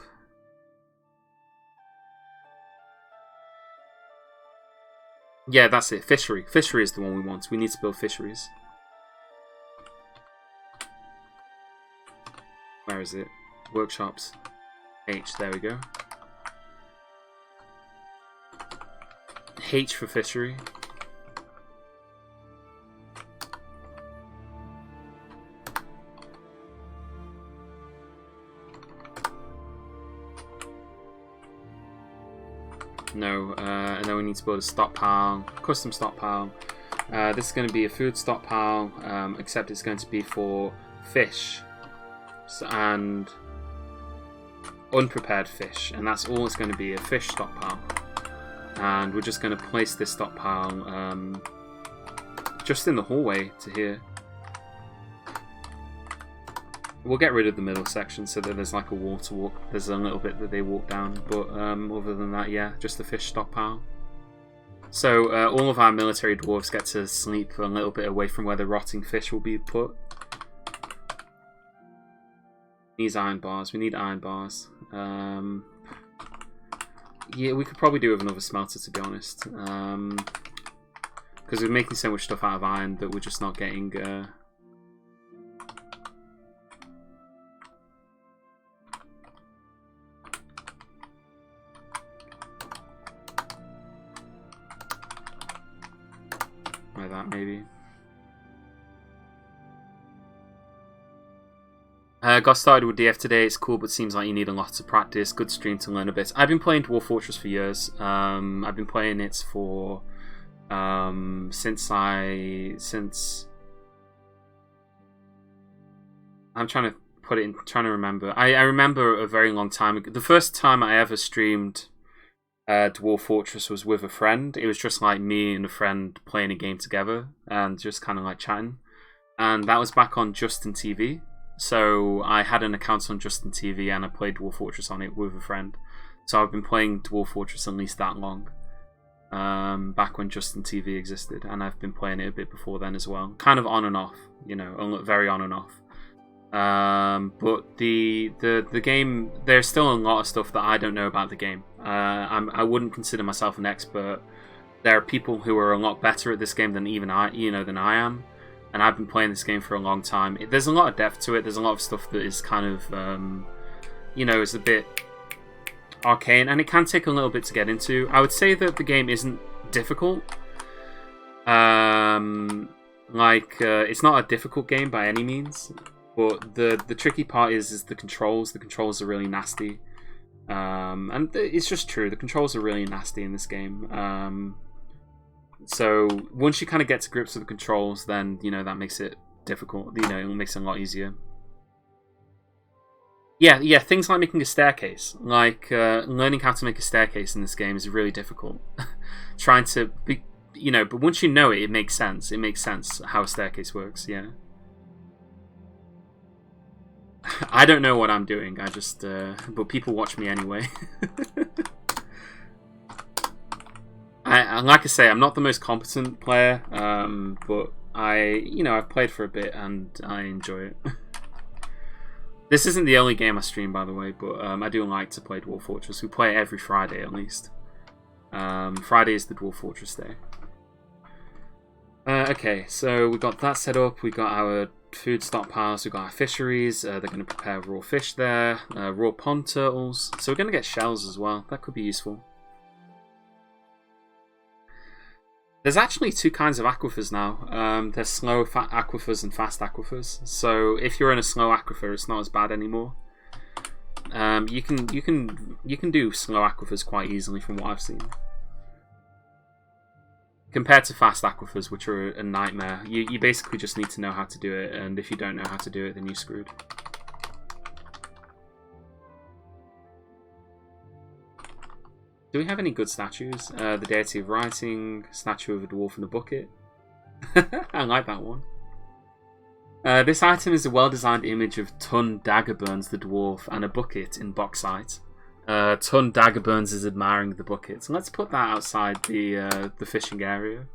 Yeah, that's it. Fishery. Fishery is the one we want. We need to build fisheries. Where is it? Workshops. H, there we go. H for fishery. No, and then we need to build a stockpile, custom stockpile. This is going to be a food stockpile, except it's going to be for fish and unprepared fish, and that's all it's going to be, a fish stockpile. And we're just going to place this stockpile just in the hallway to here. We'll get rid of the middle section so that there's like a wall to walk. There's a little bit that they walk down, but other than that, yeah, just the fish stockpile. So all of our military dwarves get to sleep a little bit away from where the rotting fish will be put. These iron bars. We need iron bars. Yeah, we could probably do with another smelter, to be honest. Because we're making so much stuff out of iron that we're just not getting... like that, maybe. Got started with DF today. It's cool, but seems like you need a lot of practice. Good stream to learn a bit. I've been playing Dwarf Fortress for years. I've been playing it for since I'm trying to put it in, trying to remember. I remember a very long time ago. The first time I ever streamed Dwarf Fortress was with a friend. It was just like me and a friend playing a game together and just kind of like chatting. And that was back on Justin TV. So I had an account on Justin TV and I played Dwarf Fortress on it with a friend. So I've been playing Dwarf Fortress at least that long. Back when Justin TV existed, and I've been playing it a bit before then as well. Kind of on and off, you know, very on and off. But the game, there's still a lot of stuff that I don't know about the game. I wouldn't consider myself an expert. There are people who are a lot better at this game than even I am. And I've been playing this game for a long time. There's a lot of depth to it. There's a lot of stuff that is kind of, you know, is a bit arcane, and it can take a little bit to get into. I would say that the game isn't difficult. It's not a difficult game by any means. But the tricky part is the controls. The controls are really nasty. And it's just true. The controls are really nasty in this game. So once you kind of get to grips with the controls, then, you know, that makes it difficult. You know, it makes it a lot easier. Yeah, things like making a staircase. Like, learning how to make a staircase in this game is really difficult. Trying to be, you know, but once you know it, it makes sense. It makes sense how a staircase works, yeah. I don't know what I'm doing. I just, but people watch me anyway. Like I say, I'm not the most competent player, but I've played for a bit and I enjoy it. This isn't the only game I stream, by the way, but I do like to play Dwarf Fortress. We play it every Friday, at least. Friday is the Dwarf Fortress day. Okay, so we got that set up. We got our food stockpiles. We got our fisheries. They're going to prepare raw fish there. Raw pond turtles. So we're going to get shells as well. That could be useful. There's actually two kinds of aquifers now. There's slow aquifers and fast aquifers. So if you're in a slow aquifer, it's not as bad anymore. You can do slow aquifers quite easily from what I've seen. Compared to fast aquifers, which are a nightmare. You basically just need to know how to do it, and if you don't know how to do it, then you're screwed. Do we have any good statues? The Deity of Writing, statue of a dwarf in a bucket. I like that one. This item is a well-designed image of Tun Daggerburns the dwarf and a bucket in bauxite. Tun Daggerburns is admiring the bucket. So let's put that outside the fishing area.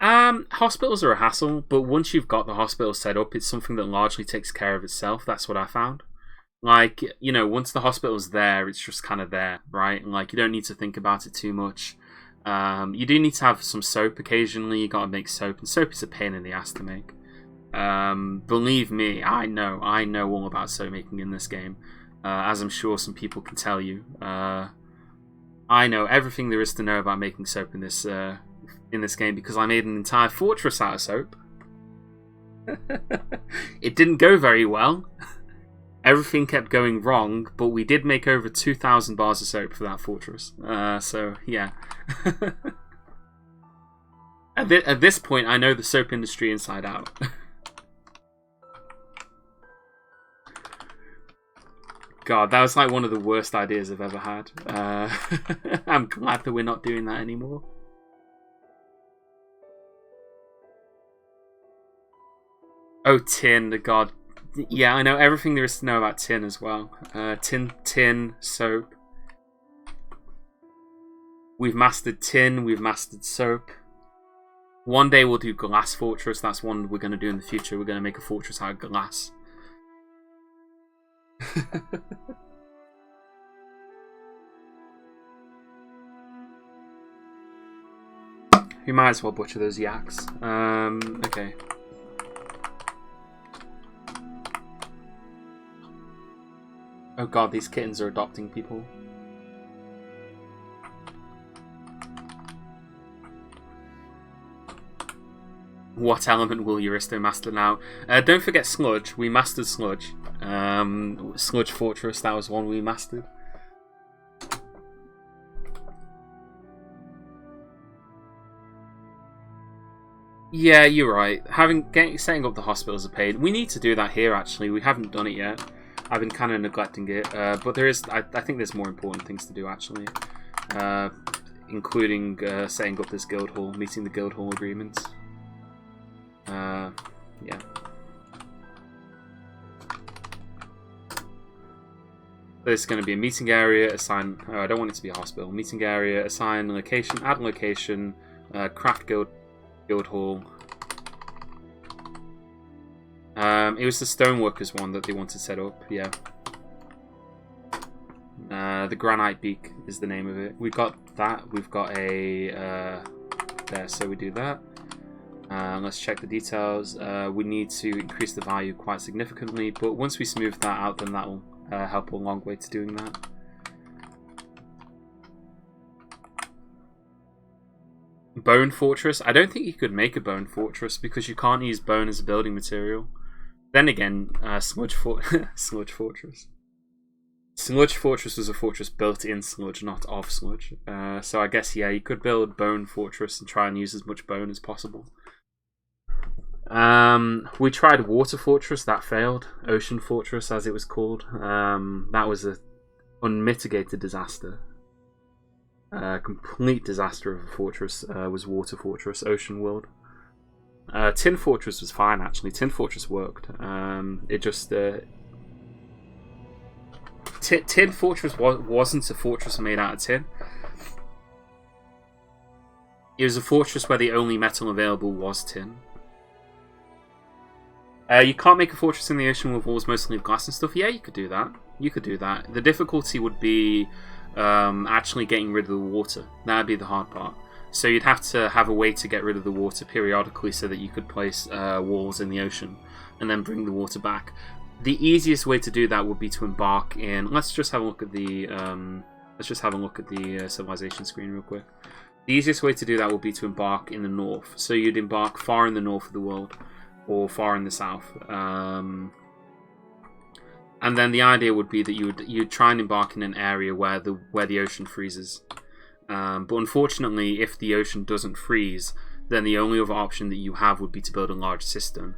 Hospitals are a hassle, but once you've got the hospital set up, it's something that largely takes care of itself. That's what I found. Like, you know, once the hospital's there, it's just kind of there, right? And, like, you don't need to think about it too much. You do need to have some soap occasionally. You gotta make soap, and soap is a pain in the ass to make. Believe me, I know all about soap making in this game, as I'm sure some people can tell you. I know everything there is to know about making soap in this game because I made an entire fortress out of soap. It didn't go very well. Everything kept going wrong, but we did make over 2,000 bars of soap for that fortress. So, yeah. At this point, I know the soap industry inside out. God, that was like one of the worst ideas I've ever had. I'm glad that we're not doing that anymore. Oh, tin, God. Yeah, I know everything there is to know about tin as well. Tin, soap. We've mastered tin, we've mastered soap. One day we'll do glass fortress. That's one we're going to do in the future. We're going to make a fortress out of glass. We might as well butcher those yaks. Okay. Oh god, these kittens are adopting people. What element will Euristo master now? Don't forget Sludge. We mastered Sludge. Sludge Fortress, that was one we mastered. Yeah, you're right. Setting up the hospitals are paid. We need to do that here, actually. We haven't done it yet. I've been kind of neglecting it, but there is. I think there's more important things to do actually, including setting up this guild hall, meeting the guild hall agreements. Yeah. There's going to be a meeting area. Assign. Oh, I don't want it to be a hospital. Meeting area. Assign location. Add location. Craft guild hall. It was the stoneworkers one that they wanted set up, yeah. The Granite Beak is the name of it. We've got that. We've got a... there, so we do that. Let's check the details. We need to increase the value quite significantly, but once we smooth that out, then that will help a long way to doing that. Bone Fortress. I don't think you could make a Bone Fortress because you can't use bone as a building material. Then again, Sludge Fortress. Sludge Fortress was a fortress built in sludge, not of sludge. So I guess, yeah, you could build Bone Fortress and try and use as much bone as possible. We tried Water Fortress, that failed. Ocean Fortress, as it was called. That was an unmitigated disaster. Complete disaster of a fortress was Water Fortress. Ocean World. Tin Fortress was fine, actually. Tin Fortress worked. It just... Tin Fortress wasn't a fortress made out of tin. It was a fortress where the only metal available was tin. You can't make a fortress in the ocean with walls mostly of glass and stuff. Yeah, you could do that. You could do that. The difficulty would be actually getting rid of the water. That would be the hard part. So you'd have to have a way to get rid of the water periodically so that you could place walls in the ocean and then bring the water back. The easiest way to do that would be to embark in. Let's just have a look at the civilization screen real quick. The easiest way to do that would be to embark in the north. So you'd embark far in the north of the world, or far in the south. And then the idea would be that you'd try and embark in an area where the ocean freezes. But unfortunately, if the ocean doesn't freeze, then the only other option that you have would be to build a large cistern.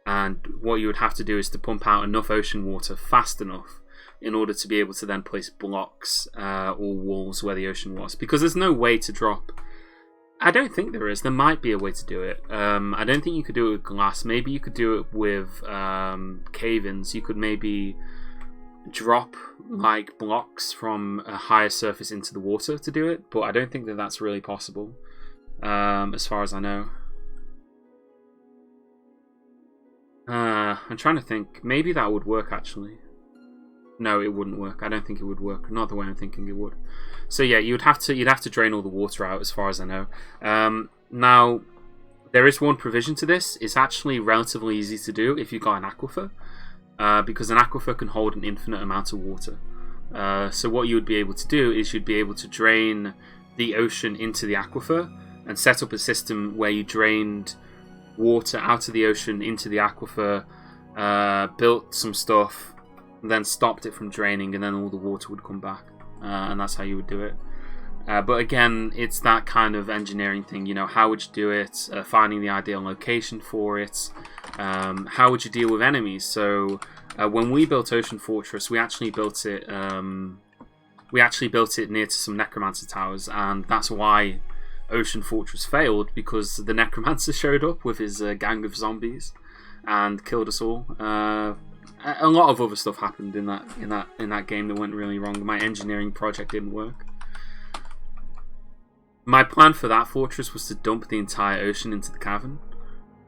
And what you would have to do is to pump out enough ocean water fast enough in order to be able to then place blocks or walls where the ocean was. Because there's no way to drop... I don't think there is. There might be a way to do it. I don't think you could do it with glass. Maybe you could do it with cave-ins. You could maybe drop like blocks from a higher surface into the water to do it. But I don't think that that's really possible, as far as I know. I'm trying to think. Maybe that would work, actually. No, it wouldn't work. I don't think it would work. Not the way I'm thinking it would. So yeah, you'd have to drain all the water out, as far as I know. Now, there is one provision to this. It's actually relatively easy to do if you've got an aquifer, because an aquifer can hold an infinite amount of water. So what you would be able to do is you'd be able to drain the ocean into the aquifer and set up a system where you drained water out of the ocean into the aquifer, built some stuff, and then stopped it from draining, and then all the water would come back, and that's how you would do it. But again, it's that kind of engineering thing, you know, how would you do it, finding the ideal location for it, how would you deal with enemies. So when we built Ocean Fortress, we actually built it near to some necromancer towers, and that's why Ocean Fortress failed, because the necromancer showed up with his gang of zombies and killed us all. A lot of other stuff happened in that game that went really wrong. My engineering project didn't work. My plan for that fortress was to dump the entire ocean into the cavern,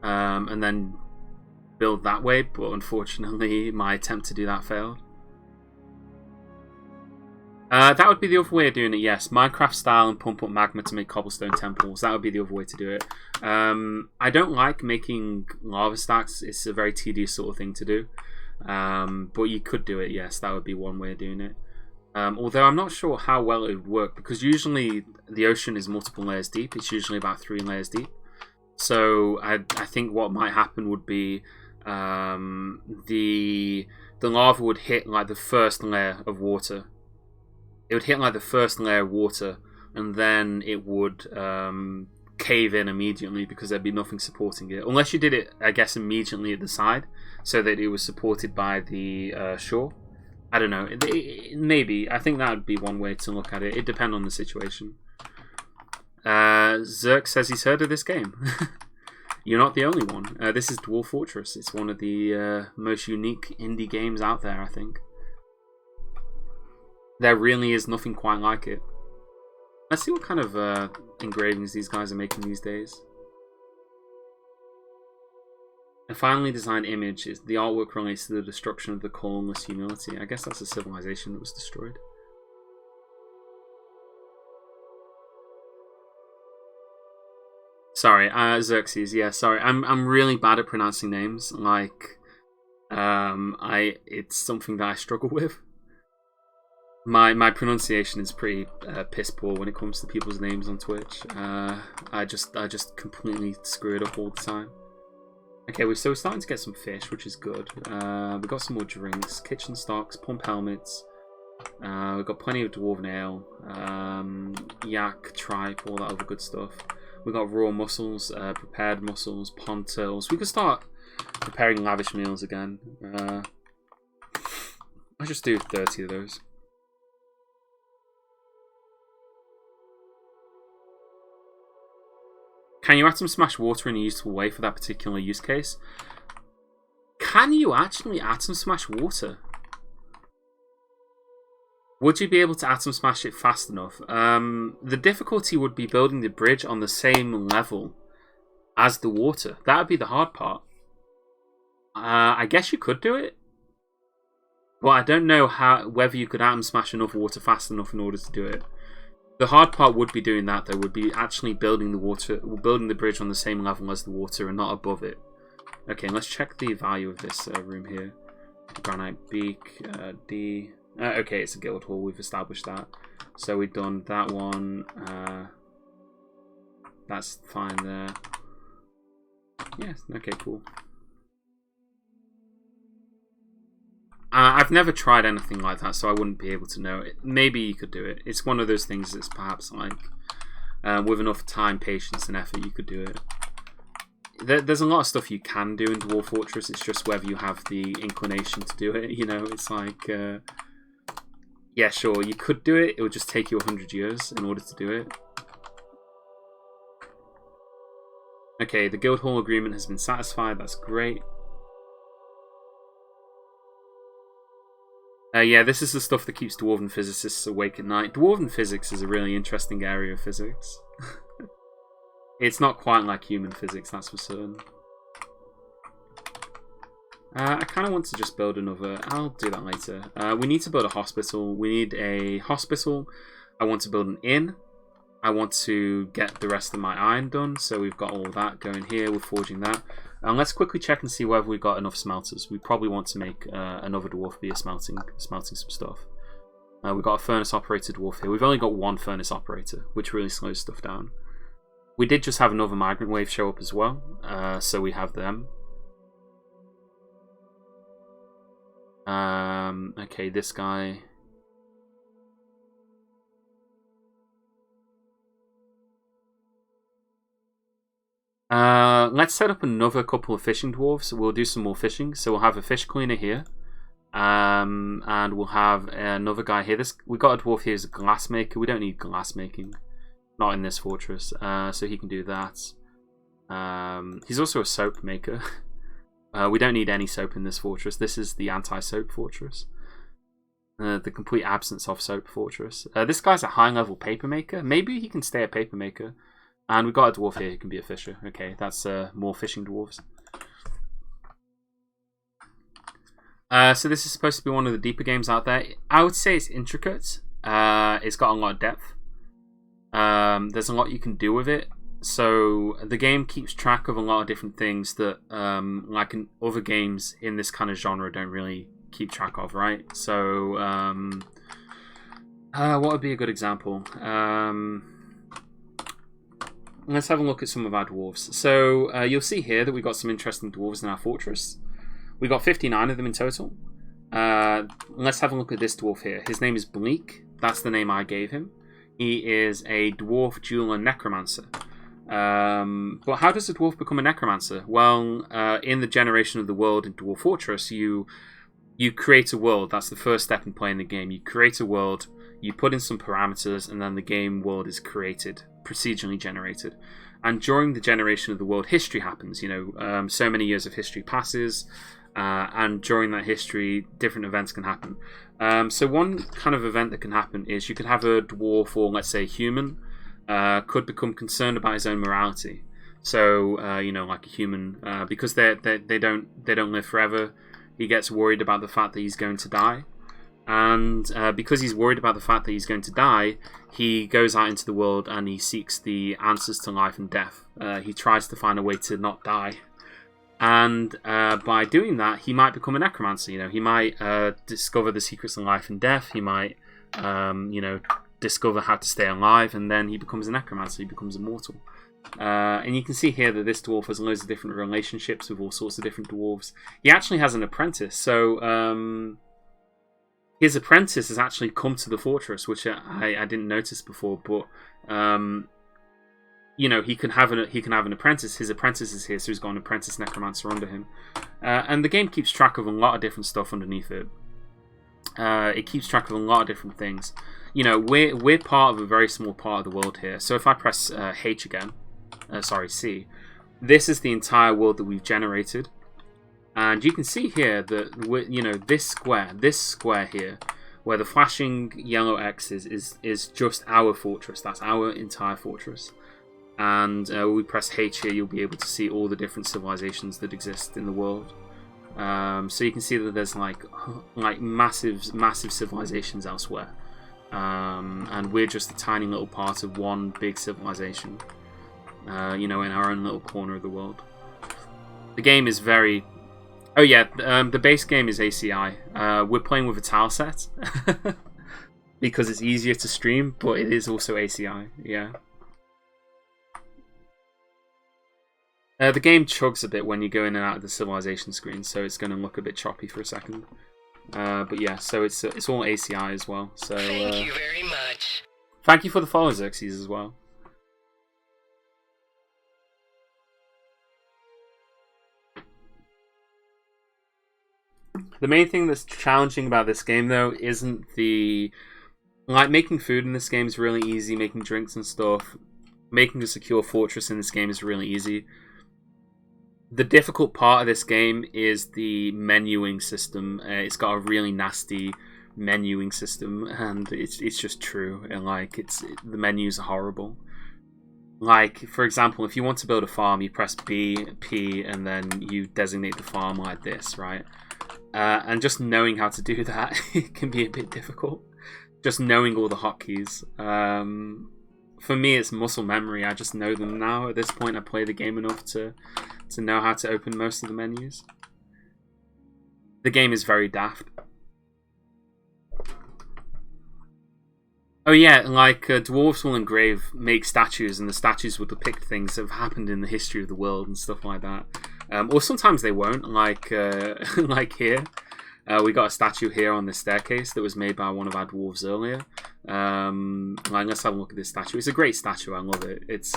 and then build that way, but unfortunately my attempt to do that failed. That would be the other way of doing it, yes. Minecraft style and pump up magma to make cobblestone temples. That would be the other way to do it. I don't like making lava stacks. It's a very tedious sort of thing to do. But you could do it, yes. That would be one way of doing it. Although I'm not sure how well it would work, because usually the ocean is multiple layers deep. It's usually about 3 layers deep. So I think what might happen would be the lava would hit like the first layer of water. It would hit like the first layer of water, and then it would cave in immediately because there'd be nothing supporting it. Unless you did it, I guess, immediately at the side, so that it was supported by the shore. I don't know. Maybe. I think that would be one way to look at it. It depends on the situation. Zerk says he's heard of this game. You're not the only one. This is Dwarf Fortress. It's one of the most unique indie games out there, I think. There really is nothing quite like it. Let's see what kind of engravings these guys are making these days. A finely designed image. Is the artwork relates to the destruction of the colorless humility. I guess that's a civilization that was destroyed. Sorry, Xerxes. Yeah, sorry. I'm really bad at pronouncing names. Like, it's something that I struggle with. My pronunciation is pretty piss poor when it comes to people's names on Twitch. I just completely screw it up all the time. Okay, we're starting to get some fish, which is good. We've got some more drinks, kitchen stocks, pump helmets. We've got plenty of dwarven ale, yak, tripe, all that other good stuff. We've got raw mussels, prepared mussels, pond turtles. We could start preparing lavish meals again. I just do 30 of those. Can you atom smash water in a useful way for that particular use case? Can you actually atom smash water? Would you be able to atom smash it fast enough? The difficulty would be building the bridge on the same level as the water. That would be the hard part. I guess you could do it. But I don't know whether you could atom smash enough water fast enough in order to do it. The hard part would be doing that, though, would be actually building the bridge on the same level as the water and not above it. Okay, let's check the value of this room here. Granite beak, D. Okay, it's a guild hall. We've established that. So we've done that one. That's fine there. Yes. Okay. Cool. I've never tried anything like that, so I wouldn't be able to know it. Maybe you could do it. It's one of those things that's perhaps like, with enough time, patience, and effort, you could do it. There's a lot of stuff you can do in Dwarf Fortress. It's just whether you have the inclination to do it. You know, it's like, yeah, sure, you could do it. It would just take you 100 years in order to do it. Okay, the guild hall agreement has been satisfied. That's great. Yeah, this is the stuff that keeps dwarven physicists awake at night. Dwarven physics is a really interesting area of physics. It's not quite like human physics, that's for certain. I kind of want to just build another... I'll do that later. We need to build a hospital. We need a hospital. I want to build an inn. I want to get the rest of my iron done. So we've got all of that going here. We're forging that. Let's quickly check and see whether we've got enough smelters. We probably want to make another dwarf beer smelting some stuff. We've got a furnace operator dwarf here. We've only got one furnace operator, which really slows stuff down. We did just have another migrant wave show up as well, so we have them. Okay, this guy. Let's set up another couple of fishing dwarves. We'll do some more fishing. So we'll have a fish cleaner here. And we'll have another guy here. We got a dwarf here as a glass maker. We don't need glass making. Not in this fortress. So he can do that. He's also a soap maker. We don't need any soap in this fortress. This is the anti-soap fortress. The complete absence of soap fortress. This guy's a high-level paper maker. Maybe he can stay a paper maker. And we've got a dwarf here who can be a fisher. Okay, that's more fishing dwarves. So this is supposed to be one of the deeper games out there. I would say it's intricate. It's got a lot of depth. There's a lot you can do with it. So the game keeps track of a lot of different things that, like in other games in this kind of genre, don't really keep track of, right? So, what would be a good example? Let's have a look at some of our dwarves. So you'll see here that we've got some interesting dwarves in our fortress. We've got 59 of them in total. Let's have a look at this dwarf here. His name is Bleak. That's the name I gave him. He is a dwarf jeweler necromancer. But how does a dwarf become a necromancer? Well, in the generation of the world in Dwarf Fortress, you create a world. That's the first step in playing the game. You create a world, you put in some parameters, and then the game world is created, procedurally generated. And during the generation of the world, history happens. You know, so many years of history passes, and during that history, different events can happen. So one kind of event that can happen is you could have a dwarf, or let's say human, could become concerned about his own morality. So you know, like a human, because they don't live forever. He gets worried about the fact that he's going to die. And because he's worried about the fact that he's going to die, he goes out into the world and he seeks the answers to life and death. He tries to find a way to not die. And by doing that, he might become a necromancer. You know, he might discover the secrets of life and death. He might you know, discover how to stay alive, and then he becomes a necromancer. He becomes immortal. And you can see here that this dwarf has loads of different relationships with all sorts of different dwarves. He actually has an apprentice, so his apprentice has actually come to the fortress, which I didn't notice before. But you know, he can have an apprentice. His apprentice is here, so he's got an apprentice necromancer under him. And the game keeps track of a lot of different stuff underneath it. It keeps track of a lot of different things. You know, we're part of a very small part of the world here. So if I press H again, sorry, C, this is the entire world that we've generated. And you can see here that, you know, this square here, where the flashing yellow X is just our fortress. That's our entire fortress. And when we press H here, you'll be able to see all the different civilizations that exist in the world. So you can see that there's like massive civilizations elsewhere. And we're just a tiny little part of one big civilization. You know, in our own little corner of the world. The game is very... Oh yeah, the base game is ACI. We're playing with a tile set. Because it's easier to stream, but it is also ACI, yeah. The game chugs a bit when you go in and out of the civilization screen, so it's going to look a bit choppy for a second. But yeah, so it's all ACI as well. So thank you very much. Thank you for the follow, Xerxes, as well. The main thing that's challenging about this game, though, isn't the... Like, making food in this game is really easy, making drinks and stuff. Making a secure fortress in this game is really easy. The difficult part of this game is the menuing system. It's got a really nasty menuing system, and it's just true. And like, the menus are horrible. Like, for example, if you want to build a farm, you press B, P, and then you designate the farm like this, right? And just knowing how to do that, it can be a bit difficult. Just knowing all the hotkeys. For me, it's muscle memory. I just know them now. At this point, I play the game enough to know how to open most of the menus. The game is very daft. Oh yeah, like dwarves will make statues, and the statues will depict things that have happened in the history of the world and stuff like that. Or sometimes they won't, like like here. We got a statue here on the staircase that was made by one of our dwarves earlier. Like, let's have a look at this statue. It's a great statue. I love it. It's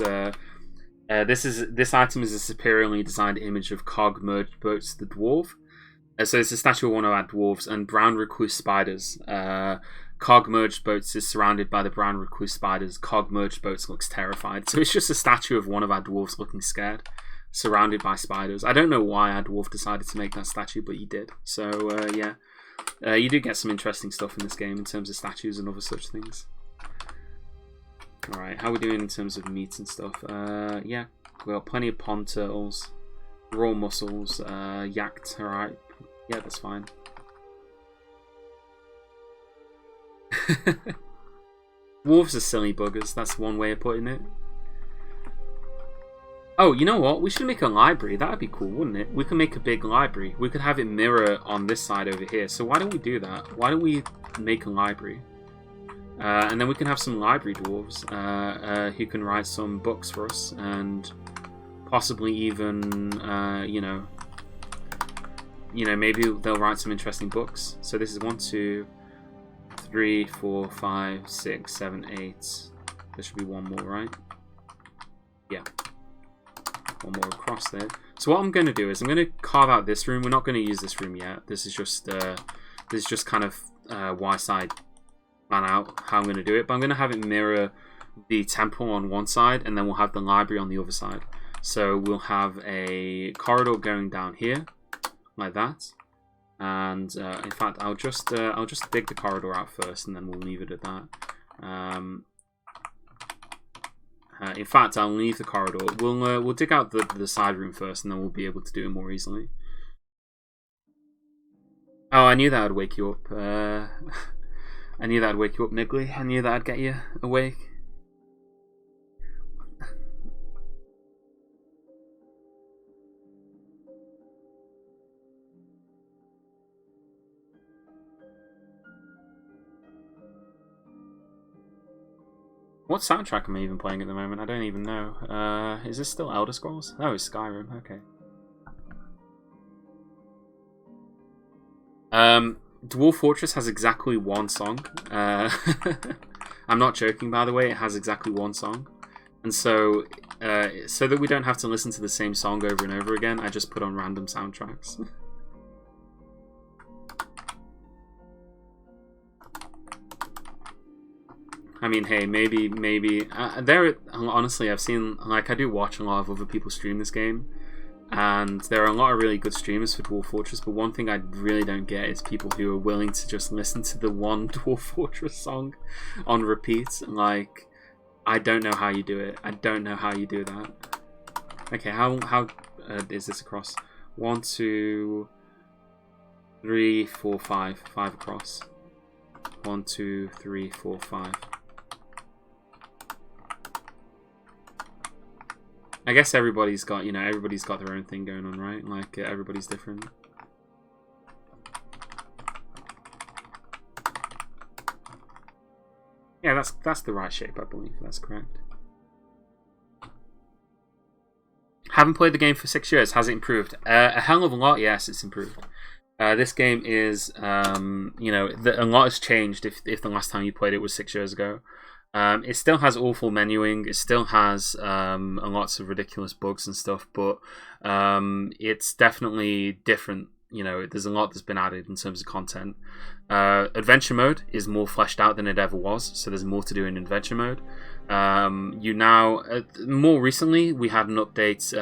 this item is a superiorly designed image of Cog merged boats the dwarf. So it's a statue of one of our dwarves and brown recluse spiders. Cog merged boats is surrounded by the brown recluse spiders. Cog merged boats looks terrified. So it's just a statue of one of our dwarves looking scared, surrounded by spiders. I don't know why our dwarf decided to make that statue, but he did. So yeah, you do get some interesting stuff in this game in terms of statues and other such things. Alright, how are we doing in terms of meat and stuff? Yeah, we got plenty of pond turtles, raw mussels, yacked, alright. Yeah, that's fine. Dwarves are silly buggers, that's one way of putting it. Oh, you know what? We should make a library. That would be cool, wouldn't it? We could make a big library. We could have it mirror on this side over here. So why don't we do that? Why don't we make a library? And then we can have some library dwarves who can write some books for us. And possibly even, you know, maybe they'll write some interesting books. So this is 1, 2, 3, 4, 5, 6, 7, 8. There should be one more, right? Yeah. One more across there. So what I'm going to do is I'm going to carve out this room. We're not going to use this room yet. This is just kind of Y-side plan out how I'm going to do it. But I'm going to have it mirror the temple on one side, and then we'll have the library on the other side. So we'll have a corridor going down here, like that. And in fact, I'll just dig the corridor out first, and then we'll leave it at that. In fact, I'll leave the corridor. We'll dig out the side room first, and then we'll be able to do it more easily. Oh, I knew that would wake you up. I knew that would wake you up, Niggly. I knew that would get you awake. What soundtrack am I even playing at the moment? I don't even know. Is this still Elder Scrolls? Oh, it's Skyrim. Okay. Dwarf Fortress has exactly one song. I'm not joking, by the way. It has exactly one song. And so, so that we don't have to listen to the same song over and over again, I just put on random soundtracks. I mean, hey, maybe there. Honestly, I've seen, like, I do watch a lot of other people stream this game, and there are a lot of really good streamers for Dwarf Fortress. But one thing I really don't get is people who are willing to just listen to the one Dwarf Fortress song on repeat. Like, I don't know how you do it. I don't know how you do that. Okay, how is this across? 1, 2, 3, 4, 5. 5 across. 1, 2, 3, 4, 5. I guess everybody's got, everybody's got their own thing going on, right? Like, everybody's different. Yeah, that's the right shape, I believe. That's correct. Haven't played the game for 6 years. Has it improved? A hell of a lot, yes, it's improved. This game is, a lot has changed if the last time you played it was 6 years ago. It still has awful menuing. It still has lots of ridiculous bugs and stuff, but it's definitely different. There's a lot that's been added in terms of content. Adventure mode is more fleshed out than it ever was, so there's more to do in adventure mode. More recently, we had an update,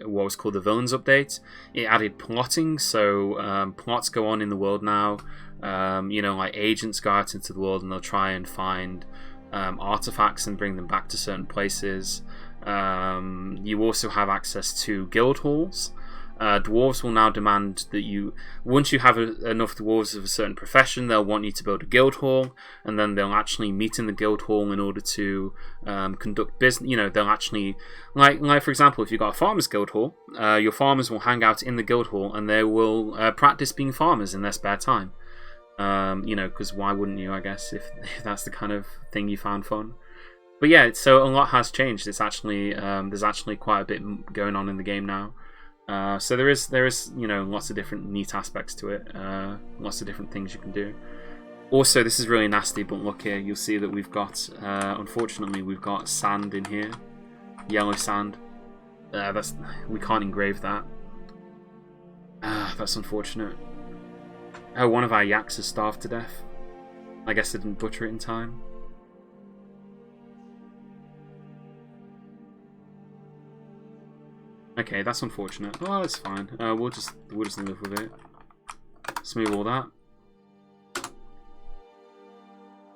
what was called the Villains update. It added plotting, so plots go on in the world now. Like agents go out into the world and they'll try and find artifacts and bring them back to certain places. You also have access to guild halls. Dwarves will now demand that once you have enough dwarves of a certain profession, they'll want you to build a guild hall, and then they'll actually meet in the guild hall in order to conduct business. They'll actually, like for example, if you've got a farmers guild hall, your farmers will hang out in the guild hall and they will practice being farmers in their spare time. Because why wouldn't you, I guess, if that's the kind of thing you found fun. But yeah, so a lot has changed. It's actually there's actually quite a bit going on in the game now. So there is lots of different neat aspects to it, lots of different things you can do. Also, this is really nasty, but look here, you'll see that we've got, unfortunately, we've got sand in here, yellow sand. We can't engrave that. That's unfortunate. Oh, one of our yaks has starved to death. I guess they didn't butcher it in time. Okay, that's unfortunate. Oh, that's fine. We'll just live with it. Smooth all that.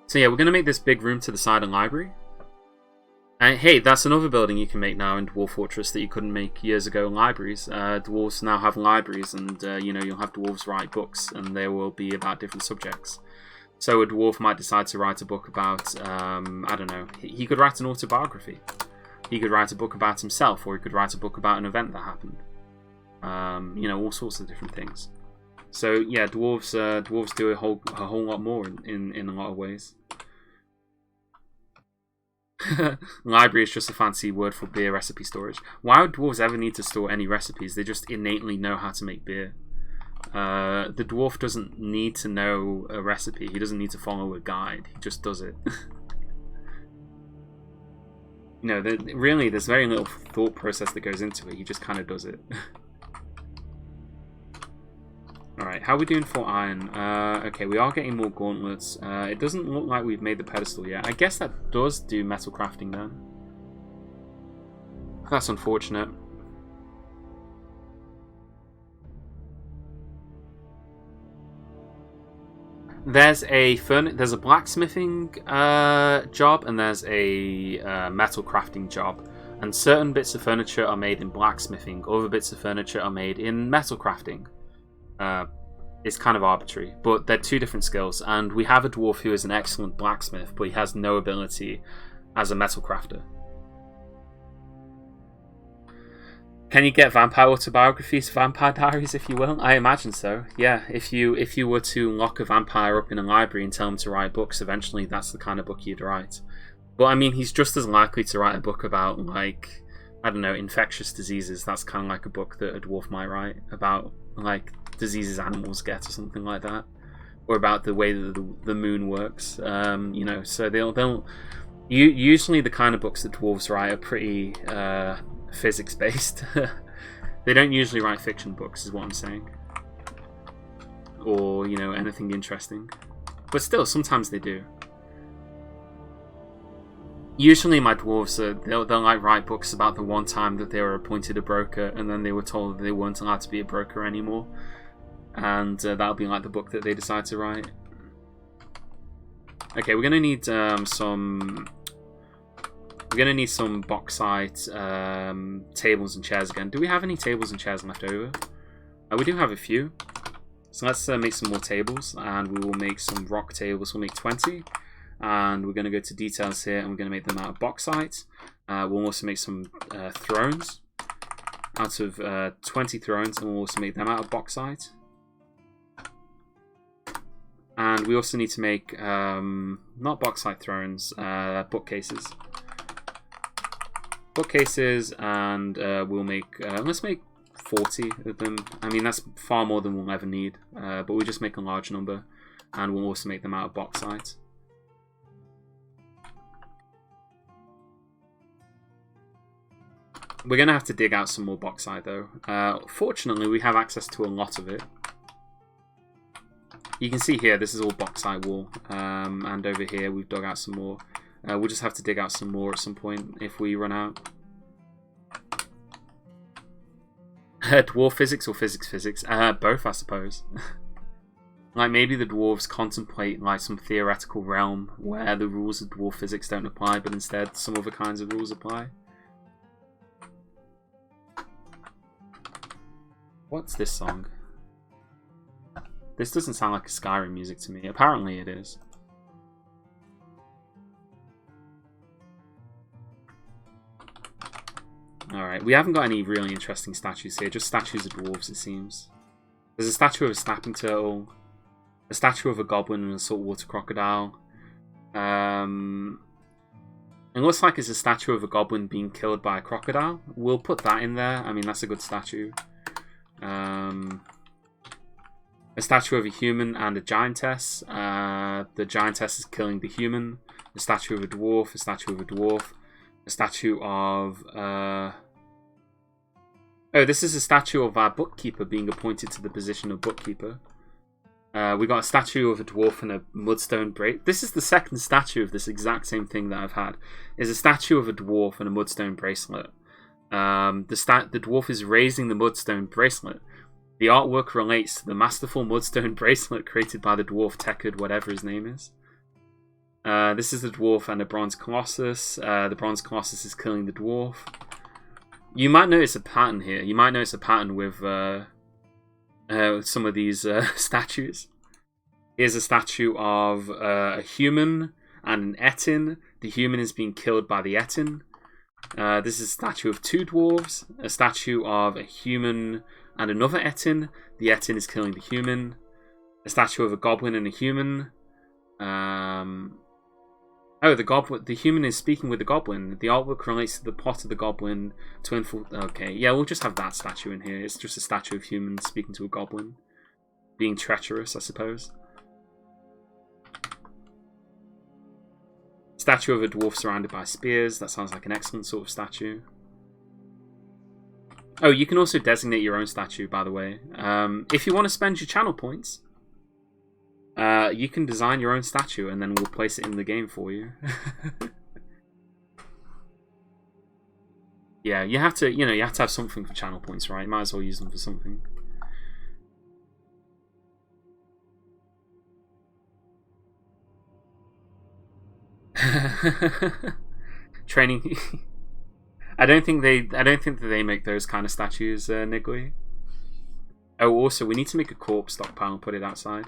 So yeah, we're gonna make this big room to the side and library. And hey, that's another building you can make now in Dwarf Fortress that you couldn't make years ago. Libraries. Dwarves now have libraries, and you'll have dwarves write books, and they will be about different subjects. So a dwarf might decide to write a book about, I don't know. He could write an autobiography. He could write a book about himself, or he could write a book about an event that happened. All sorts of different things. So yeah, dwarves do a whole lot more in a lot of ways. Library is just a fancy word for beer recipe storage. Why would dwarves ever need to store any recipes? They just innately know how to make beer. The dwarf doesn't need to know a recipe. He doesn't need to follow a guide. He just does it. Really, there's very little thought process that goes into it. He just kind of does it. Alright, how are we doing for iron? Okay, we are getting more gauntlets. It doesn't look like we've made the pedestal yet. I guess that does do metal crafting then. That's unfortunate. There's a blacksmithing job, and there's a metal crafting job. And certain bits of furniture are made in blacksmithing. Other bits of furniture are made in metal crafting. It's kind of arbitrary, but they're two different skills. And we have a dwarf who is an excellent blacksmith, but he has no ability as a metal crafter. Can you get vampire autobiographies, vampire diaries, if you will? I imagine so. Yeah, if you were to lock a vampire up in a library and tell him to write books, eventually that's the kind of book you'd write. But I mean, he's just as likely to write a book about, like, I don't know, infectious diseases. That's kind of like a book that a dwarf might write about, like, diseases animals get or something like that, or about the way that the moon works. You know, so they'll usually the kind of books that dwarves write are pretty physics based. They don't usually write fiction books, is what I'm saying, or you know, anything interesting. But still, sometimes they do. Usually my dwarves, they'll like write books about the one time that they were appointed a broker and then they were told that they weren't allowed to be a broker anymore. And that'll be like the book that they decide to write. Okay, we're going to need some... We're going to need some bauxite tables and chairs again. Do we have any tables and chairs left over? We do have a few. So let's make some more tables, and we will make some rock tables. We'll make 20. And we're going to go to details here, and we're going to make them out of bauxite. We'll also make some thrones out of 20 thrones, and we'll also make them out of bauxite. And we also need to make not bauxite thrones, bookcases. Bookcases, and we'll make let's make 40 of them. I mean, that's far more than we'll ever need, but we'll just make a large number, and we'll also make them out of bauxite. We're going to have to dig out some more bauxite though. Fortunately, we have access to a lot of it. You can see here, this is all bauxite wool. And over here, we've dug out some more. We'll just have to dig out some more at some point if we run out. Dwarf physics or physics? Both, I suppose. Like, maybe the dwarves contemplate like some theoretical realm where the rules of dwarf physics don't apply, but instead some other kinds of rules apply. What's this song? This doesn't sound like a Skyrim music to me. Apparently it is. Alright, we haven't got any really interesting statues here. Just statues of dwarves, it seems. There's a statue of a snapping turtle. A statue of a goblin and a saltwater crocodile. It looks like it's a statue of a goblin being killed by a crocodile. We'll put that in there. I mean, that's a good statue. A statue of a human and a giantess. The giantess is killing the human. A statue of a dwarf. A statue of a dwarf. A statue of... Oh, this is a statue of our bookkeeper being appointed to the position of bookkeeper. We got a statue of a dwarf and a mudstone bracelet. This is the second statue of this exact same thing that I've had. Is a statue of a dwarf and a mudstone bracelet. The dwarf is raising the mudstone bracelet. The artwork relates to the masterful mudstone bracelet created by the dwarf Tekard, whatever his name is. This is the dwarf and a bronze colossus. The bronze colossus is killing the dwarf. You might notice a pattern here. You might notice a pattern with some of these statues. Here's a statue of a human and an Etin. The human is being killed by the Etin. This is a statue of two dwarves. A statue of a human and another Etin. The Etin is killing the human. A statue of a goblin and a human. Oh, the human is speaking with the goblin. The artwork relates to the plot of the goblin to Okay, yeah, we'll just have that statue in here. It's just a statue of humans speaking to a goblin. Being treacherous, I suppose. Statue of a dwarf surrounded by spears. That sounds like an excellent sort of statue. Oh, you can also designate your own statue, by the way. If you want to spend your channel points, you can design your own statue and then we'll place it in the game for you. Yeah, you have to have something for channel points, right? Might as well use them for something. Training. I don't think that they make those kind of statues, Niggly. Oh, also we need to make a corpse stockpile and put it outside.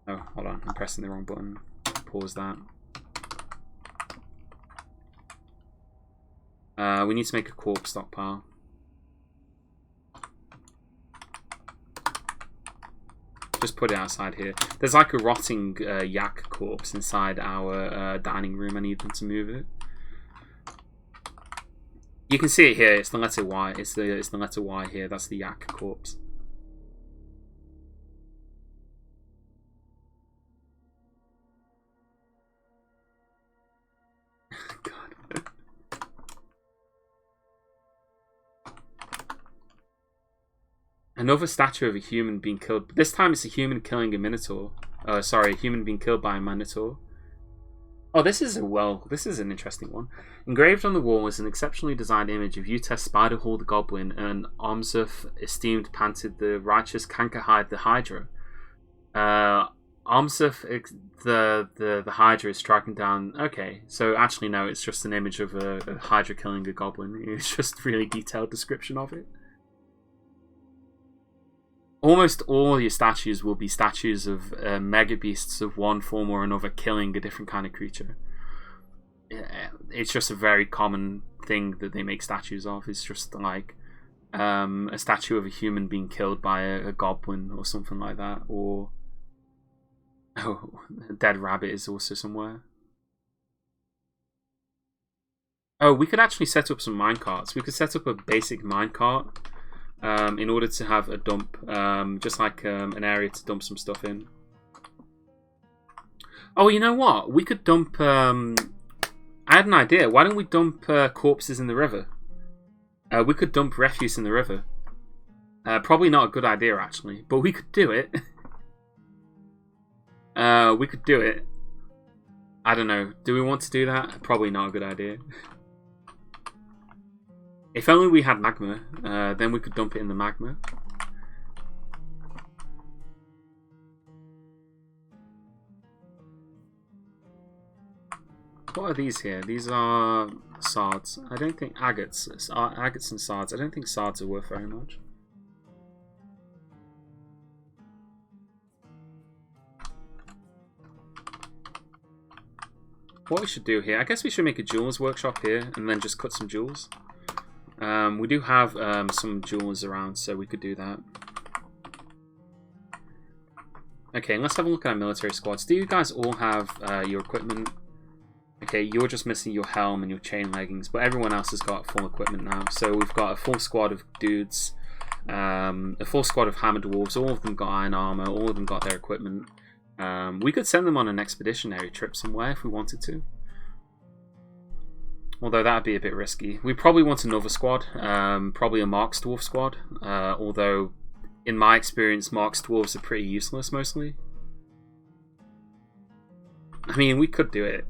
Oh, hold on, I'm pressing the wrong button. Pause that. We need to make a corpse stockpile. just put it outside here. There's like a rotting yak corpse inside our dining room. I need them to move it. You can see it here. It's the letter Y. It's the letter Y here. That's the yak corpse. God. Another statue of a human being killed. This time it's a human killing a minotaur. Sorry, a human being killed by a minotaur. Oh, this is an interesting one. Engraved on the wall is an exceptionally designed image of Utess Spiderhall the Goblin and Omzuf esteemed panted the righteous Cankerhide the Hydra. Omzuf the Hydra is striking down. Okay, so actually no, it's just an image of a Hydra killing a goblin. It's just a really detailed description of it. Almost all your statues will be statues of mega beasts of one form or another killing a different kind of creature. It's just a very common thing that they make statues of. It's just like a statue of a human being killed by a goblin or something like that. Or a dead rabbit is also somewhere. Oh, we could actually set up some minecarts. We could set up a basic minecart. In order to have a dump, just like an area to dump some stuff in. Oh, you know what? We could dump... I had an idea. Why don't we dump corpses in the river? We could dump refuse in the river. Probably not a good idea, actually. But we could do it. We could do it. I don't know. Do we want to do that? Probably not a good idea. If only we had magma, then we could dump it in the magma. What are these here? These are sards. I don't think agates. Agates and sards. I don't think sards are worth very much. What we should do here, I guess we should make a jewels workshop here and then just cut some jewels. We do have some jewels around, so we could do that. Okay, let's have a look at our military squads. Do you guys all have your equipment? Okay, you're just missing your helm and your chain leggings, but everyone else has got full equipment now. So we've got a full squad of dudes, a full squad of hammer dwarves. All of them got iron armor. All of them got their equipment. We could send them on an expeditionary trip somewhere if we wanted to. Although that would be a bit risky. We probably want another squad, probably a Marks Dwarf squad. Although, in my experience, Marks Dwarves are pretty useless mostly. I mean, we could do it.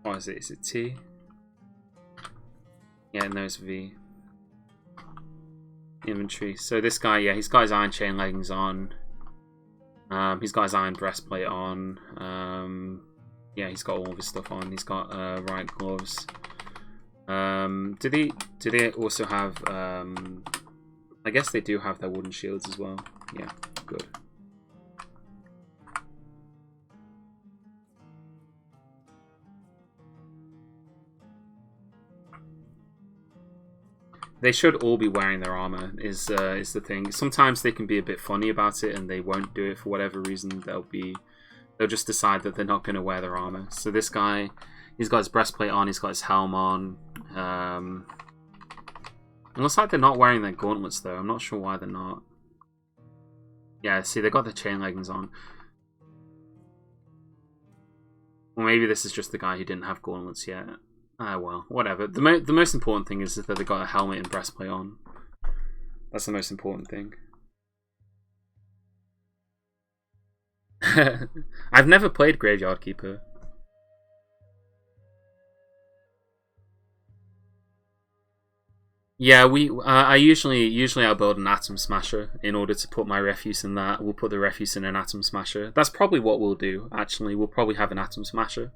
What is it? Is it T? Yeah, no, it's V. Inventory. So this guy, yeah, he's got his iron chain leggings on. He's got his iron breastplate on. Yeah, he's got all of his stuff on. He's got right gloves. Do they also have? I guess they do have their wooden shields as well. Yeah, good. They should all be wearing their armor, is the thing. Sometimes they can be a bit funny about it and they won't do it for whatever reason. They'll just decide that they're not going to wear their armor. So this guy, he's got his breastplate on, he's got his helm on. It looks like they're not wearing their gauntlets though. I'm not sure why they're not. Yeah, see, they got their chain leggings on. Or maybe this is just the guy who didn't have gauntlets yet. Ah, well, whatever. The most important thing is that they got a helmet and breastplate on. That's the most important thing. I've never played Graveyard Keeper. Yeah, I usually I'll build an Atom Smasher in order to put my refuse in that. We'll put the refuse in an Atom Smasher. That's probably what we'll do, actually. We'll probably have an Atom Smasher.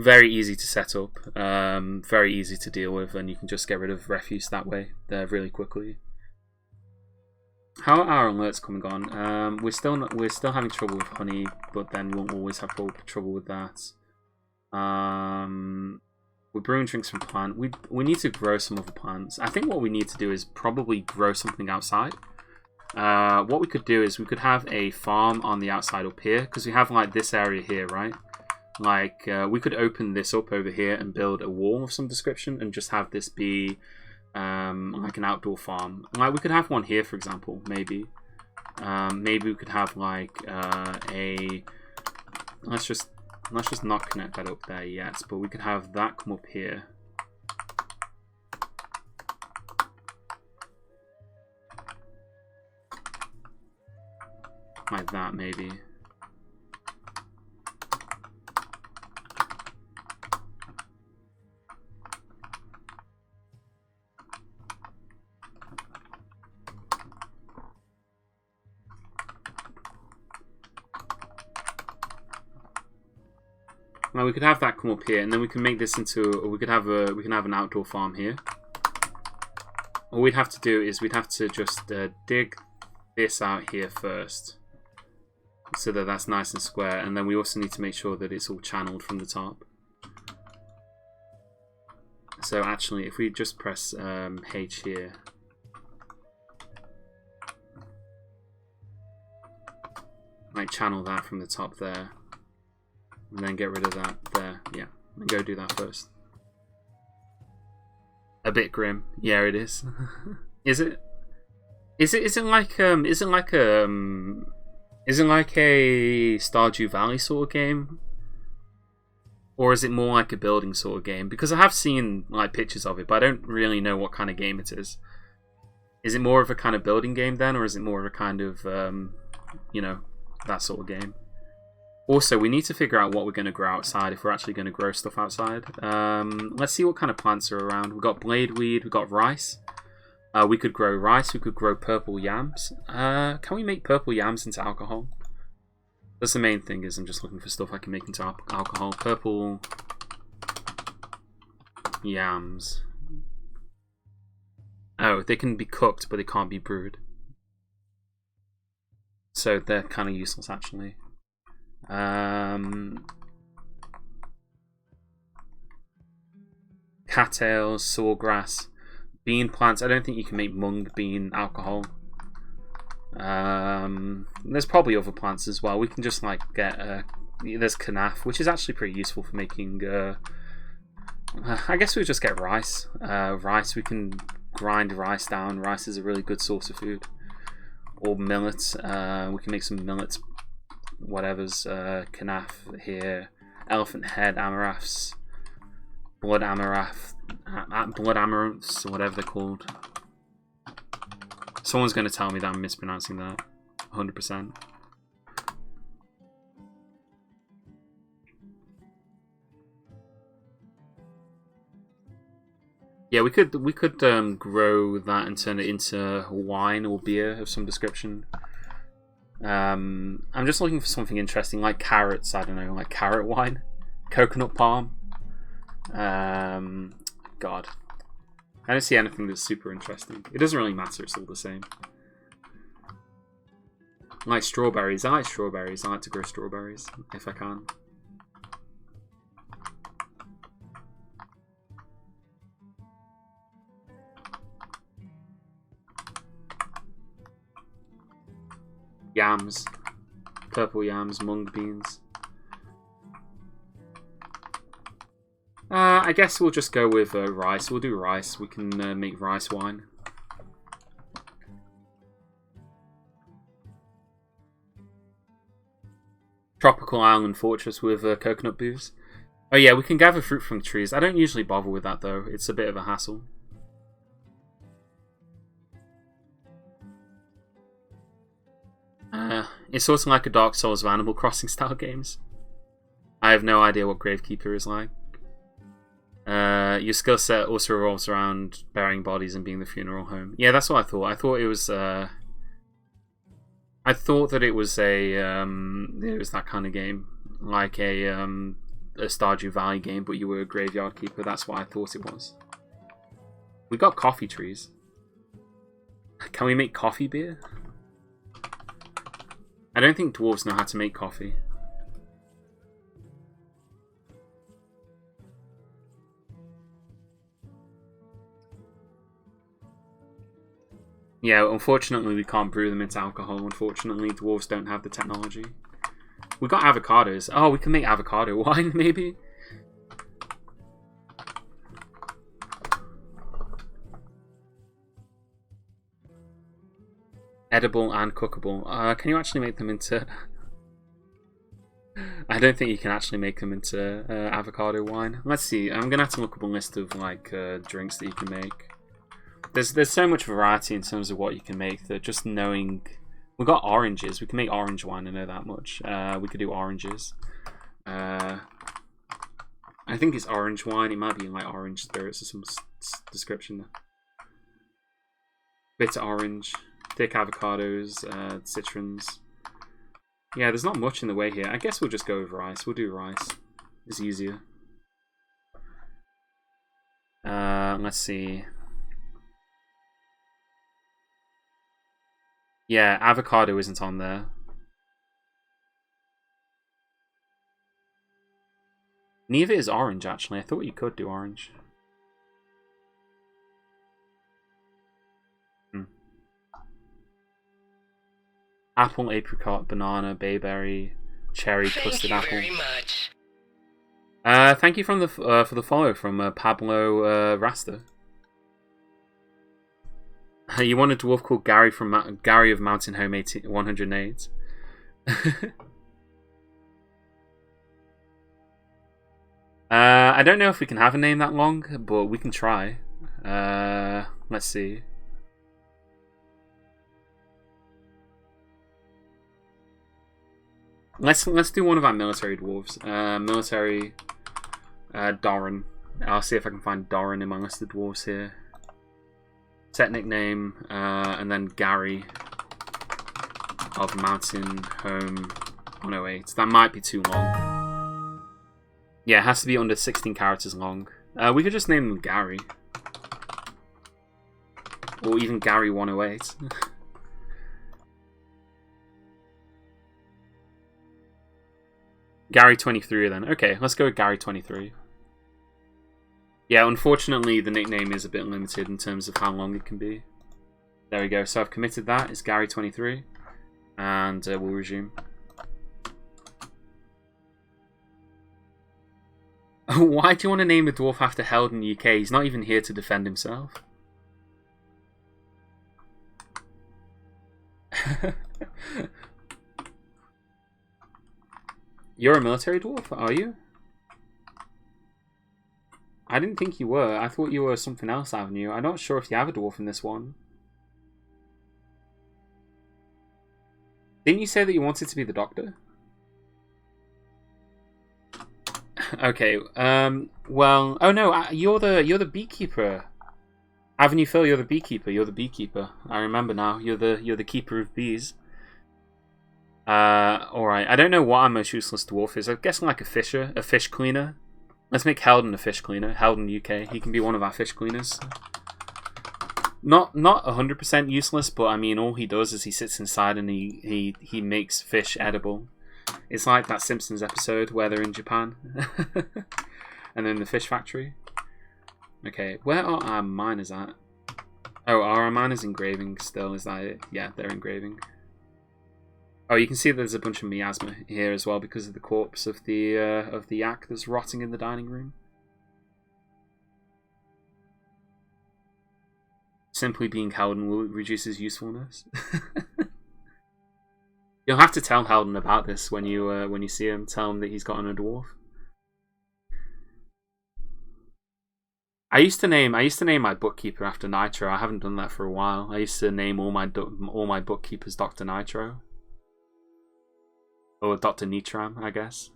Very easy to set up, very easy to deal with, and you can just get rid of refuse that way really quickly. How are our alerts coming on? We're still having trouble with honey, but then we'll always have trouble with that. We're brewing drinks from plant. We need to grow some other plants. I think what we need to do is probably grow something outside. What we could do is we could have a farm on the outside up here, because we have like this area here, right? Like we could open this up over here and build a wall of some description and just have this be like an outdoor farm. Like we could have one here, for example, maybe. Maybe we could have like a let's just not connect that up there yet, but we could have that come up here. Like that, maybe. Now we could have that come up here, and then we can make this into. Or we can have an outdoor farm here. All we'd have to do is we'd have to just dig this out here first, so that that's nice and square, and then we also need to make sure that it's all channeled from the top. So actually, if we just press H here, like channel that from the top there, and then get rid of that there, yeah, and go do that first. A bit grim, yeah, it is. Is it? Isn't like a Stardew Valley sort of game? Or is it more like a building sort of game? Because I have seen like pictures of it, but I don't really know what kind of game it is. Is it more of a kind of building game then, or is it more of a kind of, you know, that sort of game? Also, we need to figure out what we're going to grow outside if we're actually going to grow stuff outside. Let's see what kind of plants are around. We've got bladeweed, we've got rice. We could grow rice, we could grow purple yams. Can we make purple yams into alcohol? That's the main thing, is I'm just looking for stuff I can make into alcohol. Purple yams. Oh, they can be cooked, but they can't be brewed. So they're kind of useless, actually. Cattails, sawgrass, bean plants. I don't think you can make mung bean alcohol. There's probably other plants as well. We can just like get there's kanaf, which is actually pretty useful for making I guess we'll just get rice. Rice, we can grind rice down. Rice is a really good source of food. Or millet. We can make some millet whatever's kanaf here. Elephant head amaranths. Blood amaranth. Blood amaranths, whatever they're called. Someone's going to tell me that I'm mispronouncing that. 100%. Yeah, we could grow that and turn it into wine or beer of some description. I'm just looking for something interesting, like carrots. I don't know, like carrot wine, coconut palm. God, I don't see anything that's super interesting. It doesn't really matter. It's all the same. I like strawberries. I like strawberries. I like to grow strawberries if I can. Yams, purple yams, mung beans. I guess we'll just go with rice. We'll do rice. We can make rice wine. Tropical island fortress with coconut booths. Oh yeah, we can gather fruit from trees. I don't usually bother with that though. It's a bit of a hassle. It's sort of like a Dark Souls of Animal Crossing style games. I have no idea what Gravekeeper is like. Your skill set also revolves around burying bodies and being the funeral home. Yeah, that's what I thought. I thought it was. I thought that it was that kind of game, like a Stardew Valley game, but you were a graveyard keeper. That's what I thought it was. We got coffee trees. Can we make coffee beer? I don't think dwarves know how to make coffee. Yeah, unfortunately we can't brew them into alcohol. Unfortunately, dwarves don't have the technology. We got avocados. Oh, we can make avocado wine, maybe? Edible and cookable. Can you actually make them into... I don't think you can actually make them into avocado wine. Let's see. I'm going to have to look up a list of like drinks that you can make. There's so much variety in terms of what you can make that just knowing... We've got oranges. We can make orange wine, I know that much. We could do oranges. I think it's orange wine. It might be in like orange spirits or some description. Bitter orange. Thick avocados, citrons. Yeah, there's not much in the way here. I guess we'll just go with rice. We'll do rice. It's easier. Let's see. Yeah, avocado isn't on there. Neither is orange, actually. I thought you could do orange. Apple, apricot, banana, bayberry, cherry, custard apple. Thank you very much. Thank you from the for the follow from Pablo Rasta. You want a dwarf called Gary from Gary of Mountain Home 108. I don't know if we can have a name that long, but we can try. Let's see. Let's do one of our military dwarves. Military Doran. I'll see if I can find Doran in my list of dwarves here. Set nickname, and then Gary of Mountain Home 108. That might be too long. Yeah, it has to be under 16 characters long. We could just name him Gary. Or even Gary 108. Gary 23 then. Okay, let's go with Gary 23. Yeah, unfortunately the nickname is a bit limited in terms of how long it can be. There we go. So I've committed that. It's Gary 23. And we'll resume. Why do you want to name a dwarf after Held in the UK? He's not even here to defend himself. You're a military dwarf, are you? I didn't think you were. I thought you were something else, Avenue. I'm not sure if you have a dwarf in this one. Didn't you say that you wanted to be the doctor? Okay. Well. Oh no. You're the beekeeper. Avenue Phil, you're the beekeeper. You're the beekeeper. I remember now. You're the keeper of bees. Alright. I don't know what our most useless dwarf is. I'm guessing like a fisher, a fish cleaner. Let's make Helden a fish cleaner. Helden UK. He can be one of our fish cleaners. Not 100% useless, but I mean, all he does is he sits inside and he makes fish edible. It's like that Simpsons episode where they're in Japan. And then the fish factory. Okay, where are our miners at? Oh, are our miners engraving still? Is that it? Yeah, they're engraving. Oh, you can see there's a bunch of miasma here as well because of the corpse of the yak that's rotting in the dining room. Simply being Howden will reduce his usefulness. You'll have to tell Howden about this when you see him. Tell him that he's gotten a dwarf. I used to name my bookkeeper after Nitro. I haven't done that for a while. I used to name all my bookkeepers Dr. Nitro. Or Dr. Nitram, I guess.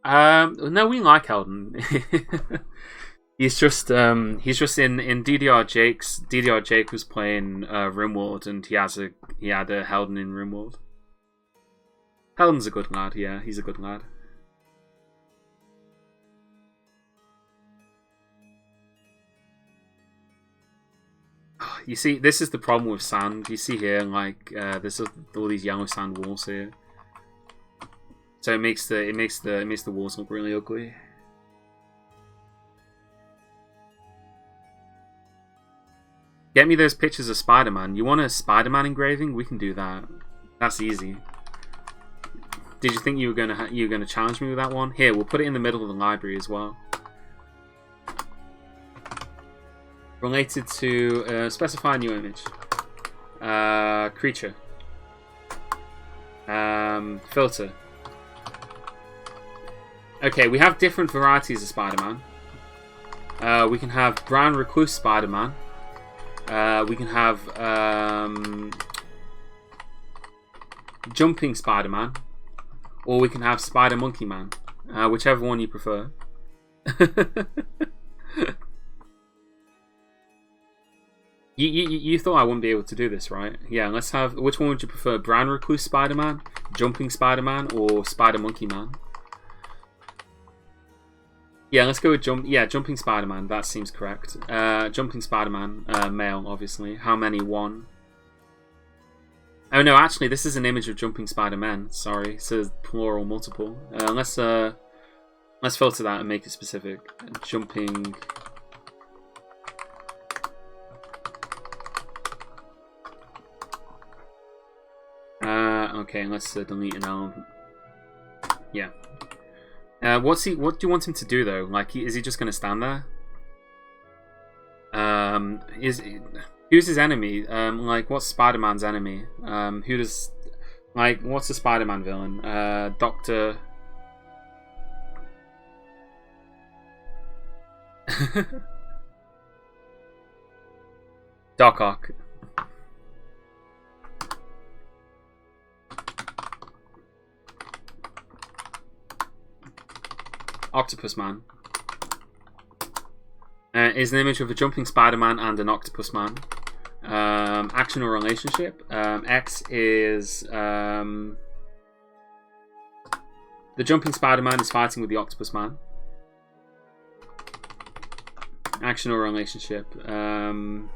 No, we like Helden. he's just in DDR Jake's. DDR Jake was playing RimWorld, and he had a Helden in RimWorld. Helden's a good lad. Yeah, he's a good lad. You see, this is the problem with sand. You see here, like, there's all these yellow sand walls here. So it makes the walls look really ugly. Get me those pictures of Spider-Man. You want a Spider-Man engraving? We can do that. That's easy. Did you think you were gonna challenge me with that one? Here, we'll put it in the middle of the library as well. Related to specify a new image. Creature. Filter. Okay, we have different varieties of Spider-Man. We can have brown recluse Spider-Man. We can have jumping Spider-Man, or we can have Spider Monkey Man, whichever one you prefer. You thought I wouldn't be able to do this, right? Yeah, let's have. Which one would you prefer? Brown recluse Spider-Man, jumping Spider-Man, or Spider Monkey Man? Yeah, let's go with jumping Spider-Man. That seems correct. Jumping Spider-Man, male, obviously. How many? One. Oh no, actually, this is an image of jumping Spider-Man. Sorry, it says plural, multiple. Let's filter that and make it specific. Jumping. Okay, let's delete an element. Yeah. What do you want him to do though? Like, is he just going to stand there? Who's his enemy? Like, what's Spider-Man's enemy? What's the Spider-Man villain? Doctor. Doc Ock. Octopus Man. Is an image of a jumping Spider-Man and an Octopus Man. Action or relationship. X is the jumping Spider-Man is fighting with the Octopus Man. Action or relationship. The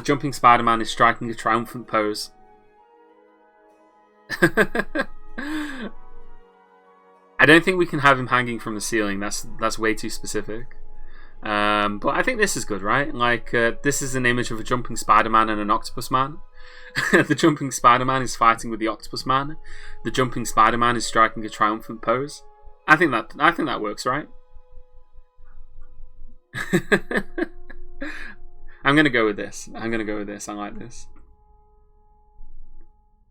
jumping Spider-Man is striking a triumphant pose. I don't think we can have him hanging from the ceiling. That's way too specific. But I think this is good, right? Like, this is an image of a jumping Spider-Man and an Octopus Man. The jumping Spider-Man is fighting with the Octopus Man. The jumping Spider-Man is striking a triumphant pose. I think that works, right? I'm gonna go with this. I like this.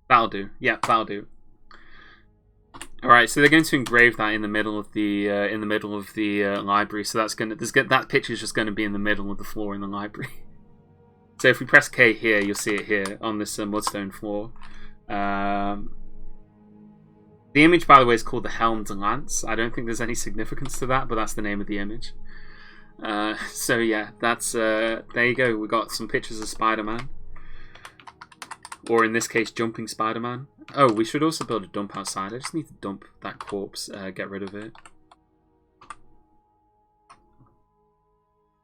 That'll do. Yeah, that'll do. All right, so they're going to engrave that in the middle of the library. So that picture is just going to be in the middle of the floor in the library. So if we press K here, you'll see it here on this mudstone floor. The image, by the way, is called the Helmed Lance. I don't think there's any significance to that, but that's the name of the image. So yeah, that's there you go. We got some pictures of Spider-Man, or in this case, jumping Spider-Man. Oh, we should also build a dump outside. I just need to dump that corpse, get rid of it.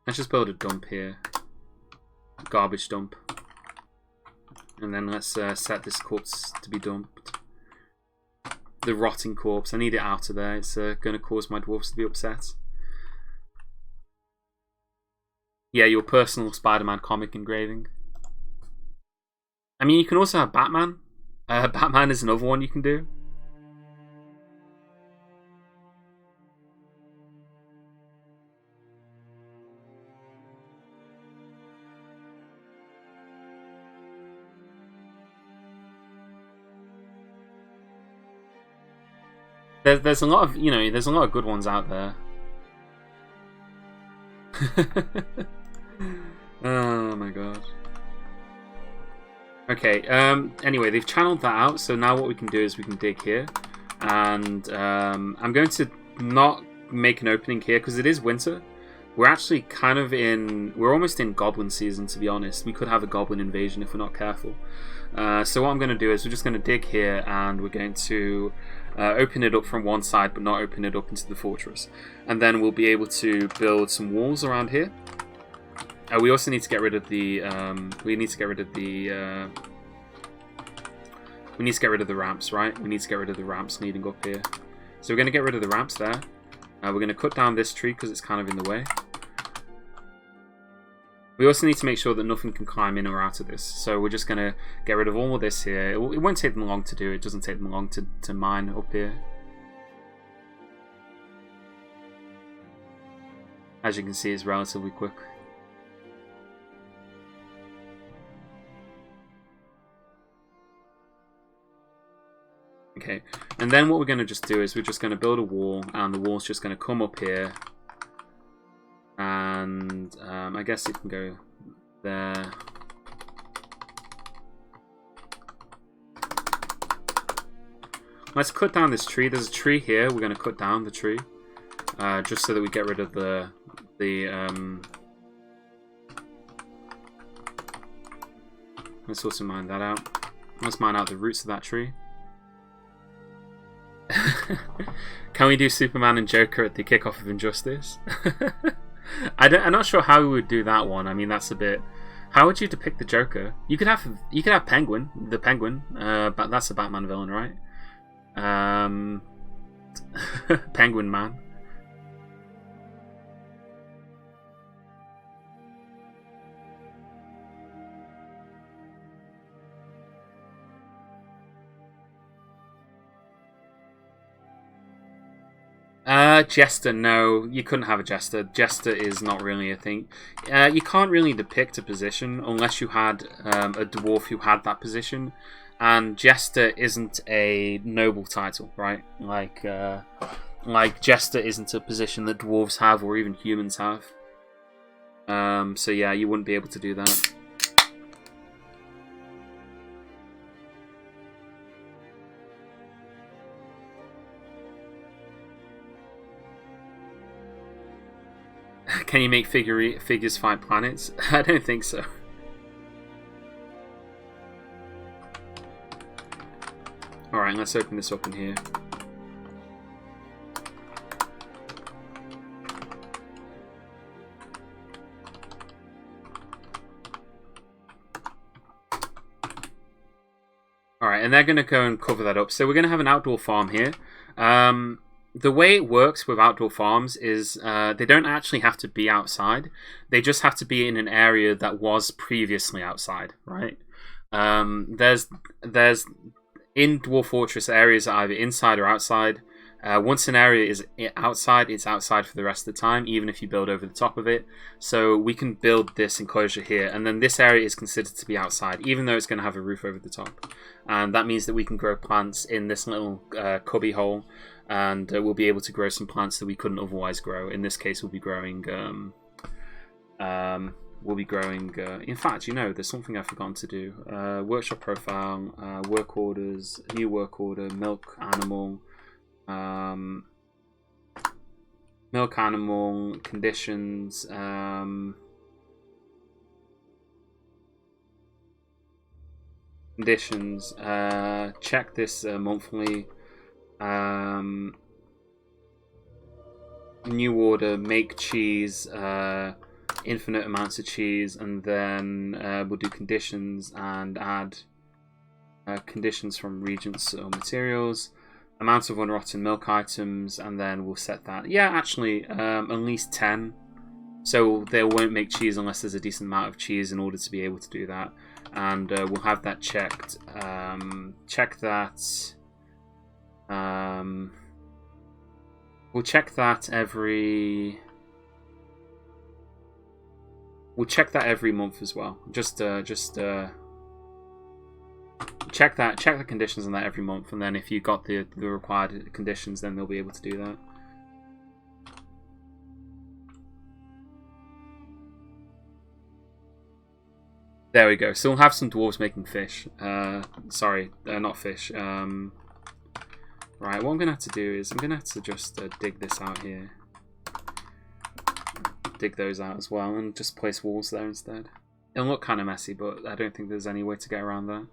Let's just build a dump here. Garbage dump. And then let's set this corpse to be dumped. The rotting corpse. I need it out of there. It's going to cause my dwarves to be upset. Yeah, your personal Spider-Man comic engraving. I mean, you can also have Batman. Batman is another one you can do. There's a lot of there's a lot of good ones out there. Oh my god. Okay, anyway, they've channeled that out, so now what we can do is we can dig here. And I'm going to not make an opening here, because it is winter. We're actually we're almost in goblin season, to be honest. We could have a goblin invasion if we're not careful. So what I'm going to do is we're just going to dig here, and we're going to open it up from one side, but not open it up into the fortress. And then we'll be able to build some walls around here. We also need to get rid of the. We need to get rid of the. We need to get rid of the ramps, right? We need to get rid of the ramps leading up here. So we're going to get rid of the ramps there. We're going to cut down this tree because it's kind of in the way. We also need to make sure that nothing can climb in or out of this. So we're just going to get rid of all of this here. It won't take them long to do. It doesn't take them long to mine up here. As you can see, it's relatively quick. Okay, and then what we're going to just do is we're just going to build a wall, and the wall's just going to come up here. And I guess it can go there. Let's cut down this tree. There's a tree here. We're going to cut down the tree. Just so that we get rid of the let's also mine that out. Let's mine out the roots of that tree. Can we do Superman and Joker at the kickoff of Injustice? I'm not sure how we would do that one. I mean, that's a bit. How would you depict the Joker? You could have Penguin, the Penguin, but that's a Batman villain, right? Penguin Man. Jester, no, you couldn't have a Jester. Jester is not really a thing. You can't really depict a position unless you had a dwarf who had that position, and Jester isn't a noble title, right? Like Jester isn't a position that dwarves have or even humans have. So yeah, you wouldn't be able to do that. Can you make figures fight planets? I don't think so. Alright, let's open this up in here. Alright, and they're going to go and cover that up. So we're going to have an outdoor farm here. The way it works with outdoor farms is they don't actually have to be outside. They just have to be in an area that was previously outside, right? There's in Dwarf Fortress areas are either inside or outside. Once an area is outside, it's outside for the rest of the time, even if you build over the top of it. So we can build this enclosure here, and then this area is considered to be outside, even though it's going to have a roof over the top. And that means that we can grow plants in this little cubby hole, and we'll be able to grow some plants that we couldn't otherwise grow. In this case, we'll be growing. In fact, you know, there's something I've forgotten to do. Workshop profile, work orders, new work order, milk animal. Milk animal conditions. Conditions. Check this monthly. New order. Make cheese. Infinite amounts of cheese, and then we'll do conditions and add conditions from regents or materials. Amount of unrotten milk items, and then we'll set that. Yeah, actually, at least 10. So they won't make cheese unless there's a decent amount of cheese in order to be able to do that. And we'll have that checked. Check that. We'll check that every. We'll check that every month as well. Just check the conditions on that every month, and then if you got the required conditions, then they'll be able to do that. There we go. So we'll have some dwarves making fish. Sorry, not fish. Right, what I'm gonna have to do is I'm gonna have to just dig this out here. Dig those out as well, and just place walls there instead. It'll look kind of messy, but I don't think there's any way to get around that.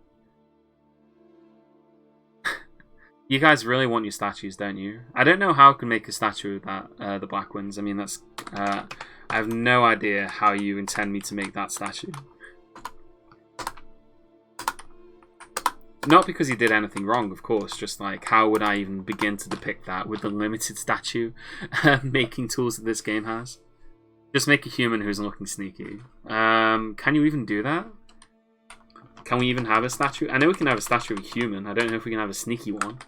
You guys really want your statues, don't you? I don't know how I can make a statue of that, the Black Winds. I mean, that's I have no idea how you intend me to make that statue. Not because he did anything wrong, of course, just like, how would I even begin to depict that with the limited statue making tools that this game has? Just make a human who's looking sneaky. Can you even do that? Can we even have a statue? I know we can have a statue of a human. I don't know if we can have a sneaky one.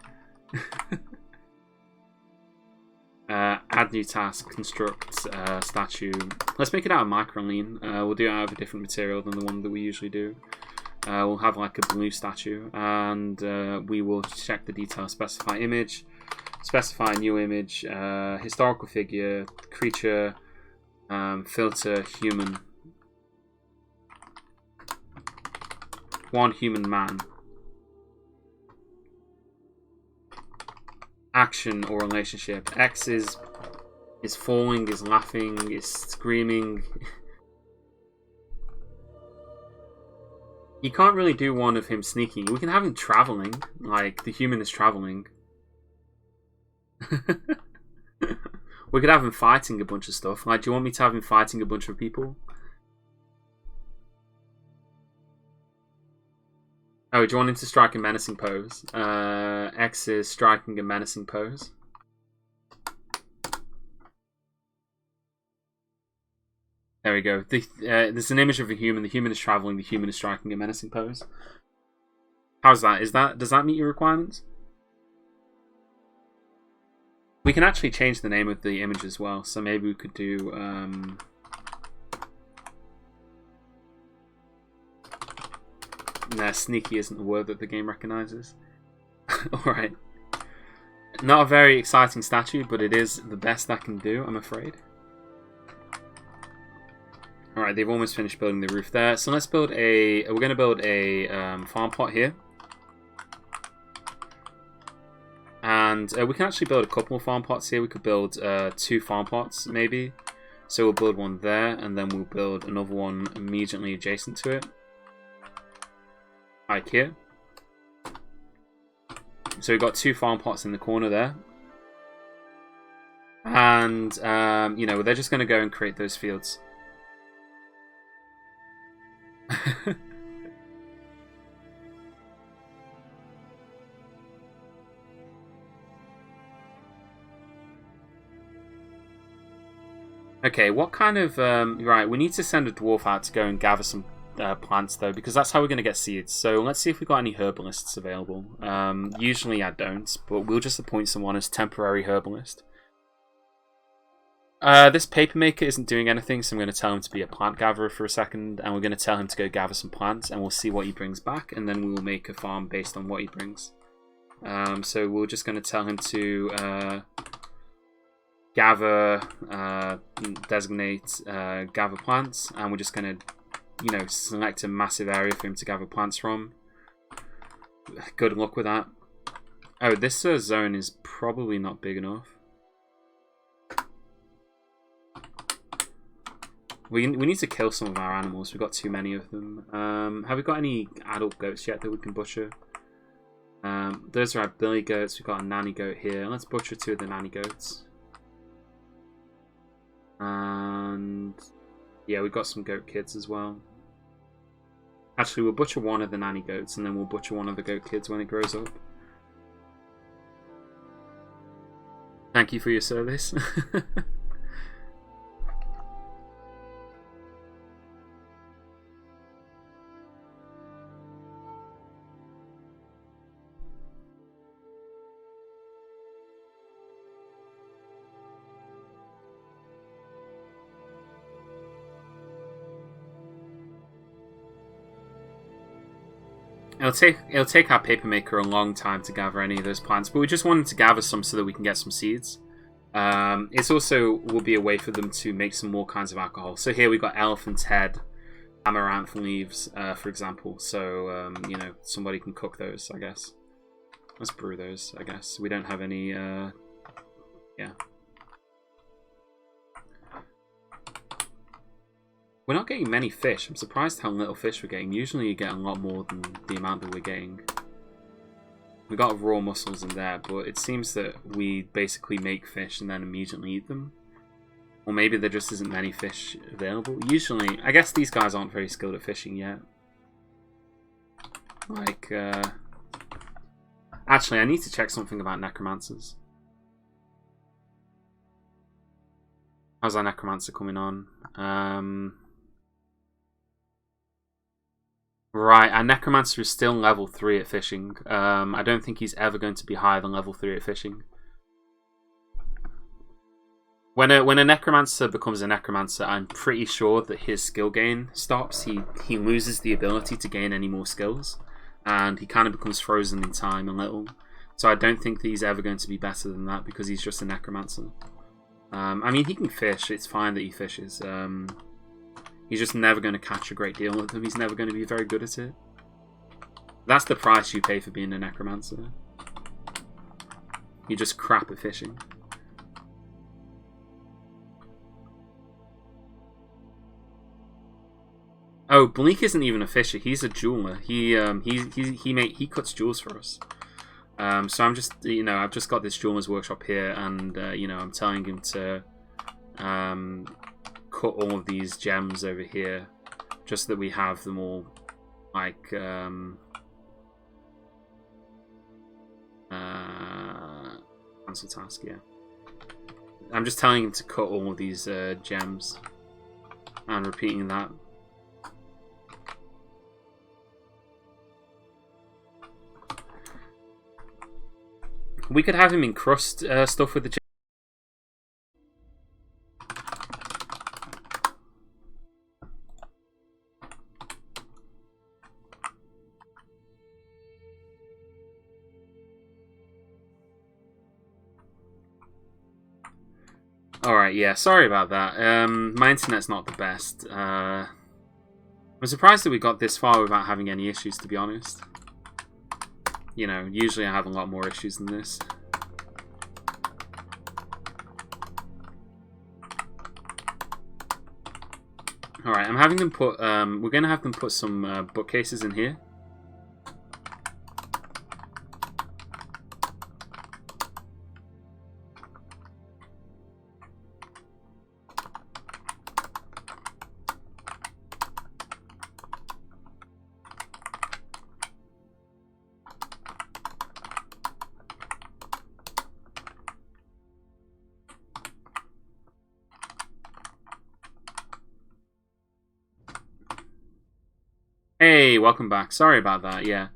Add new task, construct statue. Let's make it out of microline. We'll do it out of a different material than the one that we usually do. We'll have like a blue statue, and we will check the details, specify image, specify new image, historical figure, creature, filter, human. One human man. Action or relationship. X is falling, is laughing, is screaming. You can't really do one of him sneaking. We can have him traveling, like the human is traveling. We could have him fighting a bunch of stuff. Like, do you want me to have him fighting a bunch of people? Oh, do you want him to strike a menacing pose? X is striking a menacing pose. There we go. There's an image of a human. The human is traveling. The human is striking a menacing pose. How's that? Does that meet your requirements? We can actually change the name of the image as well. So maybe we could do... Nah, sneaky isn't the word that the game recognizes. Alright. Not a very exciting statue, but it is the best I can do, I'm afraid. Alright, they've almost finished building the roof there. So let's build a... We're going to build a farm plot here. And we can actually build a couple of farm plots here. We could build 2 farm plots, maybe. So we'll build one there, and then we'll build another one immediately adjacent to it. Like here. So we've got 2 farm plots in the corner there. And, you know, they're just going to go and create those fields. Okay, what kind of... right, we need to send a dwarf out to go and gather some plants, though, because that's how we're going to get seeds. So let's see if we've got any herbalists available. Usually I don't, but we'll just appoint someone as temporary herbalist. This papermaker isn't doing anything, so I'm going to tell him to be a plant gatherer for a second, and we're going to tell him to go gather some plants, and we'll see what he brings back, and then we will make a farm based on what he brings. So we're just going to tell him to gather, designate, gather plants, and we're just going to, you know, select a massive area for him to gather plants from. Good luck with that. Oh, this zone is probably not big enough. We need to kill some of our animals. We've got too many of them. Have we got any adult goats yet that we can butcher? Those are our billy goats. We've got a nanny goat here. Let's butcher 2 of the nanny goats. And yeah, we've got some goat kids as well. Actually, we'll butcher 1 of the nanny goats, and then we'll butcher 1 of the goat kids when it grows up. Thank you for your service. It'll take our papermaker a long time to gather any of those plants, but we just wanted to gather some so that we can get some seeds. It's also will be a way for them to make some more kinds of alcohol. So here we've got elephant's head, amaranth leaves, for example. So, you know, somebody can cook those, I guess. Let's brew those, I guess. We don't have any, yeah. We're not getting many fish. I'm surprised how little fish we're getting. Usually you get a lot more than the amount that we're getting. We got raw mussels in there, but it seems that we basically make fish and then immediately eat them. Or maybe there just isn't many fish available. Usually, I guess these guys aren't very skilled at fishing yet. Like, actually, I need to check something about necromancers. How's our necromancer coming on? Right, our necromancer is still level 3 at fishing. I don't think he's ever going to be higher than level 3 at fishing. When a necromancer becomes a necromancer, I'm pretty sure that his skill gain stops. He loses the ability to gain any more skills, and he kind of becomes frozen in time a little. So I don't think that he's ever going to be better than that because he's just a necromancer. I mean, he can fish. It's fine that he fishes. He's just never going to catch a great deal of them. He's never going to be very good at it. That's the price you pay for being a necromancer. You're just crap at fishing. Oh, Bleak isn't even a fisher. He's a jeweler. He cuts jewels for us. So I'm just, I've just got this jeweler's workshop here, and I'm telling him to cut all of these gems over here, just so that we have them all, like, cancel task. Yeah. I'm just telling him to cut all of these gems, and repeating that. We could have him encrust stuff with the. Alright, yeah, sorry about that. My internet's not the best. I'm surprised that we got this far without having any issues, to be honest. Usually I have a lot more issues than this. Alright, I'm having them put, we're going to have them put some bookcases in here. Hey, welcome back. Sorry about that, yeah.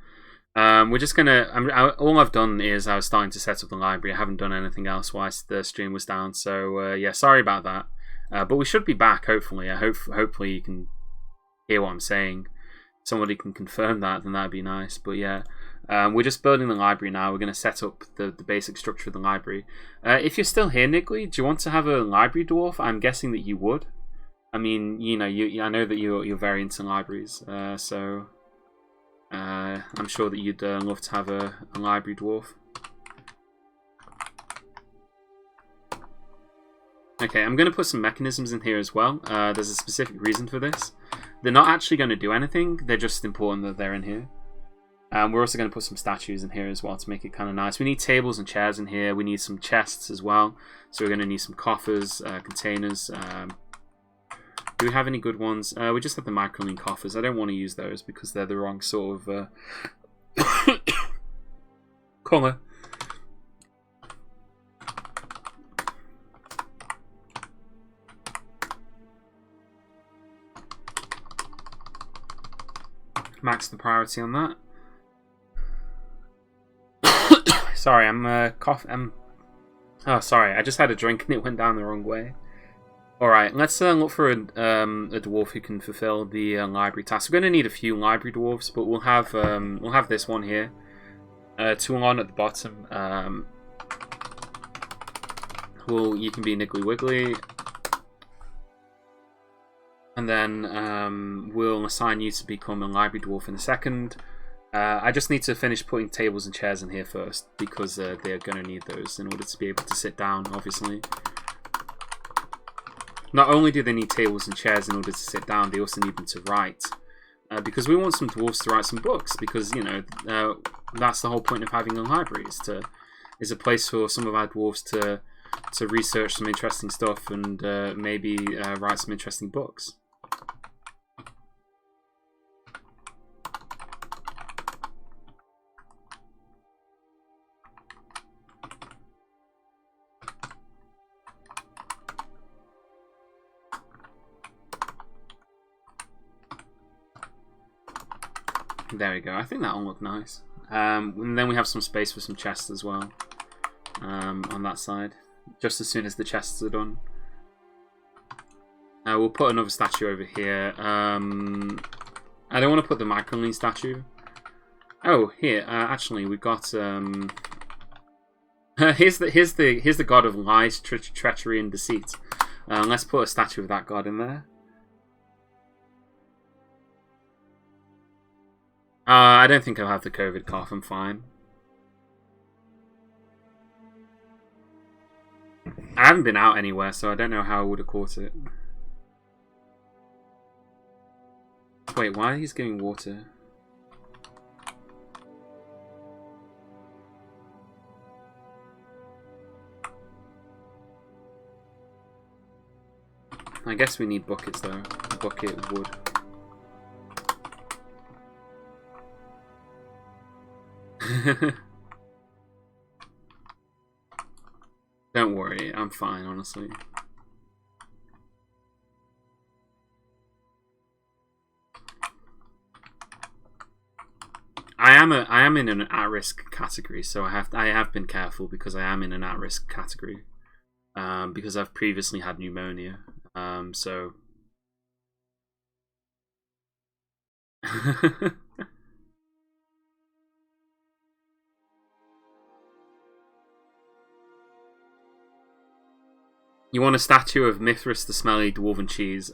We're just gonna... all I've done is I was starting to set up the library. I haven't done anything else whilst the stream was down. So, yeah, sorry about that. But we should be back, hopefully. Hopefully you can hear what I'm saying. Somebody can confirm that, then that'd be nice. But, yeah, we're just building the library now. We're going to set up the basic structure of the library. If you're still here, Niggly, do you want to have a library dwarf? I'm guessing that you would. I mean, I know that you're very into libraries, so I'm sure that you'd love to have a library dwarf. Okay, I'm going to put some mechanisms in here as well. There's a specific reason for this. They're not actually going to do anything, they're just important that they're in here. We're also going to put some statues in here as well to make it kind of nice. We need tables and chairs in here, we need some chests as well. So we're going to need some coffers, containers. Do we have any good ones? We just have the microlean coffers. I don't want to use those because they're the wrong sort of colour. Max the priority on that. Sorry, I'm coughing. Oh, sorry. I just had a drink and it went down the wrong way. Alright, let's look for a dwarf who can fulfill the library task. We're going to need a few library dwarves, but we'll have this one here. Toulon at the bottom. You can be Niggly Wiggly. And then we'll assign you to become a library dwarf in a second. I just need to finish putting tables and chairs in here first, because they're going to need those in order to be able to sit down, obviously. Not only do they need tables and chairs in order to sit down, they also need them to write. Because we want some dwarves to write some books, because, that's the whole point of having a library, is a place for some of our dwarves to to research some interesting stuff and maybe write some interesting books. There we go. I think that'll look nice. And then we have some space for some chests as well on that side. Just as soon as the chests are done. We'll put another statue over here. I don't want to put the microline statue. Oh, here. Actually, we've got... here's the god of lies, treachery, and deceit. Let's put a statue of that god in there. I don't think I'll have the COVID cough. I'm fine. I haven't been out anywhere, so I don't know how I would have caught it. Wait, why he's giving water? I guess we need buckets though. A bucket wood. Don't worry, I'm fine, honestly. I am in an at-risk category, so I have been careful because I am in an at-risk category. Because I've previously had pneumonia. So you want a statue of Mithras the Smelly Dwarven Cheese?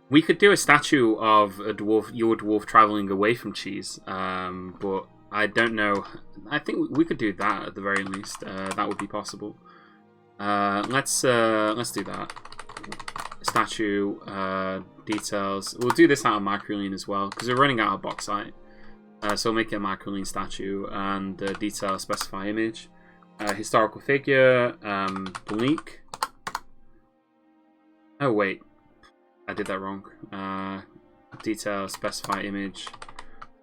We could do a statue of your dwarf traveling away from cheese, but I don't know. I think we could do that at the very least. That would be possible. Let's do that. Statue details. We'll do this out of microline as well because we're running out of bauxite. So we'll make it a microline statue and detail specify image. Historical figure, bleak. Oh wait, I did that wrong. Detail, specify image,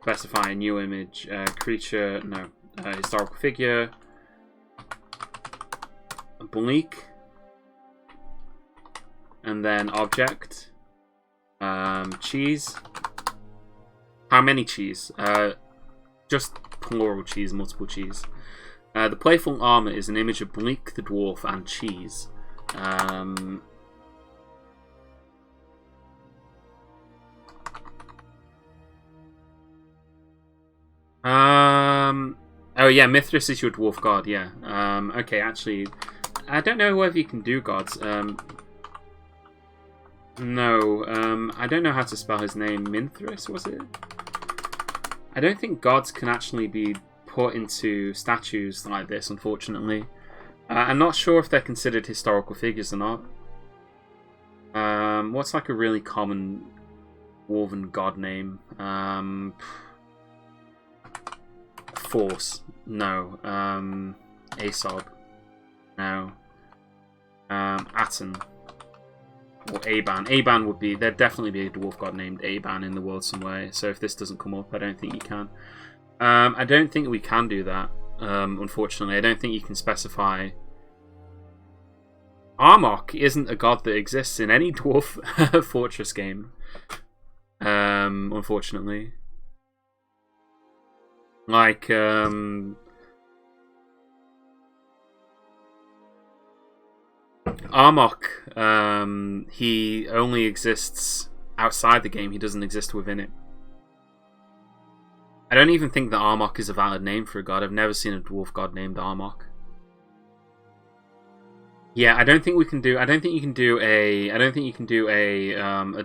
specify a new image, creature, no, historical figure, bleak, and then object, cheese. How many cheese? Just plural cheese, multiple cheese. The playful armor is an image of Bleak the dwarf and cheese. Oh yeah, Mithras is your dwarf god. Yeah. Okay, actually, I don't know whether you can do gods. No. I don't know how to spell his name. Mithras, was it? I don't think gods can actually be put into statues like this, unfortunately. I'm not sure if they're considered historical figures or not. What's like a really common dwarven god name? Force. No. Aesop. No. Aten. Or Aban. Aban would be... There'd definitely be a dwarf god named Aban in the world somewhere. So if this doesn't come up, I don't think you can. I don't think we can do that, unfortunately. I don't think you can specify... Armok isn't a god that exists in any Dwarf Fortress game, unfortunately. Like, Armok, he only exists outside the game, he doesn't exist within it. I don't even think that Armok is a valid name for a god. I've never seen a dwarf god named Armok. Yeah, I don't think we can do. I don't think you can do a. I don't think you can do a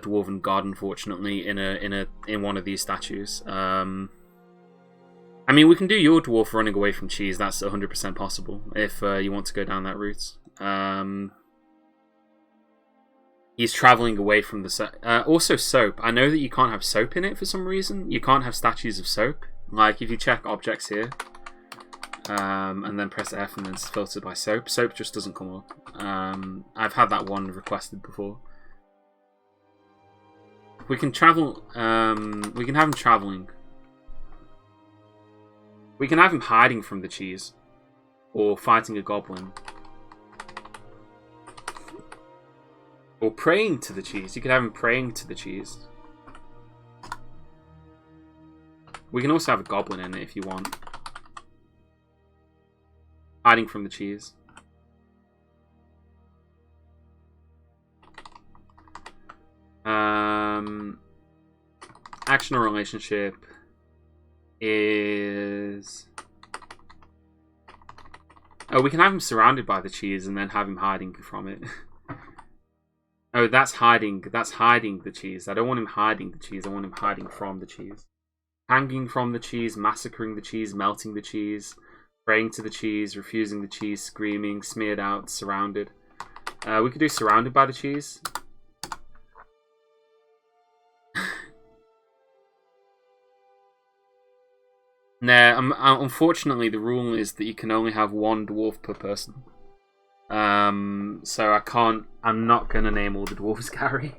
dwarven god, unfortunately, in one of these statues. I mean, we can do your dwarf running away from cheese. That's 100% possible if you want to go down that route. He's traveling away from the... also soap. I know that you can't have soap in it for some reason. You can't have statues of soap. Like, if you check objects here, and then press F, and then it's filtered by soap. Soap just doesn't come up. I've had that one requested before. We can travel. We can have him traveling. We can have him hiding from the cheese, or fighting a goblin, or praying to the cheese. You could have him praying to the cheese. We can also have a goblin in it if you want. Hiding from the cheese. Action or relationship is... Oh, we can have him surrounded by the cheese and then have him hiding from it. Oh, that's hiding. That's hiding the cheese. I don't want him hiding the cheese. I want him hiding from the cheese. Hanging from the cheese, massacring the cheese, melting the cheese, praying to the cheese, refusing the cheese, screaming, smeared out, surrounded. We could do surrounded by the cheese. Nah, unfortunately the rule is that you can only have one dwarf per person. So I'm not gonna name all the dwarves Gary.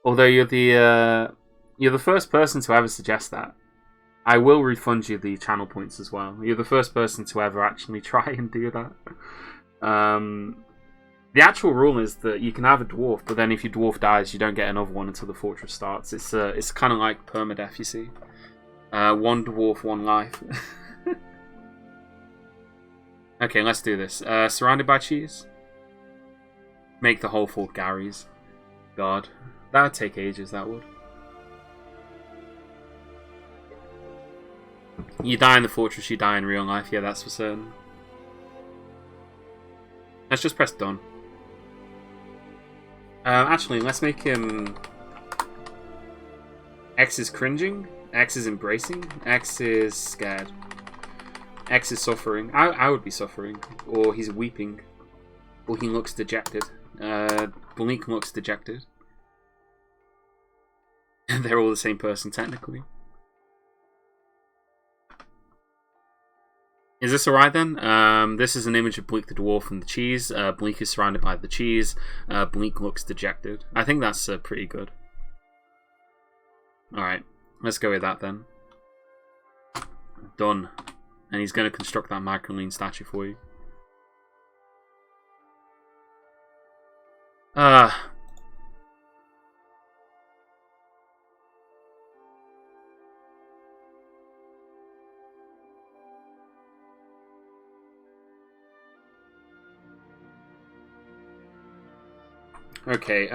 Although you're the first person to ever suggest that. I will refund you the channel points as well. You're the first person to ever actually try and do that. The actual rule is that you can have a dwarf, but then if your dwarf dies, you don't get another one until the fortress starts. It's kind of like permadeath, you see. One dwarf, one life. Okay, let's do this. Surrounded by cheese. Make the whole fort Gary's. God, that would take ages, that would. You die in the fortress, you die in real life. Yeah, that's for certain. Let's just press done. Actually, let's make him... X is cringing. X is embracing. X is scared. X is suffering. I would be suffering. Or he's weeping. Or he looks dejected. Blink looks dejected. They're all the same person, technically. Is this alright then? This is an image of Bleak the Dwarf and the cheese. Bleak is surrounded by the cheese. Bleak looks dejected. I think that's pretty good. Alright, let's go with that then. Done. And he's going to construct that Magdalene statue for you. Okay,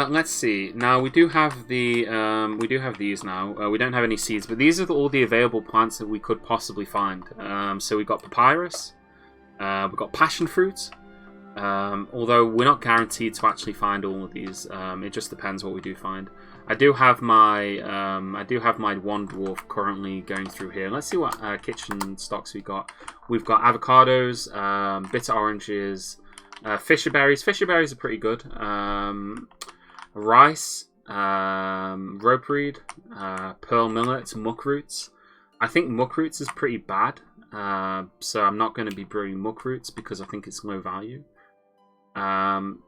let's see. Now we do have the these now. We don't have any seeds, but these are all the available plants that we could possibly find. So we've got papyrus, we've got passion fruit. Although we're not guaranteed to actually find all of these. It just depends what we do find. I do have my one dwarf currently going through here. Let's see what kitchen stocks we got. We've got avocados, bitter oranges. Fisher berries. Fisher berries are pretty good. Rice, rope reed, pearl millet, muck roots. I think muck roots is pretty bad, so I'm not going to be brewing muck roots because I think it's low value. I'm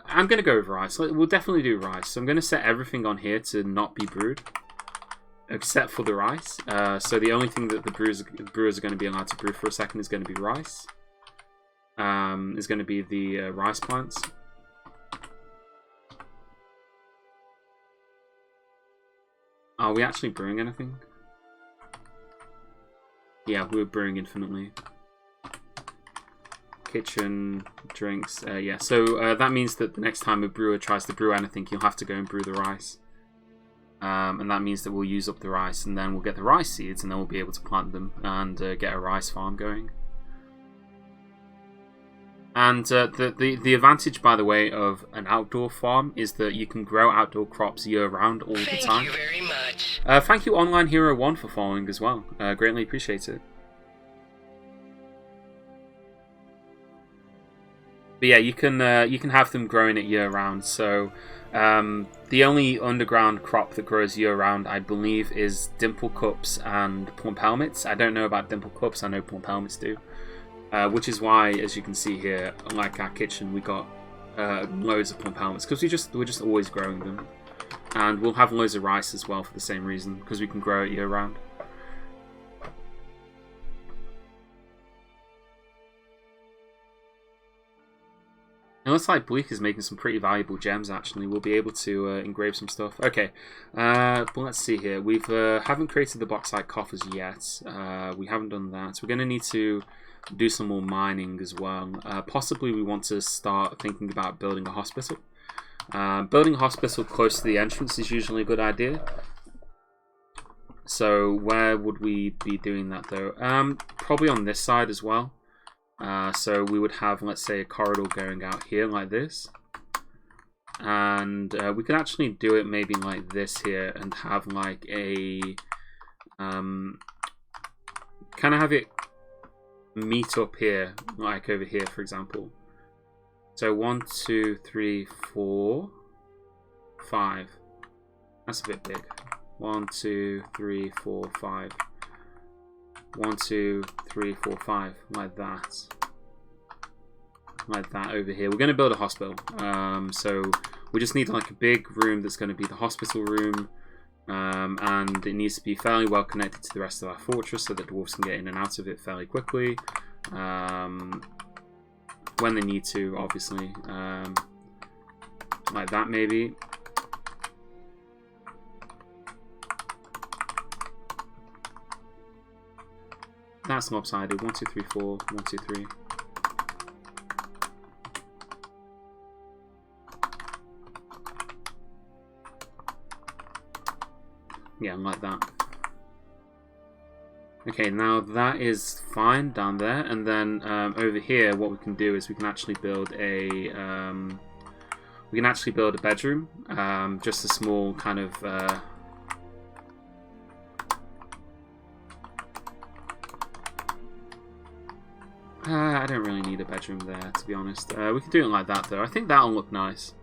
going to go with rice. We'll definitely do rice. So I'm going to set everything on here to not be brewed, except for the rice. So the only thing that the brewers are going to be allowed to brew for a second is going to be rice. Is going to be the rice plants. Are we actually brewing anything? Yeah, we're brewing infinitely. Kitchen, drinks, yeah. So that means that the next time a brewer tries to brew anything, you'll have to go and brew the rice. And that means that we'll use up the rice, and then we'll get the rice seeds, and then we'll be able to plant them and get a rice farm going. And the advantage, by the way, of an outdoor farm is that you can grow outdoor crops year-round all the time. Thank you very much. Thank you, Online Hero 1, for following as well. Greatly appreciate it. But yeah, you can have them growing it year round. So the only underground crop that grows year round, I believe, is dimple cups and plump helmets. I don't know about dimple cups. I know plump helmets do, which is why, as you can see here, like our kitchen, we got loads of plump helmets because we're just always growing them, and we'll have loads of rice as well for the same reason because we can grow it year round. It looks like Bleak is making some pretty valuable gems, actually. We'll be able to engrave some stuff. Okay, but let's see here. We haven't created the bauxite coffers yet. We haven't done that. We're going to need to do some more mining as well. Possibly we want to start thinking about building a hospital. Building a hospital close to the entrance is usually a good idea. So where would we be doing that, though? Probably on this side as well. So we would have, let's say, a corridor going out here like this, and we could actually do it maybe like this here and have like a kind of have it meet up here, like over here, for example. So 1, 2, 3, 4, 5. That's a bit big. 1, 2, 3, 4, 5. 1, 2, 3, 4, 5, like that over here. We're going to build a hospital, so we just need like a big room that's going to be the hospital room, and it needs to be fairly well connected to the rest of our fortress so that dwarves can get in and out of it fairly quickly, when they need to, obviously, like that maybe. That's lopsided. 1, 2, 3, 4. 1, 2, 3. Yeah, like that. Okay, now that is fine down there, and then over here, what we can do is we can actually build a bedroom, just a small kind of. I don't really need a bedroom there, to be honest. We can do it like that, though. I think that'll look nice.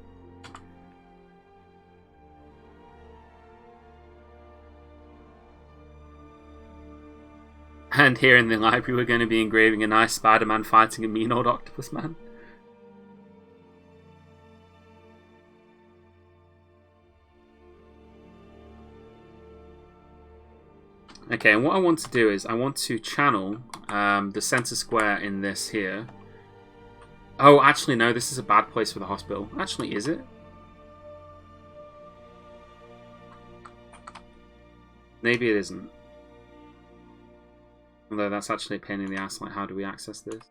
And here in the library, we're going to be engraving a nice Spider-Man fighting a mean old octopus man. Okay, and what I want to do is I want to channel the center square in this here. Oh, actually, no, this is a bad place for the hospital. Actually, is it? Maybe it isn't. Although that's actually a pain in the ass. Like, how do we access this?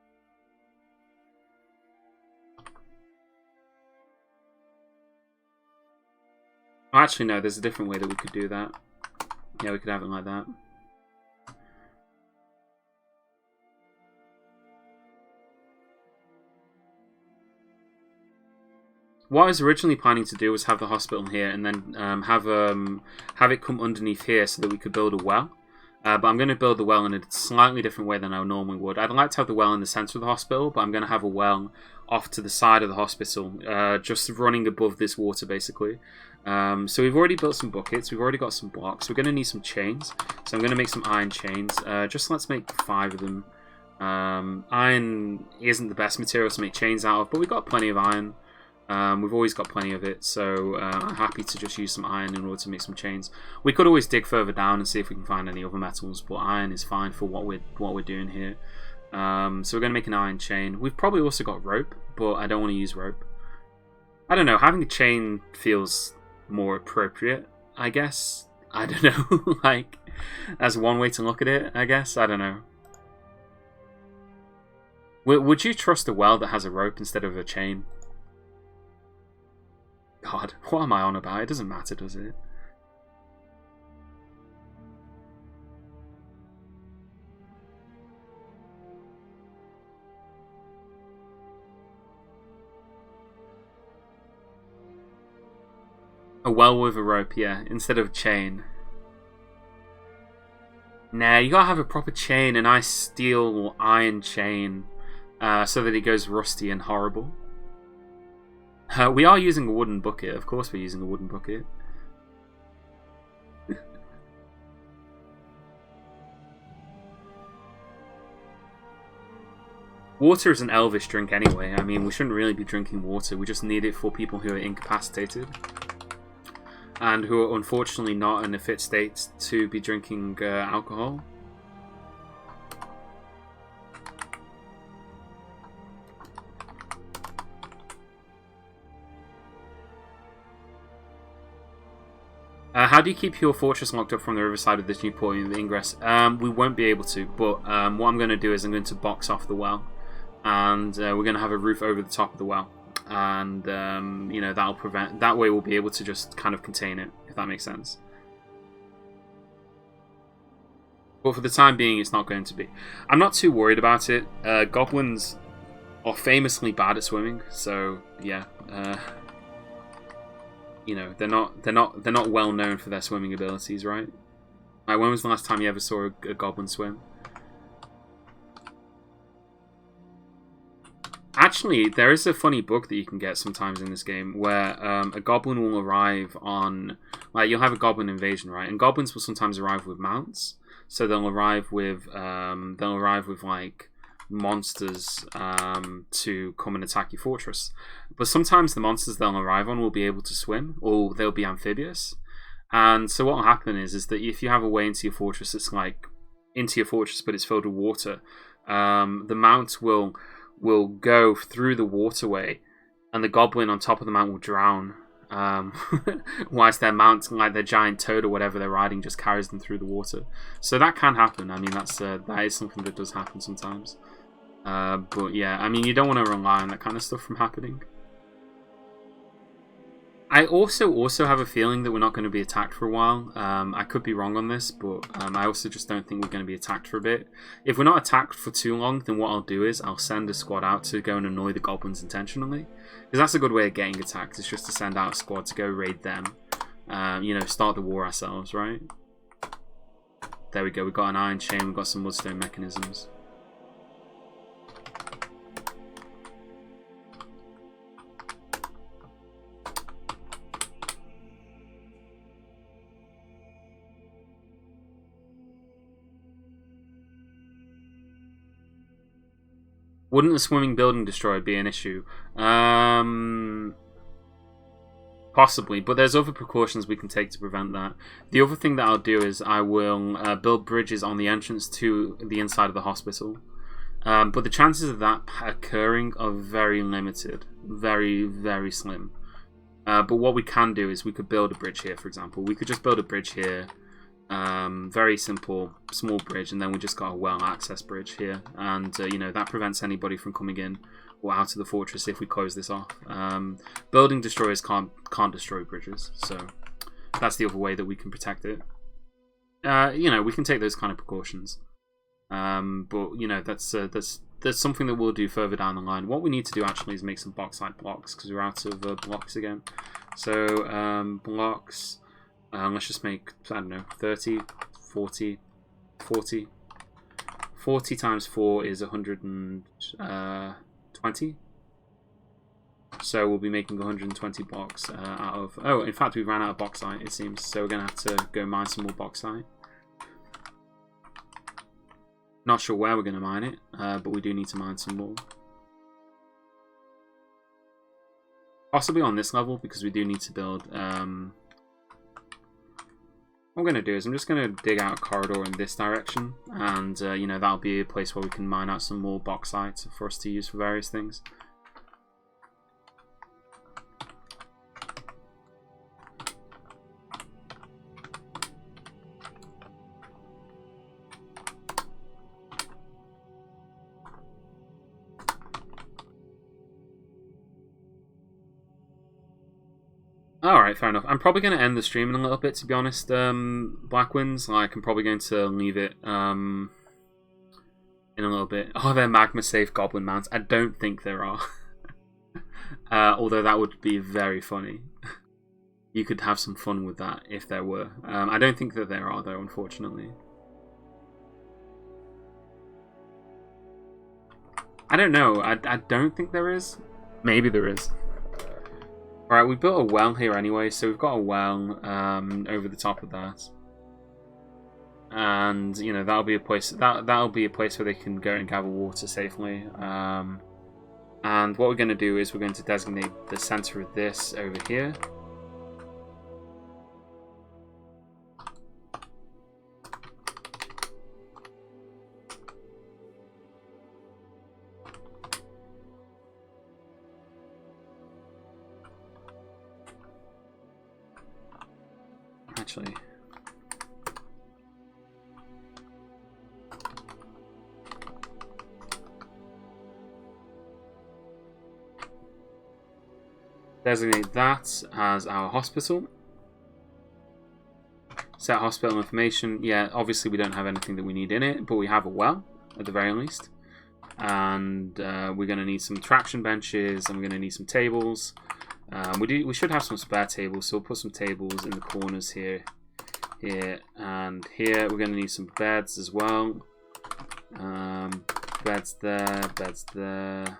Oh, actually, no, there's a different way that we could do that. Yeah, we could have it like that. What I was originally planning to do was have the hospital here and then have it come underneath here so that we could build a well. But I'm going to build the well in a slightly different way than I normally would. I'd like to have the well in the center of the hospital, but I'm going to have a well off to the side of the hospital, just running above this water, basically. So we've already built some buckets. We've already got some blocks. We're going to need some chains. So I'm going to make some iron chains. Just let's make 5 of them. Iron isn't the best material to make chains out of, but we've got plenty of iron. We've always got plenty of it, so I'm happy to just use some iron in order to make some chains. We could always dig further down and see if we can find any other metals, but iron is fine for what we're doing here. So we're going to make an iron chain. We've probably also got rope, but I don't want to use rope. I don't know, having a chain feels more appropriate, I guess. I don't know, like, that's one way to look at it, I guess. I don't know. Would you trust a well that has a rope instead of a chain? God, what am I on about? It doesn't matter, does it? A well with a rope, yeah, instead of a chain. Nah, you gotta have a proper chain, a nice steel or iron chain. so that it goes rusty and horrible. We are using a wooden bucket. Of course we're using a wooden bucket. Water is an elvish drink anyway. I mean, we shouldn't really be drinking water. We just need it for people who are incapacitated. And who are unfortunately not in a fit state to be drinking alcohol. How do you keep your fortress locked up from the riverside of this new point of ingress? We won't be able to, but what I'm going to do is I'm going to box off the well. And we're going to have a roof over the top of the well. And, you know, that'll prevent... That way we'll be able to just kind of contain it, if that makes sense. But for the time being, it's not going to be. I'm not too worried about it. Goblins are famously bad at swimming, so, yeah. You know, they're not well known for their swimming abilities, right? Like, when was the last time you ever saw a goblin swim? Actually, there is a funny bug that you can get sometimes in this game where a goblin will arrive on... Like, you'll have a goblin invasion, right? And goblins will sometimes arrive with mounts. So they'll arrive with like, monsters to come and attack your fortress. But sometimes the monsters they'll arrive on will be able to swim, or they'll be amphibious. And so what will happen is that if you have a way into your fortress, it's like... Into your fortress, but it's filled with water. The mount will go through the waterway, and the goblin on top of the mount will drown. Whilst their mount, like their giant toad or whatever they're riding, just carries them through the water. So that can happen. I mean, that is something that does happen sometimes. But yeah, I mean, you don't want to rely on that kind of stuff from happening. I also have a feeling that we're not going to be attacked for a while. I could be wrong on this, but I also just don't think we're going to be attacked for a bit. If we're not attacked for too long, then what I'll do is I'll send a squad out to go and annoy the goblins intentionally. Because that's a good way of getting attacked, is just to send out a squad to go raid them. You know, start the war ourselves, right? There we go, we've got an iron chain, we've got some woodstone mechanisms. Wouldn't a swimming building destroyer be an issue? Possibly, but there's other precautions we can take to prevent that. The other thing that I'll do is I will build bridges on the entrance to the inside of the hospital. But the chances of that occurring are very limited. Very, very slim. But what we can do is we could build a bridge here, for example. We could just build a bridge here. Very simple, small bridge, and then we just got a well access bridge here, and you know, that prevents anybody from coming in or out of the fortress if we close this off. Building destroyers can't destroy bridges, so that's the other way that we can protect it. You know, we can take those kind of precautions, but you know, that's something that we'll do further down the line. What we need to do actually is make some bauxite blocks, because we're out of blocks again. So blocks. Let's just make, I don't know, 30, 40, 40. 40 times 4 is 120. So we'll be making 120 blocks out of... Oh, in fact, we ran out of bauxite, it seems. So we're going to have to go mine some more bauxite. Not sure where we're going to mine it, but we do need to mine some more. Possibly on this level, because we do need to build... What I'm going to do is I'm just going to dig out a corridor in this direction, and you know, that'll be a place where we can mine out some more bauxite for us to use for various things. Alright, fair enough. I'm probably going to end the stream in a little bit, to be honest, Blackwinds. Like, I'm probably going to leave it in a little bit. Oh, they're magma-safe goblin mounts. I don't think there are. Although that would be very funny. You could have some fun with that if there were. I don't think that there are, though, unfortunately. I don't know. I don't think there is. Maybe there is. Alright, we built a well here anyway, so we've got a well over the top of that. And, you know, that'll be a place that'll be a place where they can go and gather water safely. And what we're going to do is we're going to designate the center of this over here. Actually, designate that as our hospital. Set hospital information. Yeah, obviously we don't have anything that we need in it, but we have a well at the very least. And we're going to need some traction benches, and we're going to need some tables. We should have some spare tables, so we'll put some tables in the corners here, and here. We're going to need some beds as well. Beds there, beds there.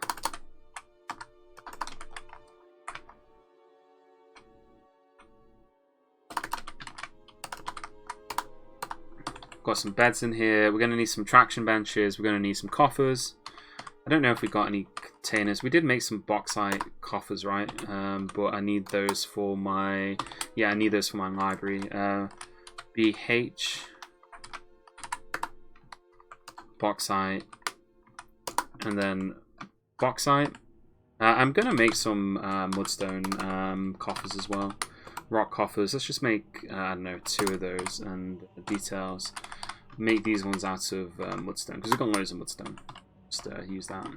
Got some beds in here. We're going to need some traction benches. We're going to need some coffers. I don't know if we got any containers. We did make some bauxite coffers, right? But I need those for my... Yeah, I need those for my library. BH. Bauxite. And then bauxite. I'm going to make some mudstone coffers as well. Rock coffers. Let's just make, I don't know, 2 of those. And details. Make these ones out of mudstone, because we've got loads of mudstone. Just use that.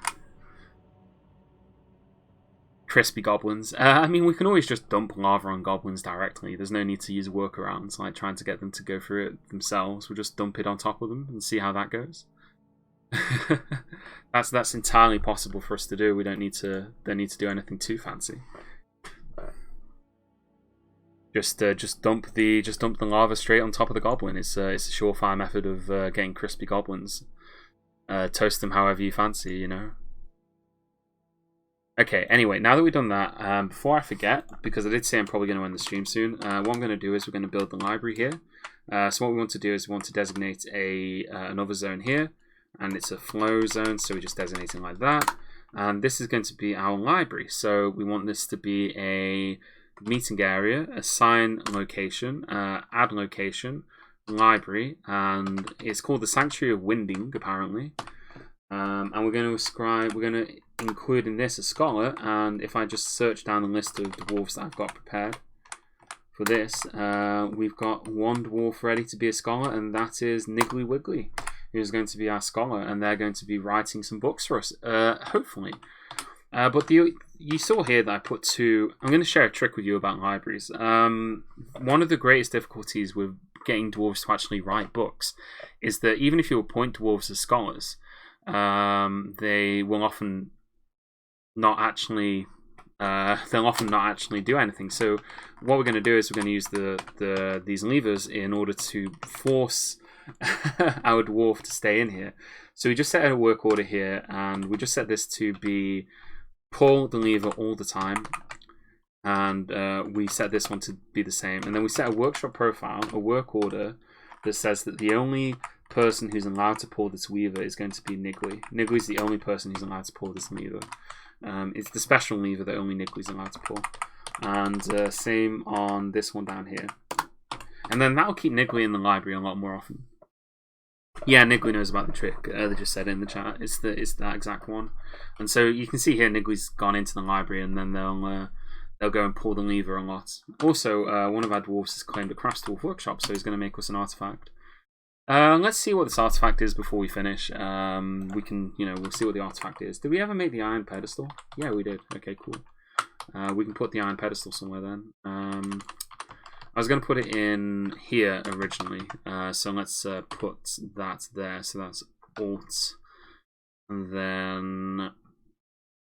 Crispy goblins. I mean, we can always just dump lava on goblins directly. There's no need to use workarounds, like trying to get them to go through it themselves. We'll just dump it on top of them and see how that goes. That's entirely possible for us to do. We don't need to do anything too fancy. Just dump the lava straight on top of the goblin. It's a surefire method of getting crispy goblins. Toast them however you fancy, you know. Okay, anyway, now that we've done that, before I forget, because I did say I'm probably going to end the stream soon, what I'm going to do is we're going to build the library here. So what we want to do is we want to designate another zone here, and it's a flow zone, so we just designate it like that. And this is going to be our library, so we want this to be a meeting area, assign location, add location, library, and it's called the Sanctuary of Winding, apparently. And we're going to include in this a scholar, and if I just search down the list of dwarves that I've got prepared for this, we've got 1 dwarf ready to be a scholar, and that is Niggly Wiggly, who's going to be our scholar, and they're going to be writing some books for us, hopefully. But you saw here that I put 2... I'm going to share a trick with you about libraries. One of the greatest difficulties with getting dwarves to actually write books is that even if you appoint dwarves as scholars, they will often not actually they'll often not actually do anything. So what we're going to do is we're going to use these levers in order to force our dwarf to stay in here. So we just set a work order here, and we just set this to be pull the lever all the time, and we set this one to be the same, and then we set a workshop profile, a work order that says that the only person who's allowed to pull this lever is going to be Niggly. Niggly's the only person who's allowed to pull this lever. It's the special lever that only Niggly's allowed to pull. And same on this one down here. And then that'll keep Niggly in the library a lot more often. Yeah, Niggly knows about the trick. They just said it in the chat. It's that exact one. And so you can see here Niggly's gone into the library, and then they'll go and pull the lever a lot. Also, one of our dwarves has claimed a Craft Dwarf Workshop, so he's going to make us an artifact. Let's see what this artifact is before we finish. We can, we'll see what the artifact is. Did we ever make the iron pedestal? Yeah, we did. Okay, cool. We can put the iron pedestal somewhere then. I was going to put it in here originally, so let's put that there. So that's Alt, and then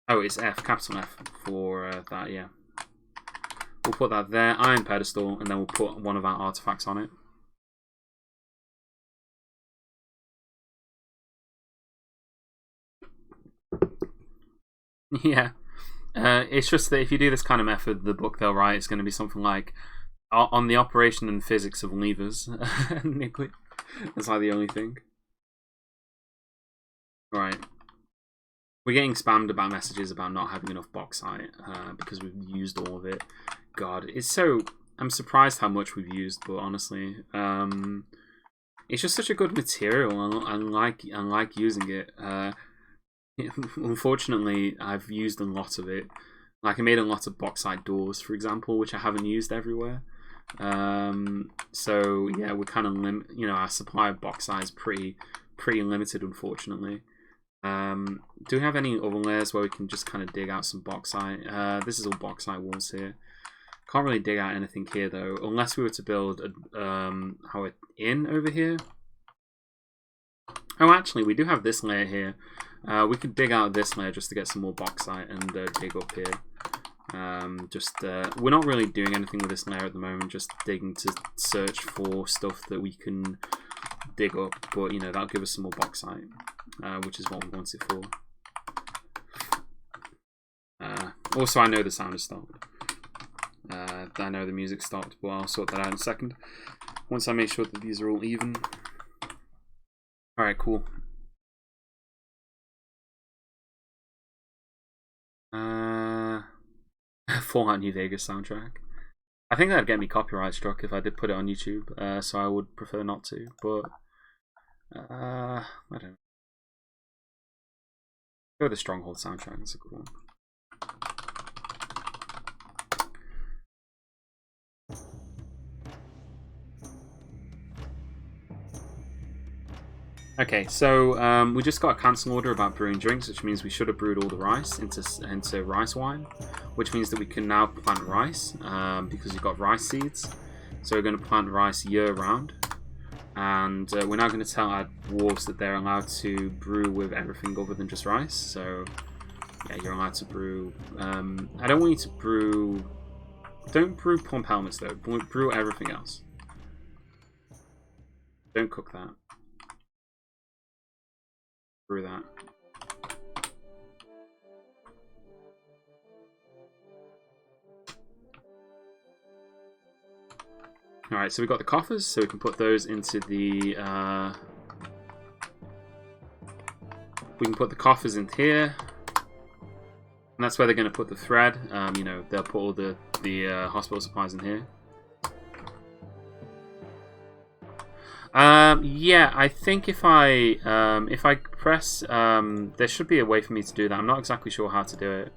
it's F, capital F for that. Yeah, we'll put that there, iron pedestal, and then we'll put one of our artifacts on it. Yeah. It's just that if you do this kind of method, the book they'll write is going to be something like on the operation and physics of levers. Nuclear. That's like the only thing. Right. We're getting spammed about messages about not having enough bauxite because we've used all of it. God, it's so... I'm surprised how much we've used, but honestly, it's just such a good material. I like using it. Unfortunately, I've used a lot of it. Like I made a lot of bauxite doors, for example, which I haven't used everywhere. So yeah, we're kind of our supply of bauxite is pretty limited, unfortunately. Do we have any other layers where we can just kind of dig out some bauxite? This is all bauxite walls here. Can't really dig out anything here though, unless we were to build our inn over here. Oh, actually, we do have this layer here. We could dig out this layer just to get some more bauxite and dig up here. We're not really doing anything with this layer at the moment, just digging to search for stuff that we can dig up, but you know, that'll give us some more bauxite, which is what we want it for. Also, I know the sound has stopped. I know the music stopped, but I'll sort that out in a second. Once I make sure that these are all even. Alright, cool. Fallout New Vegas soundtrack. I think that'd get me copyright struck if I did put it on YouTube, so I would prefer not to, but I don't know. Go with the Stronghold soundtrack, that's a good one. Okay, so we just got a cancel order about brewing drinks, which means we should have brewed all the rice into rice wine, which means that we can now plant rice because we've got rice seeds. So we're going to plant rice year round, and we're now going to tell our dwarves that they're allowed to brew with everything other than just rice. So yeah, you're allowed to brew. I don't want you to brew. Don't brew plump helmets though. Brew everything else. Don't cook that. Brew that. Alright, so we've got the coffers, so we can put those into the... we can put the coffers in here. And that's where they're going to put the thread. You know, they'll put all the hospital supplies in here. Yeah, I think if I press, there should be a way for me to do that. I'm not exactly sure how to do it.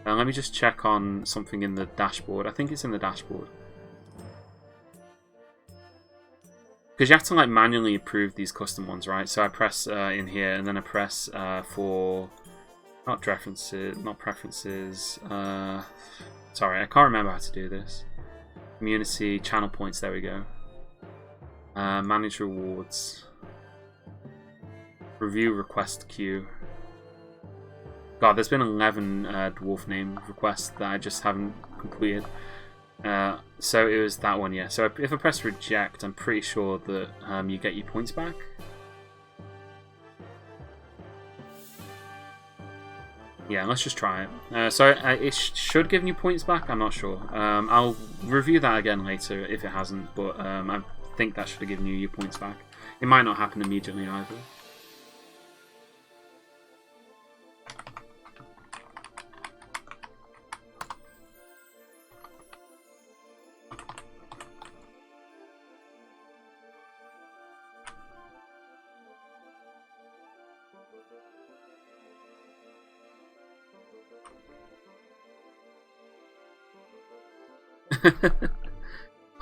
Let me just check on something in the dashboard. I think it's in the dashboard. Because you have to like manually approve these custom ones, right? So I press in here, and then I press for not preferences. Sorry, I can't remember how to do this. Community channel points. There we go. Manage rewards. Review request queue. God, there's been 11 dwarf name requests that I just haven't completed. So it was that one, yeah. So if I press reject, I'm pretty sure that you get your points back. Yeah, let's just try it. So it should give you points back, I'm not sure. I'll review that again later if it hasn't, but I think that should have given you your points back. It might not happen immediately either.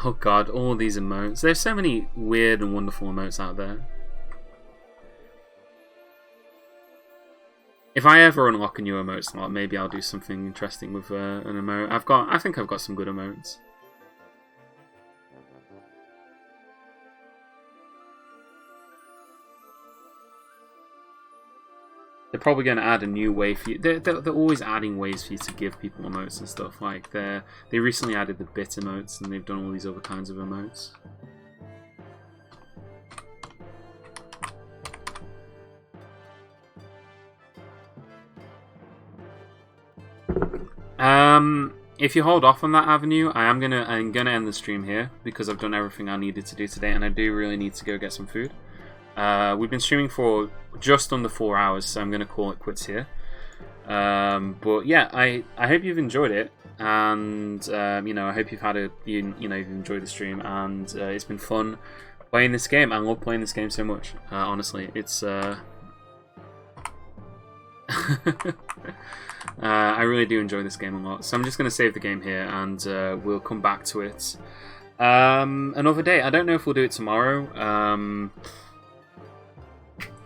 Oh god, all these emotes. There's so many weird and wonderful emotes out there. If I ever unlock a new emote slot, maybe I'll do something interesting with an emote. I think I've got some good emotes. They're probably going to add a new way for you. They're always adding ways for you to give people emotes and stuff. Like they recently added the bit emotes, and they've done all these other kinds of emotes. If you hold off on that avenue, I'm gonna end the stream here because I've done everything I needed to do today, and I do really need to go get some food. We've been streaming for just under 4 hours, so I'm gonna call it quits here. But yeah, I hope you've enjoyed it, and I hope you've had you've enjoyed the stream, and it's been fun playing this game. I love playing this game so much. Honestly, it's I really do enjoy this game a lot. So I'm just going to save the game here, and we'll come back to it another day. I don't know if we'll do it tomorrow.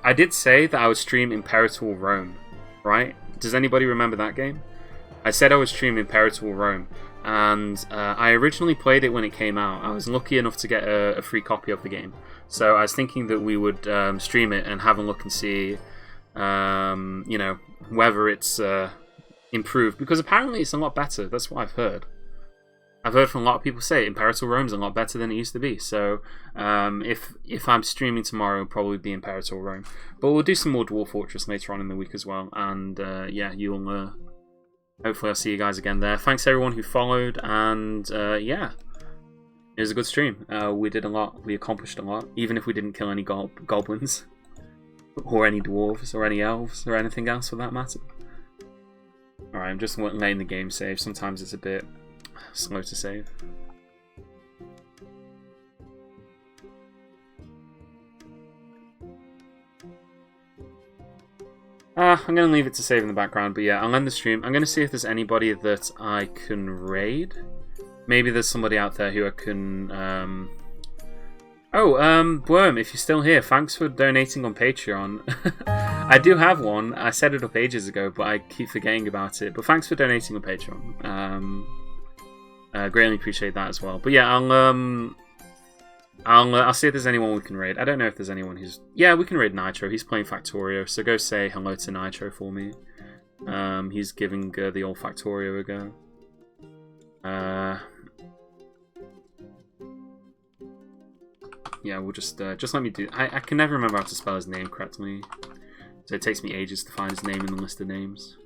I did say that I would stream Imperator Rome, right? Does anybody remember that game? I said I would stream Imperator Rome, and I originally played it when it came out. I was lucky enough to get a free copy of the game, so I was thinking that we would stream it and have a look and see, whether it's improved, because apparently it's a lot better. That's what I've heard. I've heard from a lot of people say Imperator Rome's a lot better than it used to be. So if I'm streaming tomorrow, it'll probably be Imperator Rome. But we'll do some more Dwarf Fortress later on in the week as well. And you'll hopefully I'll see you guys again there. Thanks everyone who followed, and it was a good stream. We did a lot. We accomplished a lot, even if we didn't kill any goblins or any dwarves or any elves or anything else for that matter. Alright, I'm just letting the game save. Sometimes it's a bit slow to save. I'm going to leave it to save in the background, but yeah, I'll end the stream. I'm going to see if there's anybody that I can raid. Maybe there's somebody out there who I can... Worm, if you're still here, thanks for donating on Patreon. I do have one. I set it up ages ago, but I keep forgetting about it. But thanks for donating on Patreon. Greatly appreciate that as well. But yeah, I'll see if there's anyone we can raid. I don't know if there's anyone who's... Yeah, we can raid Nitro. He's playing Factorio, so go say hello to Nitro for me. He's giving the old Factorio a go. Yeah, we'll just let me do... I can never remember how to spell his name correctly. So it takes me ages to find his name in the list of names.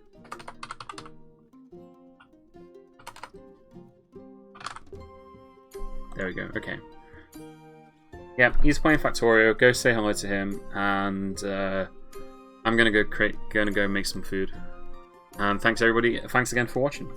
There we go, okay. Yeah, he's playing Factorio. Go say hello to him, and I'm gonna go make some food. And thanks everybody. Thanks again for watching.